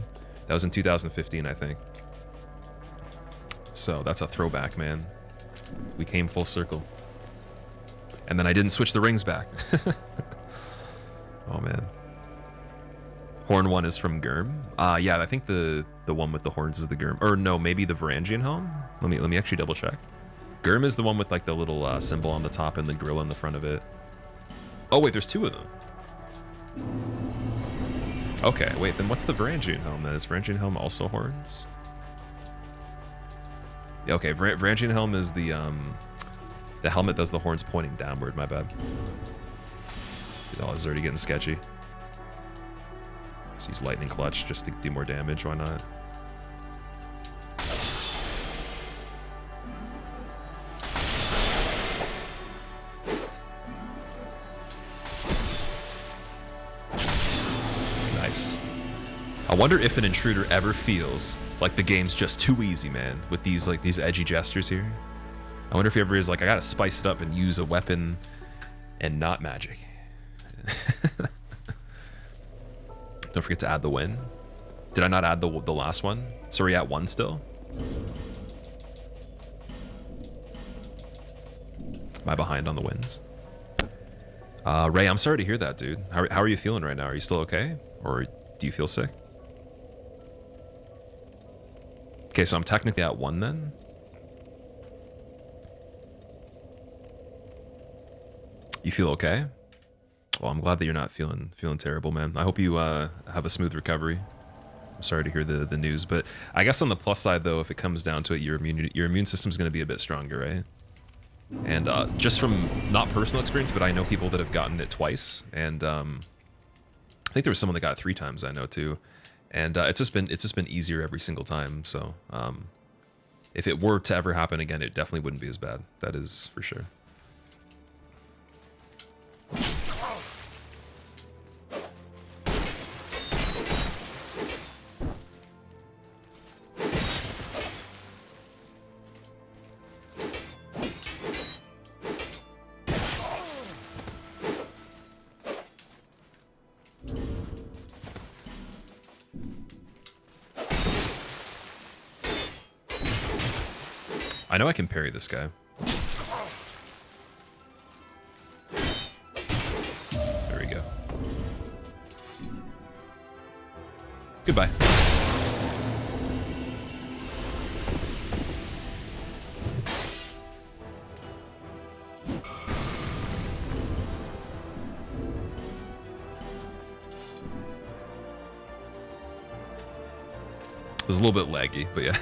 That was in 2015, I think. So that's a throwback, man. We came full circle. And then I didn't switch the rings back. Oh man. Horn one is from Gurm. Yeah, I think the one with the horns is the Gurm. Or no, maybe the Varangian helm. Let me actually double check. Gurm is the one with like the little symbol on the top and the grill in the front of it. Oh wait, there's two of them. Okay, wait, then what's the Varangian helm then? Is Varangian helm also horns? Yeah, okay, Varangian helm is the helmet does the horns pointing downward, my bad. Oh, this is already getting sketchy. Let's use Lightning Clutch just to do more damage, why not? Nice. I wonder if an intruder ever feels like the game's just too easy, man, with these edgy gestures here. I wonder if he ever is like, I gotta spice it up and use a weapon and not magic. Don't forget to add the win. Did I not add the last one? So are we at 1 still? Am I behind on the wins? Ray, I'm sorry to hear that, dude. How are you feeling right now? Are you still okay? Or do you feel sick? Okay, so I'm technically at 1 then. You feel okay? Well, I'm glad that you're not feeling terrible, man. I hope you have a smooth recovery. I'm sorry to hear the news, but I guess on the plus side, though, if it comes down to it, your immune system's going to be a bit stronger, right? And just from not personal experience, but I know people that have gotten it twice, and I think there was someone that got it 3 times. I know too, and it's just been easier every single time. So if it were to ever happen again, it definitely wouldn't be as bad. That is for sure. I know I can parry this guy. There we go. Goodbye. It was a little bit laggy, but yeah.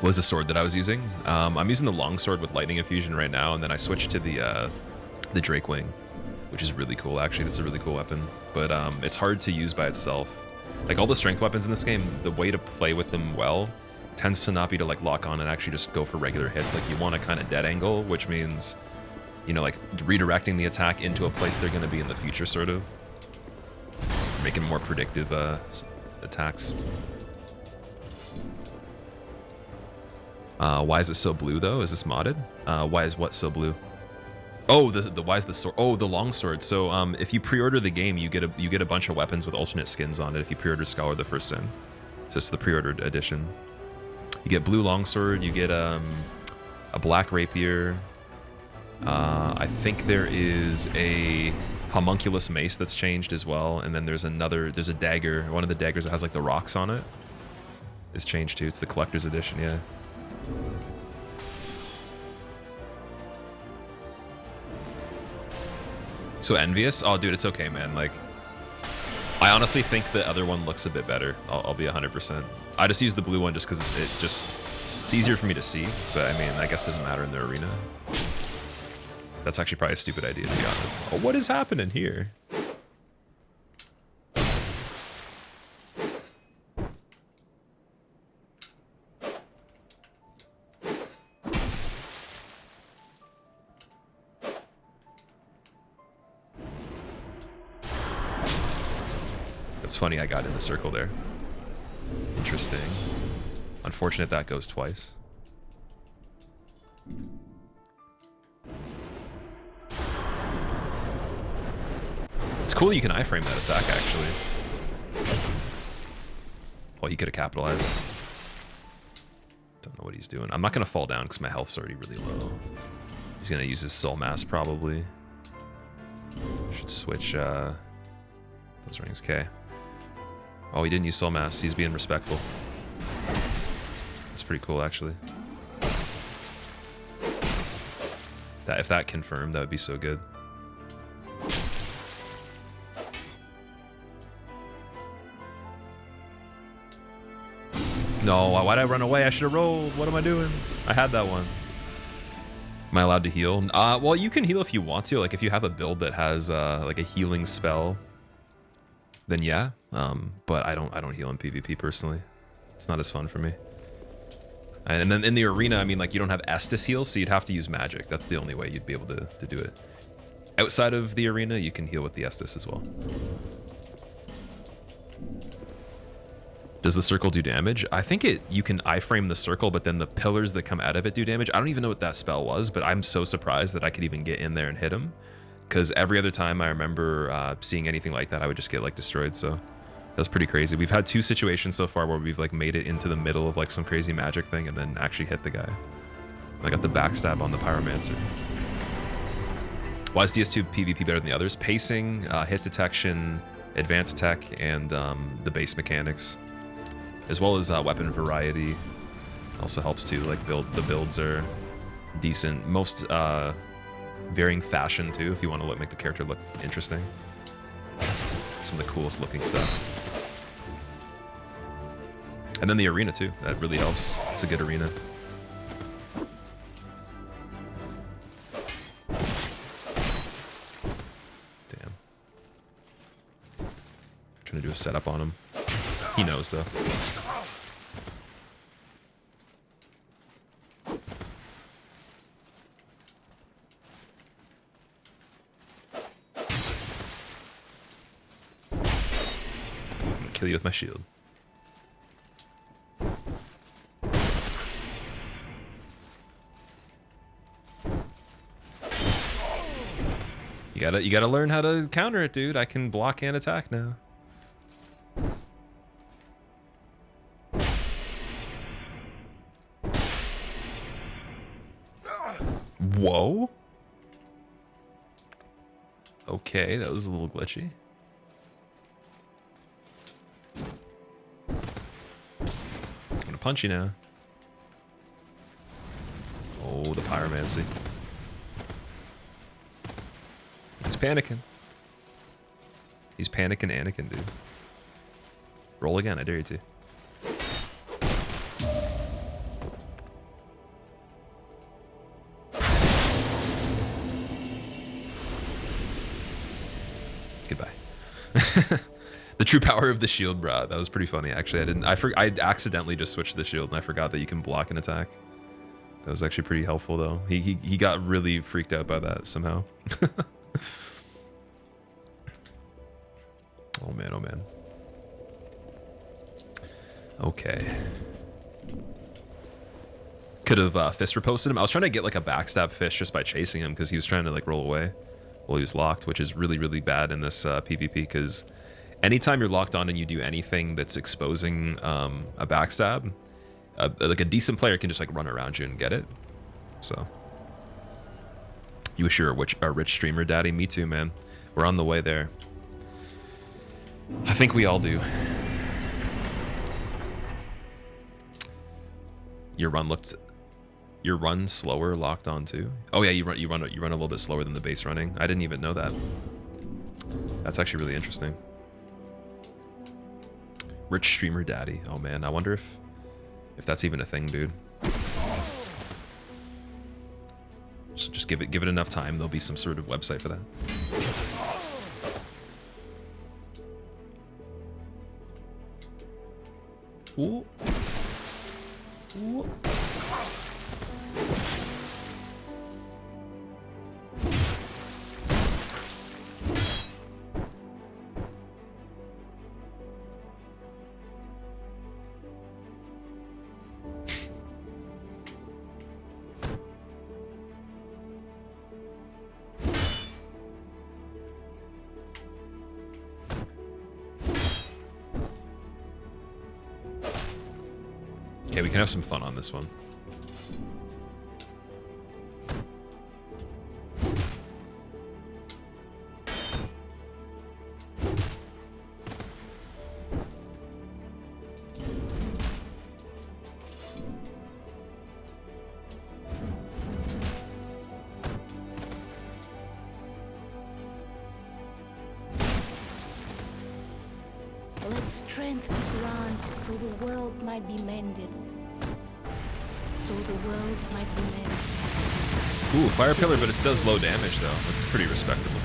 Was the sword that I was using. I'm using the longsword with lightning infusion right now, and then I switched to the Drake wing, which is really cool. Actually, that's a really cool weapon, but it's hard to use by itself. Like all the strength weapons in this game, the way to play with them well tends to not be to like lock on and actually just go for regular hits. Like you want a kind of dead angle, which means, you know, like redirecting the attack into a place they're going to be in the future, sort of making more predictive attacks. Why is it so blue though? Is this modded? Why is what so blue? Oh, the why is the sword? Oh, the longsword. So if you pre-order the game, you get a bunch of weapons with alternate skins on it. If you pre-order Scholar of the First Sin, so it's the pre-ordered edition. You get blue longsword. You get a black rapier. I think there is a homunculus mace that's changed as well, and then there's a dagger. One of the daggers that has like the rocks on it is changed too. It's the collector's edition, yeah. So envious? Oh, dude, it's okay, man. Like, I honestly think the other one looks a bit better. I'll be 100%. I just use the blue one just because it's easier for me to see. But I mean, I guess it doesn't matter in the arena. That's actually probably a stupid idea, to be honest. Oh, what is happening here? It's funny I got in the circle there. Interesting. Unfortunate that goes twice. It's cool you can iframe that attack, actually. Well, he could have capitalized. Don't know what he's doing. I'm not going to fall down because my health's already really low. He's going to use his soul mass, probably. Should switch those rings. Okay. Oh, he didn't use soul mass. He's being respectful. That's pretty cool, actually. If that confirmed, that would be so good. No, why'd I run away? I should have rolled. What am I doing? I had that one. Am I allowed to heal? Well, you can heal if you want to. Like if you have a build that has like a healing spell, then yeah. But I don't heal in PvP personally. It's not as fun for me. And then in the arena, I mean, like you don't have Estus heals, so you'd have to use magic. That's the only way you'd be able to do it. Outside of the arena, you can heal with the Estus as well. Does the circle do damage? I think you can iframe the circle, but then the pillars that come out of it do damage. I don't even know what that spell was, but I'm so surprised that I could even get in there and hit him. Because every other time I remember seeing anything like that, I would just get like destroyed. So that's pretty crazy. We've had 2 situations so far where we've like made it into the middle of like some crazy magic thing and then actually hit the guy. I got the backstab on the pyromancer. Why is DS2 PvP better than the others? Pacing, hit detection, advanced tech, and the base mechanics. as well as weapon variety. Also helps too. Like the builds are decent. Most varying fashion too, if you want to make the character look interesting. Some of the coolest looking stuff. And then the arena too. That really helps. It's a good arena. Damn. Trying to do a setup on him. He knows though. Kill you with my shield. You gotta learn how to counter it, dude. I can block and attack now. Whoa. Okay, that was a little glitchy. I'm gonna punch you now. Oh, the pyromancy. He's panicking. He's panicking Anakin, dude. Roll again, I dare you to. Goodbye. The true power of the shield, brah. That was pretty funny, actually. I accidentally just switched the shield and I forgot that you can block an attack. That was actually pretty helpful, though. He got really freaked out by that somehow. Oh man, oh man. Okay. Could have fist riposted him. I was trying to get like a backstab fish just by chasing him because he was trying to like roll away while he was locked, which is really, really bad in this PvP because anytime you're locked on and you do anything that's exposing a backstab, like a decent player can just like run around you and get it. So you wish you were a rich streamer, daddy. Me too, man. We're on the way there. I think we all do. Your run slower locked on too. Oh yeah, you run a little bit slower than the base running. I didn't even know that. That's actually really interesting. Rich streamer daddy. Oh man, I wonder if that's even a thing, dude. Just give it enough time. There'll be some sort of website for that. Ooh. Ooh. Okay, we can have some fun on this one. Let strength be granted, so the world might be mended. So the world might be mended. Ooh, fire pillar, but it does low damage though. That's pretty respectable.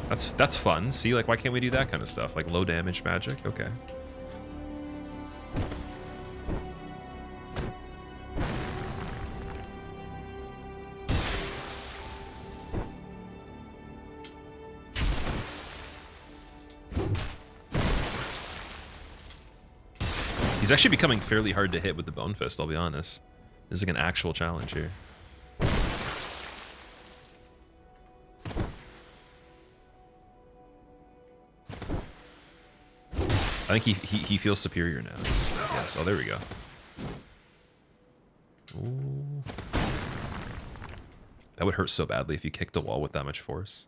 That's fun. See, like, why can't we do that kind of stuff? Like low damage magic? Okay. He's actually becoming fairly hard to hit with the Bone Fist, I'll be honest. This is like an actual challenge here. I think he feels superior now. This is, yes. Oh, there we go. Ooh. That would hurt so badly if you kicked the wall with that much force.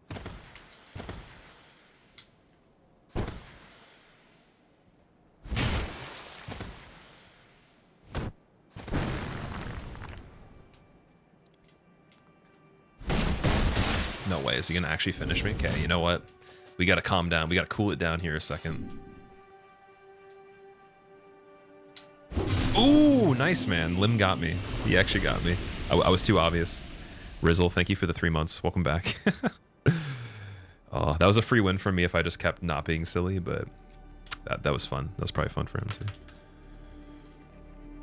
Is he gonna actually finish me? Okay, you know what? We gotta calm down. We gotta cool it down here a second. Ooh, nice, man. Lim got me. He actually got me. I was too obvious. Rizzle, thank you for the 3 months. Welcome back. Oh, that was a free win for me if I just kept not being silly, but that was fun. That was probably fun for him too.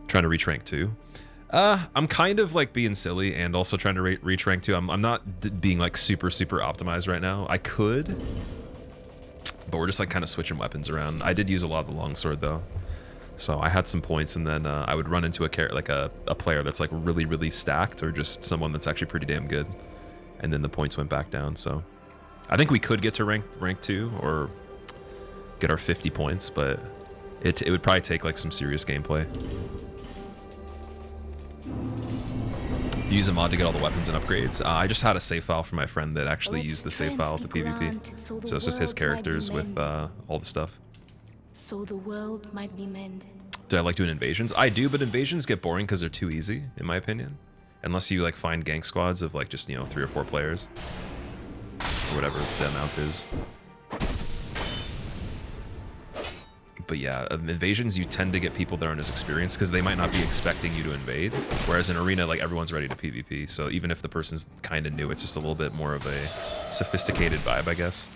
Trying to reach rank 2. I'm kind of like being silly and also trying to reach rank 2. I'm not being like super optimized right now. I could, but we're just like kind of switching weapons around. I did use a lot of the longsword though. So I had some points, and then I would run into a player that's like really stacked, or just someone that's actually pretty damn good, and then the points went back down. So I think we could get to rank 2 or get our 50 points, but it would probably take like some serious gameplay. Use a mod to get all the weapons and upgrades. I just had a save file for my friend that actually used the save file to PvP, so it's just his characters with all the stuff. So the world might be mended. Do I like doing invasions? I do, but invasions get boring because they're too easy, in my opinion. Unless you like find gank squads of like just, you know, 3 or 4 players, or whatever the amount is. But yeah, invasions, you tend to get people that aren't as experienced because they might not be expecting you to invade. Whereas in arena, like everyone's ready to PvP. So even if the person's kind of new, it's just a little bit more of a sophisticated vibe, I guess.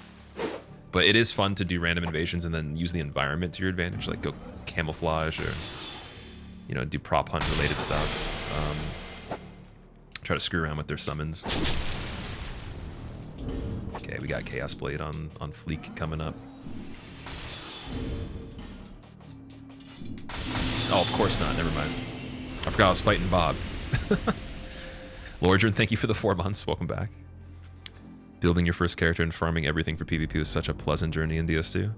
But it is fun to do random invasions and then use the environment to your advantage, like go camouflage or, you know, do prop hunt related stuff. Try to screw around with their summons. Okay, we got Chaos Blade on fleek coming up. Oh, of course not. Never mind. I forgot I was fighting Bob. Lordran, thank you for the 4 months. Welcome back. Building your first character and farming everything for PvP was such a pleasant journey in DS2.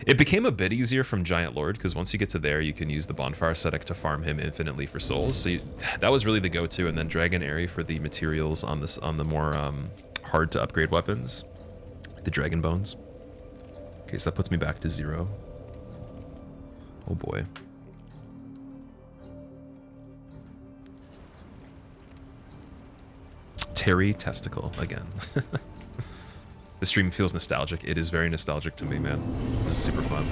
It became a bit easier from Giant Lord, because once you get to there, you can use the Bonfire Ascetic to farm him infinitely for souls. So that was really the go-to, and then Dragon Airy for the materials on the more hard to upgrade weapons, the Dragon Bones. Okay, so that puts me back to 0. Oh boy. Terry Testicle again. The stream feels nostalgic. It is very nostalgic to me, man. This is super fun.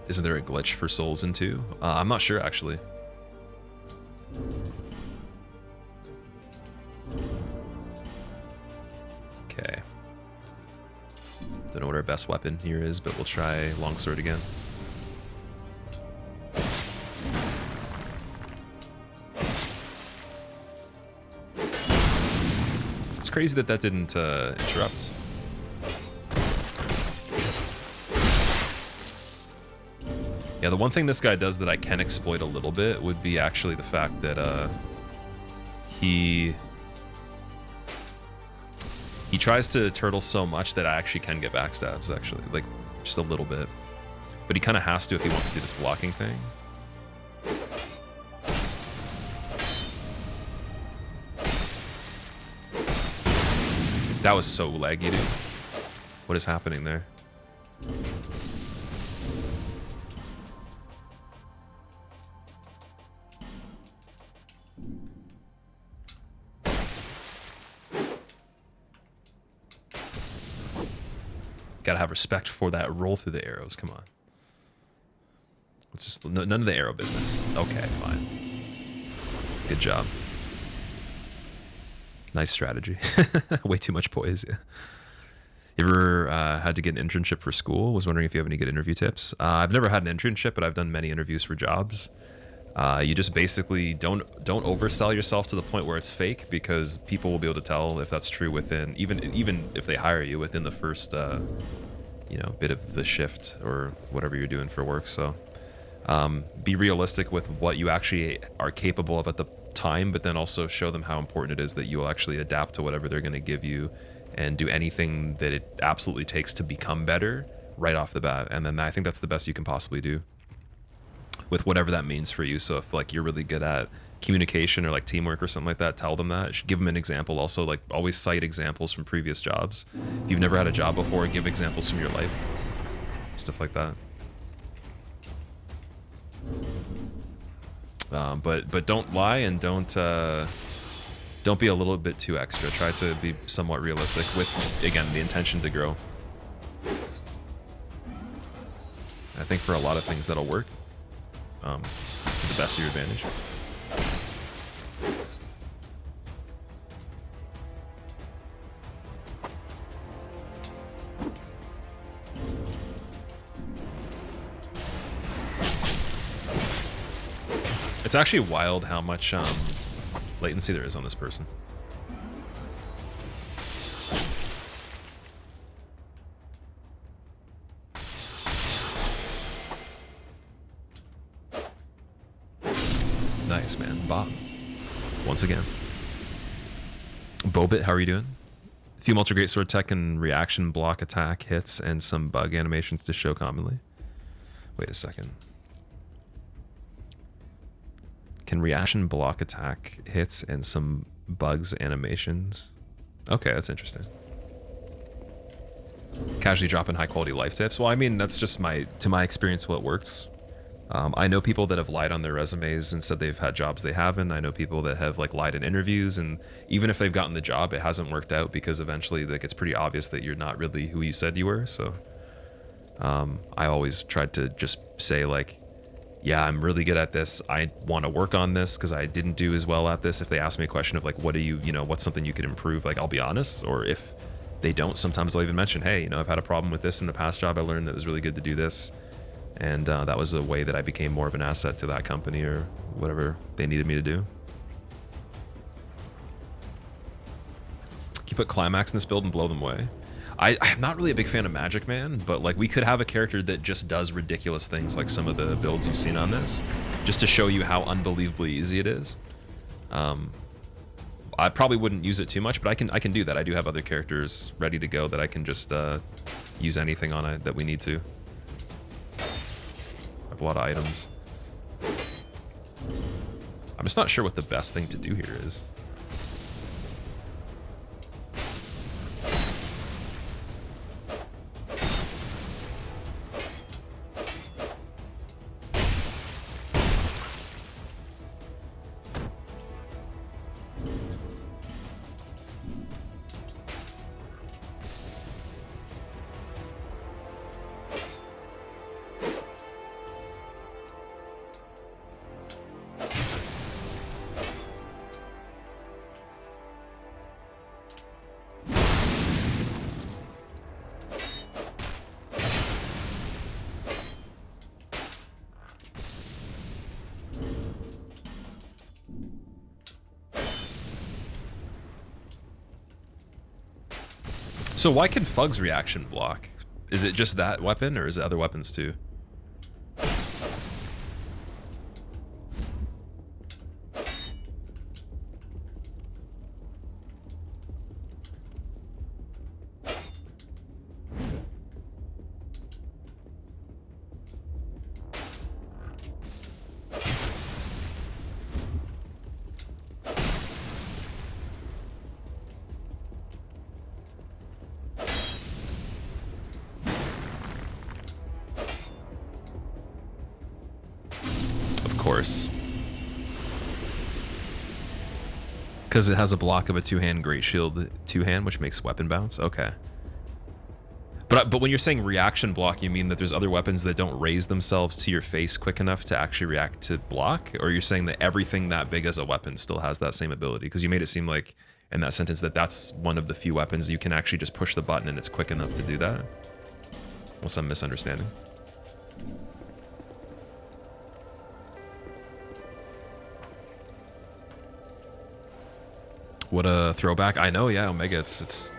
Isn't there a glitch for souls in 2? I'm not sure, actually. Okay. Don't know what our best weapon here is, but we'll try longsword again. It's crazy that didn't interrupt. Yeah, the one thing this guy does that I can exploit a little bit would be actually the fact that he tries to turtle so much that I actually can get backstabs, actually, like just a little bit. But he kind of has to if he wants to do this blocking thing. That was so laggy, dude. What is happening there? Gotta have respect for that roll through the arrows. Come on. Let's just none of the arrow business. Okay, fine. Good job. Nice strategy. Way too much poise. Yeah. You ever had to get an internship for school? Was wondering if you have any good interview tips. I've never had an internship, but I've done many interviews for jobs. You just basically don't oversell yourself to the point where it's fake, because people will be able to tell if that's true within even if they hire you within the first you know, bit of the shift or whatever you're doing for work. So be realistic with what you actually are capable of at the time, but then also show them how important it is that you will actually adapt to whatever they're going to give you and do anything that it absolutely takes to become better right off the bat. And then I think that's the best you can possibly do with whatever that means for you. So if like you're really good at communication or like teamwork or something like that, tell them that. Give them an example. Also, like, always cite examples from previous jobs. If you've never had a job before, give examples from your life. Stuff like that. But don't lie, and don't Don't be a little bit too extra. Try to be somewhat realistic with, again, the intention to grow. I think for a lot of things that'll work to the best of your advantage. It's actually wild how much latency there is on this person. Nice, man. Bob. Once again. Bobit, how are you doing? A few Ultra Greatsword tech and reaction block attack hits and some bug animations to show commonly. Wait a second. Can reaction block attack hits and some bugs animations? Okay, that's interesting. Casually dropping high quality life tips. Well, I mean, that's just to my experience what works. I know people that have lied on their resumes and said they've had jobs they haven't. I know people that have like lied in interviews, and even if they've gotten the job, it hasn't worked out because eventually like it's pretty obvious that you're not really who you said you were. So I always tried to just say like, yeah, I'm really good at this. I want to work on this because I didn't do as well at this. If they ask me a question of like, what do you know, what's something you could improve? Like, I'll be honest. Or if they don't, sometimes I'll even mention, hey, you know, I've had a problem with this in the past job. I learned that it was really good to do this. And that was a way that I became more of an asset to that company or whatever they needed me to do. Can you put Climax in this build and blow them away? I'm not really a big fan of Magic Man, but like we could have a character that just does ridiculous things like some of the builds you've seen on this, just to show you how unbelievably easy it is. I probably wouldn't use it too much, but I can do that. I do have other characters ready to go that I can just use anything on it that we need to. I have a lot of items. I'm just not sure what the best thing to do here is. So why can Fug's reaction block? Is it just that weapon, or is it other weapons too? Because it has a block of a two-hand Great Shield two-hand, which makes weapon bounce? Okay. But when you're saying reaction block, you mean that there's other weapons that don't raise themselves to your face quick enough to actually react to block? Or you're saying that everything that big as a weapon still has that same ability? Because you made it seem like, in that sentence, that that's one of the few weapons you can actually just push the button and it's quick enough to do that. Unless I'm misunderstanding. What a throwback. I know, yeah, Omega, it's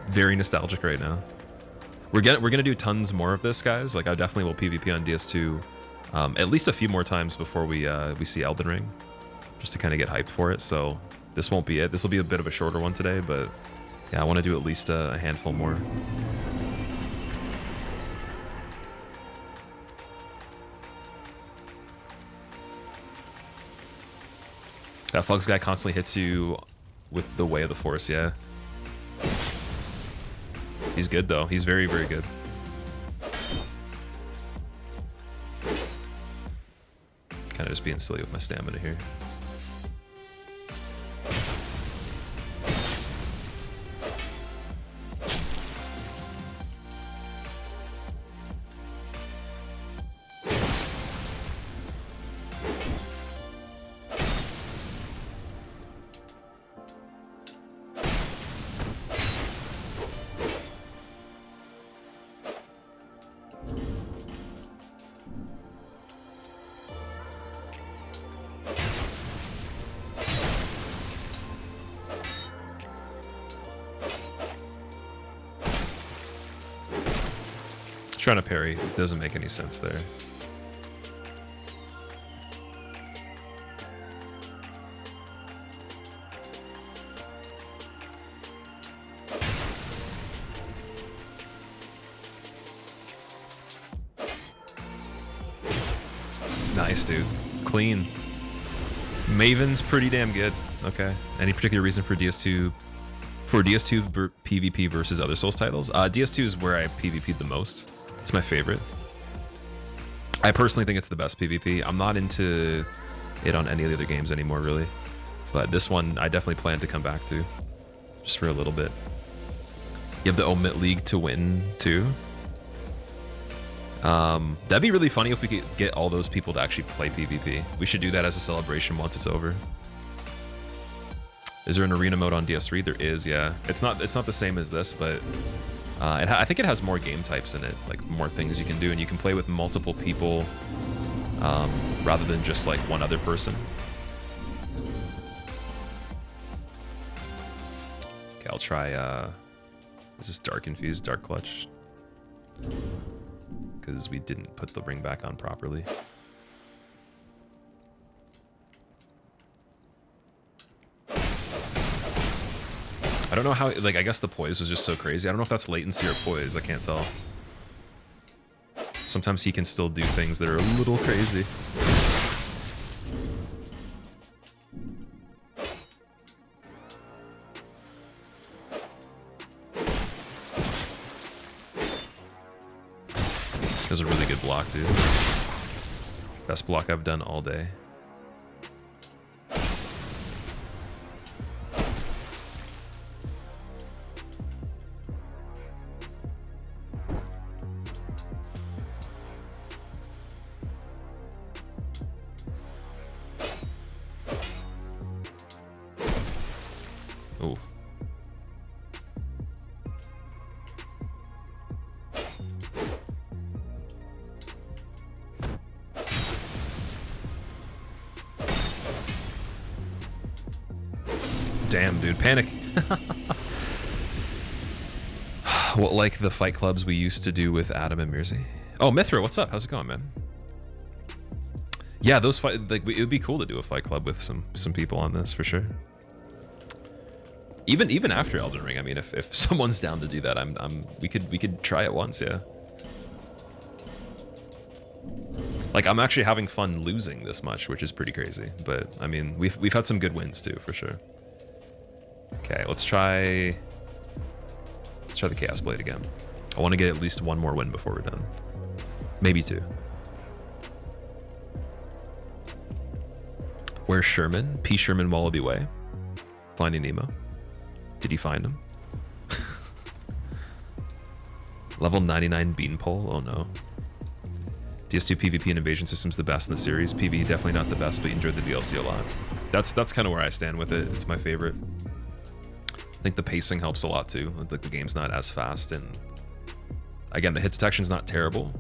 very nostalgic right now. We're gonna do tons more of this, guys. Like, I definitely will PvP on DS2 at least a few more times before we see Elden Ring, just to kind of get hyped for it. So this won't be it. This will be a bit of a shorter one today, but yeah, I want to do at least a handful more. That Fugs guy constantly hits you with the Way of the Force, yeah. He's good though. He's very, very good. Kind of just being silly with my stamina here. Trying to parry doesn't make any sense there. Nice, dude. Clean. Maven's pretty damn good. Okay. Any particular reason for DS2 PvP versus other Souls titles? DS2 is where I PvP'd the most. It's my favorite. I personally think it's the best PvP. I'm not into it on any of the other games anymore, really. But this one, I definitely plan to come back to. Just for a little bit. You have the Omit League to win, too. That'd be really funny if we could get all those people to actually play PvP. We should do that as a celebration once it's over. Is there an arena mode on DS3? There is, yeah. It's not the same as this, but I think it has more game types in it, like more things you can do, and you can play with multiple people rather than just like one other person. Okay, I'll try. Is this Dark Infused, Dark Clutch? Because we didn't put the ring back on properly. I don't know how, like, I guess the poise was just so crazy. I don't know if that's latency or poise, I can't tell. Sometimes he can still do things that are a little crazy. That was a really good block, dude. Best block I've done all day. Oh. Damn, dude, panic. What, like the fight clubs we used to do with Adam and Mirzi? Oh, Mithra, what's up? How's it going, man? Yeah, those fight, like, it would be cool to do a fight club with some people on this for sure. Even after Elden Ring, I mean, if someone's down to do that, we could try it once, yeah. Like, I'm actually having fun losing this much, which is pretty crazy. But I mean, we've had some good wins too, for sure. Okay, let's try the Chaos Blade again. I want to get at least one more win before we're done. Maybe two. Where's Sherman? P. Sherman Wallaby Way. Finding Nemo. Did he find him? Level 99 Beanpole? Oh no. DS2 PvP and Invasion System's the best in the series. PvE definitely not the best, but you enjoyed the DLC a lot. That's kind of where I stand with it. It's my favorite. I think the pacing helps a lot too. Like, the game's not as fast, and again, the hit detection's not terrible.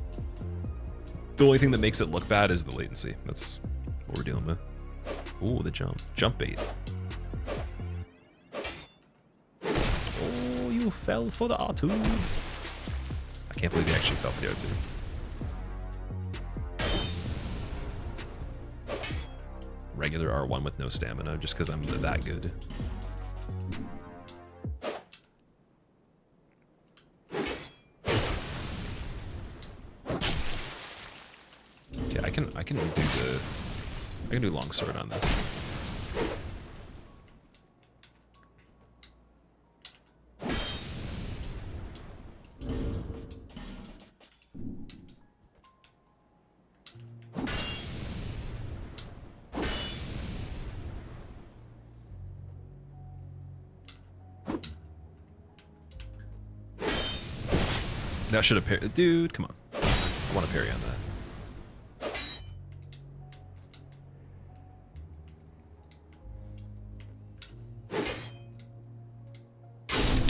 The only thing that makes it look bad is the latency. That's what we're dealing with. Ooh, the jump bait. Oh, you fell for the R2. I can't believe you actually fell for the R2. Regular R1 with no stamina, just because I'm that good. Okay, I can do longsword on this. That should have parried. Dude, come on. I want to parry on that.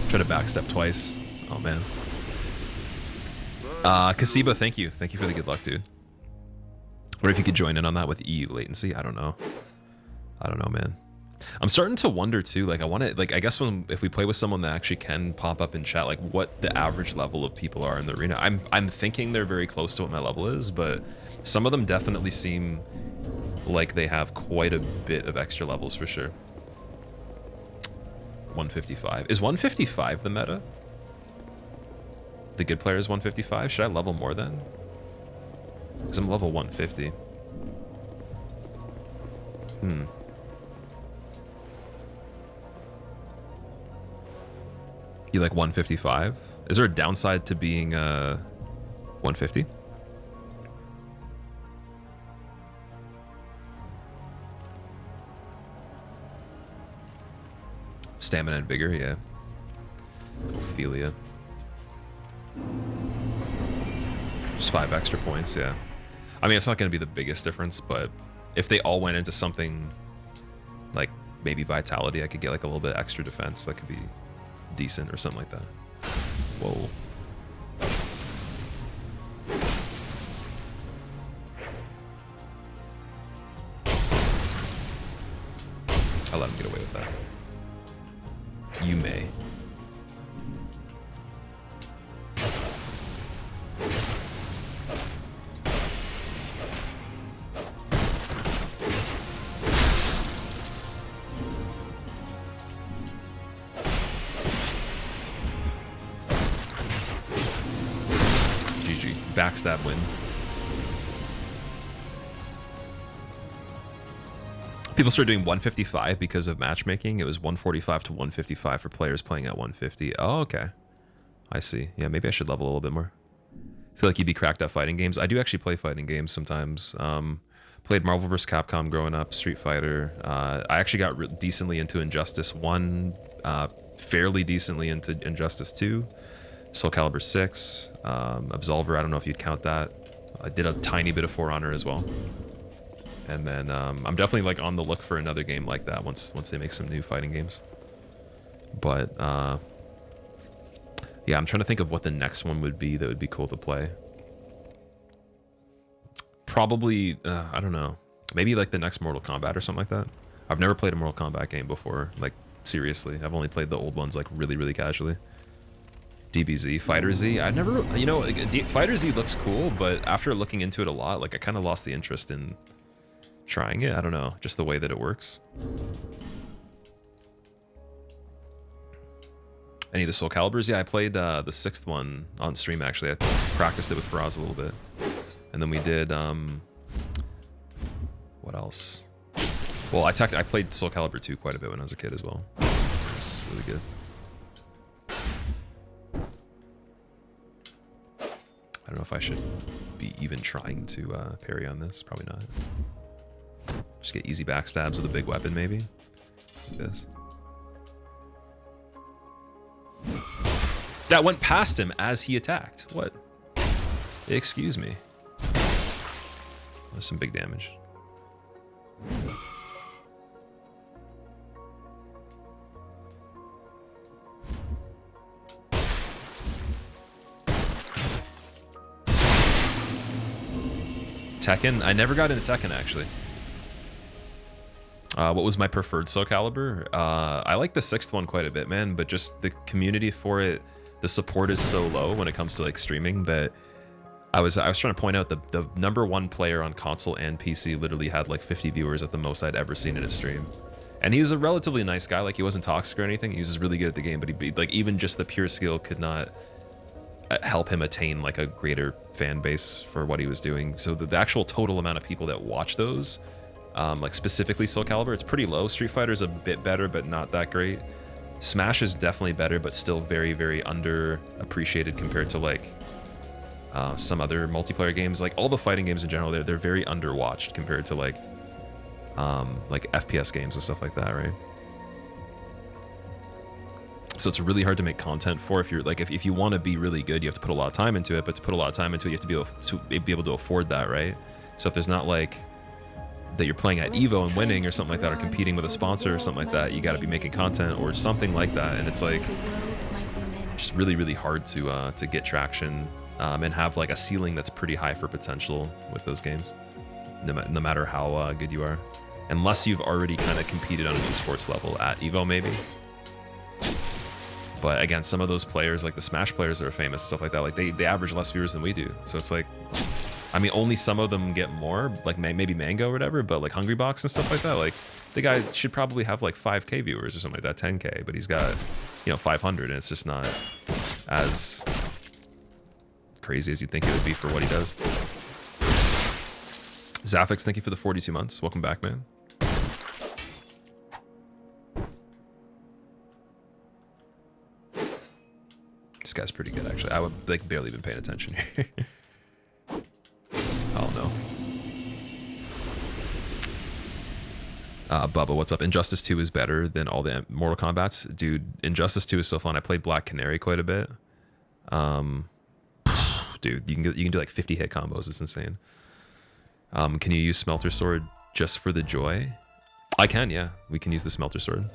Try to backstep twice. Oh man. Kasiba, thank you. Thank you for the good luck, dude. What if you could join in on that with EU latency? I don't know. I don't know, man. I'm starting to wonder too, like I want to, like I guess if we play with someone that actually can pop up in chat, like what the average level of people are in the arena. I'm thinking they're very close to what my level is, but some of them definitely seem like they have quite a bit of extra levels for sure. 155. Is 155 the meta? The good player is 155? Should I level more then? Because I'm level 150. You like 155? Is there a downside to being 150? Stamina and vigor, yeah. Ophelia. Just 5 extra points, yeah. I mean, it's not going to be the biggest difference, but if they all went into something like maybe vitality, I could get like a little bit extra defense. That could be decent or something like that. Whoa. I'll let him get away with that. You may. GG. Backstab win. People started doing 155 because of matchmaking. It was 145 to 155 for players playing at 150. Oh, okay. I see. Yeah, maybe I should level a little bit more. I feel like you'd be cracked at fighting games. I do actually play fighting games sometimes. Played Marvel vs. Capcom growing up, Street Fighter. I actually got decently into Injustice 1, fairly decently into Injustice 2, Soul Calibur 6, Absolver, I don't know if you'd count that. I did a tiny bit of For Honor as well. And then I'm definitely like on the look for another game like that once they make some new fighting games. But yeah, I'm trying to think of what the next one would be that would be cool to play. Probably, I don't know, maybe like the next Mortal Kombat or something like that. I've never played a Mortal Kombat game before, like seriously. I've only played the old ones like really casually. DBZ, Fighter Z. I never, you know, like, Fighter Z looks cool, but after looking into it a lot, like I kind of lost the interest in trying it. I don't know, just the way that it works. Any of the Soul Caliburs? Yeah, I played the 6th one on stream actually. I practiced it with Faraz a little bit. And then we did, what else? Well, I played Soul Calibur 2 quite a bit when I was a kid as well. It's really good. I don't know if I should be even trying to parry on this. Probably not. Just get easy backstabs with a big weapon, maybe. Like this. That went past him as he attacked. What? Excuse me. That's some big damage. Tekken? I never got into Tekken, actually. What was my preferred Soul Calibur? I like the 6th one quite a bit, man, but just the community for it, the support is so low when it comes to like streaming that I was trying to point out the #1 player on console and PC literally had like 50 viewers at the most I'd ever seen in a stream. And he was a relatively nice guy, like he wasn't toxic or anything. He was just really good at the game, but he like even just the pure skill could not help him attain like a greater fan base for what he was doing. So the actual total amount of people that watch those, like specifically Soul Calibur, it's pretty low. Street Fighter's a bit better, but not that great. Smash is definitely better, but still very underappreciated compared to like some other multiplayer games. Like all the fighting games in general, they're very underwatched compared to like FPS games and stuff like that, right? So it's really hard to make content for. If you're like if you want to be really good, you have to put a lot of time into it, but to put a lot of time into it, you have to be able to afford that, right? So if there's not like that you're playing at Evo and winning or something like that, or competing with a sponsor or something like that, you got to be making content or something like that. And it's like just really hard to get traction and have like a ceiling that's pretty high for potential with those games, no matter how good you are. Unless you've already kind of competed on an esports level at Evo, maybe. But again, some of those players, like the Smash players that are famous and stuff like that, like they average less viewers than we do. So it's like, I mean, only some of them get more, like maybe Mango or whatever, but like Hungrybox and stuff like that, like the guy should probably have like 5K viewers or something like that, 10K, but he's got, you know, 500, and it's just not as crazy as you'd think it would be for what he does. Zafix, thank you for the 42 months. Welcome back, man. This guy's pretty good, actually. I would like barely been paying attention here. Oh no. Bubba, what's up? Injustice 2 is better than all the Mortal Kombats. Dude, Injustice 2 is so fun. I played Black Canary quite a bit. Dude, you can do like 50 hit combos. It's insane. Can you use Smelter Sword just for the joy? I can, yeah. We can use the Smelter Sword.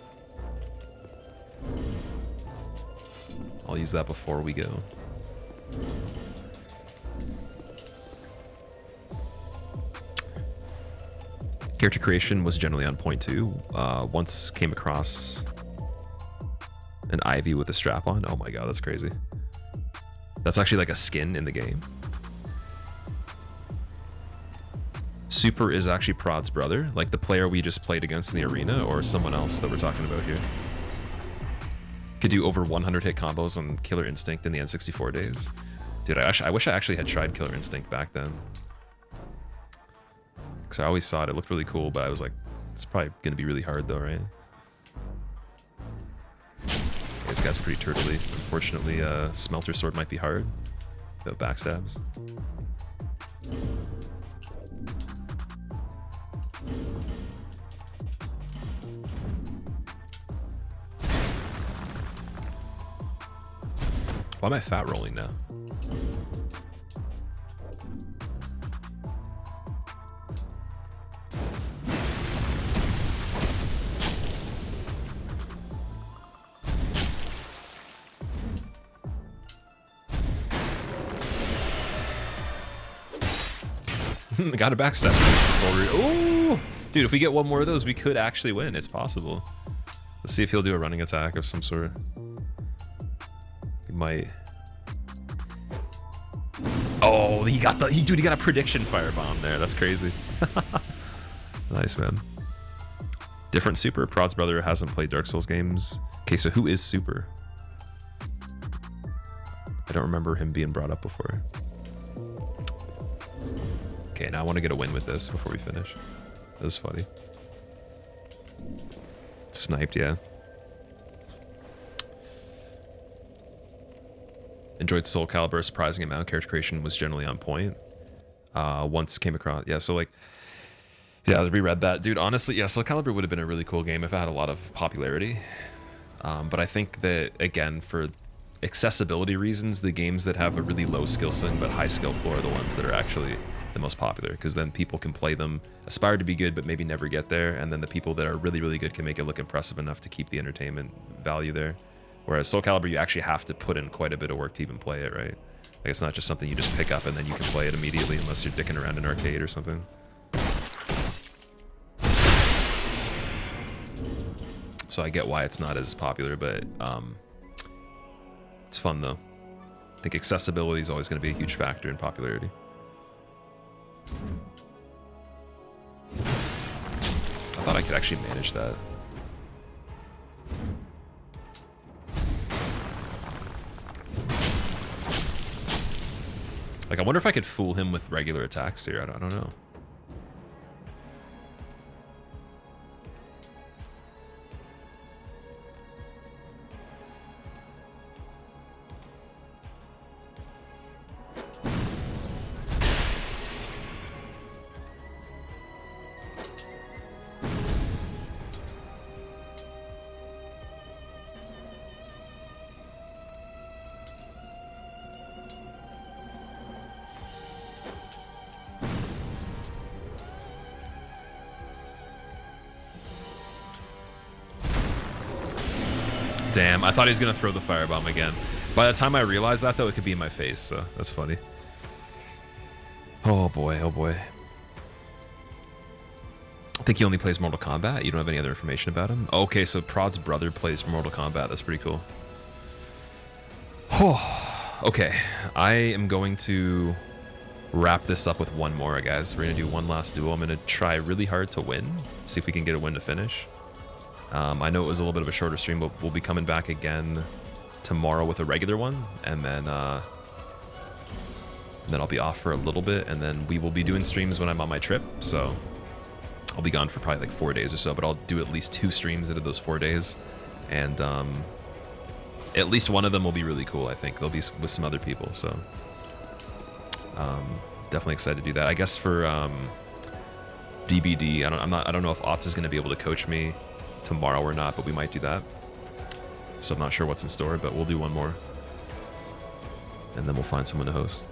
I'll use that before we go. Character creation was generally on point too. Once came across an Ivy with a strap on. Oh my god, that's crazy. That's actually like a skin in the game. Super is actually Prod's brother, like the player we just played against in the arena, or someone else that we're talking about here. Could do over 100 hit combos on Killer Instinct in the N64 days. Dude, I wish I actually had tried Killer Instinct back then. Because I always saw it, it looked really cool, but I was like, it's probably going to be really hard though, right? This guy's pretty turtly. Unfortunately, Smelter Sword might be hard. The backstabs. Why am I fat rolling now? Got a backstab. Oh, dude, if we get one more of those, we could actually win. It's possible. Let's see if he'll do a running attack of some sort. He might. Oh, he got dude, he got a prediction firebomb there. That's crazy. Nice, man. Different Super. Prod's brother hasn't played Dark Souls games. Okay, so who is Super? I don't remember him being brought up before. Okay, now I want to get a win with this before we finish. That was funny. Sniped, yeah. Enjoyed Soul Calibur, a surprising amount. Character creation was generally on point. Once came across, yeah, so like, yeah, I reread that. Dude, honestly, yeah, Soul Calibur would have been a really cool game if it had a lot of popularity. But I think that, again, for accessibility reasons, the games that have a really low skill ceiling but high skill floor are the ones that are actually the most popular, because then people can play them, aspire to be good, but maybe never get there, and then the people that are really, really good can make it look impressive enough to keep the entertainment value there. Whereas Soul Calibur, you actually have to put in quite a bit of work to even play it, right? Like, it's not just something you just pick up and then you can play it immediately unless you're dicking around in an arcade or something. So I get why it's not as popular, but it's fun though. I think accessibility is always going to be a huge factor in popularity. I thought I could actually manage that. Like, I wonder if I could fool him with regular attacks here. I don't know. Damn, I thought he was gonna throw the firebomb again. By the time I realized that, though, it could be in my face, so that's funny. Oh boy, oh boy. I think he only plays Mortal Kombat. You don't have any other information about him? Okay, so Prod's brother plays Mortal Kombat. That's pretty cool. Okay, I am going to wrap this up with one more, guys. We're going to do one last duel. I'm going to try really hard to win. See if we can get a win to finish. I know it was a little bit of a shorter stream, but we'll be coming back again tomorrow with a regular one. And then I'll be off for a little bit. And then we will be doing streams when I'm on my trip. So I'll be gone for probably like 4 days or so, but I'll do at least 2 streams out of those 4 days. And at least one of them will be really cool, I think. They'll be with some other people, so definitely excited to do that. I guess for DBD, I don't know if Otz is going to be able to coach me tomorrow or not, but we might do that. So I'm not sure what's in store, but we'll do one more, and then we'll find someone to host.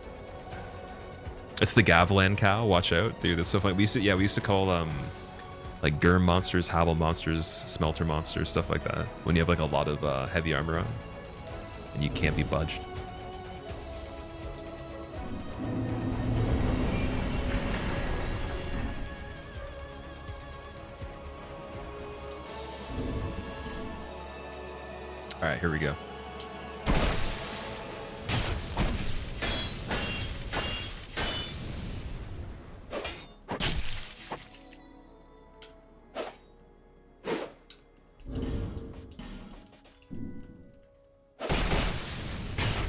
It's the Gavlan cow. Watch out, dude. That's so funny. We used to call like Gurm monsters, Habel monsters, Smelter monsters, stuff like that. When you have like a lot of heavy armor on, and you can't be budged. All right, here we go.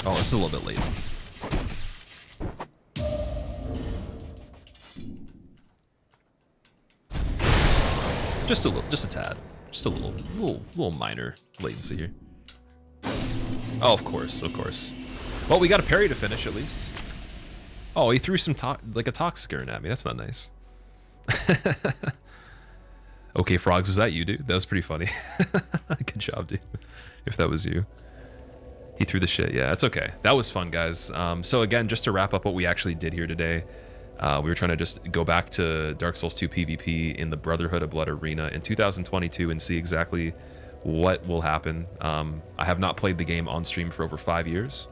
Oh, this is a little bit late. Just a tad. Just a little minor latency here. Oh, of course. Well, we got a parry to finish at least. Oh, he threw some like a toxic urn at me. That's not nice. Okay, Frogs, was that you, dude? That was pretty funny. Good job, dude. If that was you. He threw the shit. Yeah, it's okay. That was fun, guys. So again, just to wrap up what we actually did here today, we were trying to just go back to Dark Souls 2 PvP in the Brotherhood of Blood Arena in 2022 and see exactly what will happen. I have not played the game on stream for over 5 years,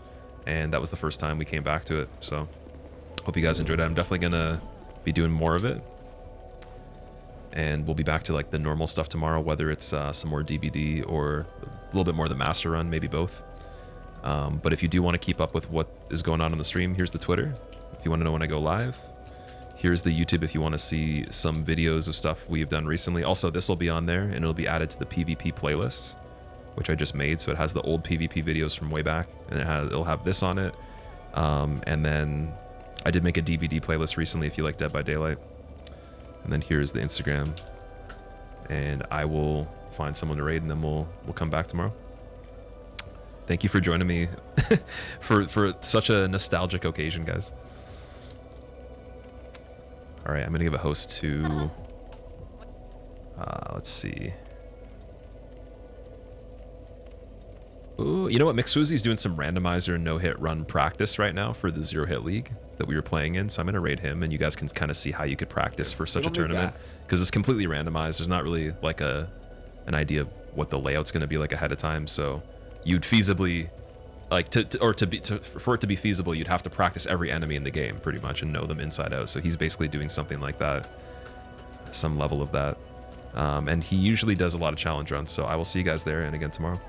and that was the first time we came back to it. So hope you guys enjoyed it. I'm definitely gonna be doing more of it, and we'll be back to like the normal stuff tomorrow, whether it's some more DBD or a little bit more of the Master Run, maybe both. But if you do want to keep up with what is going on the stream, here's the Twitter if you want to know when I go live. Here's the YouTube if you want to see some videos of stuff we've done recently. Also, this will be on there, and it'll be added to the PvP playlist, which I just made. So it has the old PvP videos from way back, and it'll have this on it. And then I did make a DVD playlist recently if you like Dead by Daylight. And then here's the Instagram, and I will find someone to raid, and then we'll come back tomorrow. Thank you for joining me for such a nostalgic occasion, guys. All right, I'm gonna give a host to, let's see. Ooh, you know what? McSwoozy's doing some randomizer no-hit run practice right now for the Zero Hit League that we were playing in, so I'm gonna raid him, and you guys can kind of see how you could practice for such a tournament, because it's completely randomized. There's not really like an idea of what the layout's gonna be like ahead of time, so you'd feasibly, like, for it to be feasible, you'd have to practice every enemy in the game pretty much and know them inside out. So he's basically doing something like that, some level of that, and he usually does a lot of challenge runs. So I will see you guys there, and again tomorrow.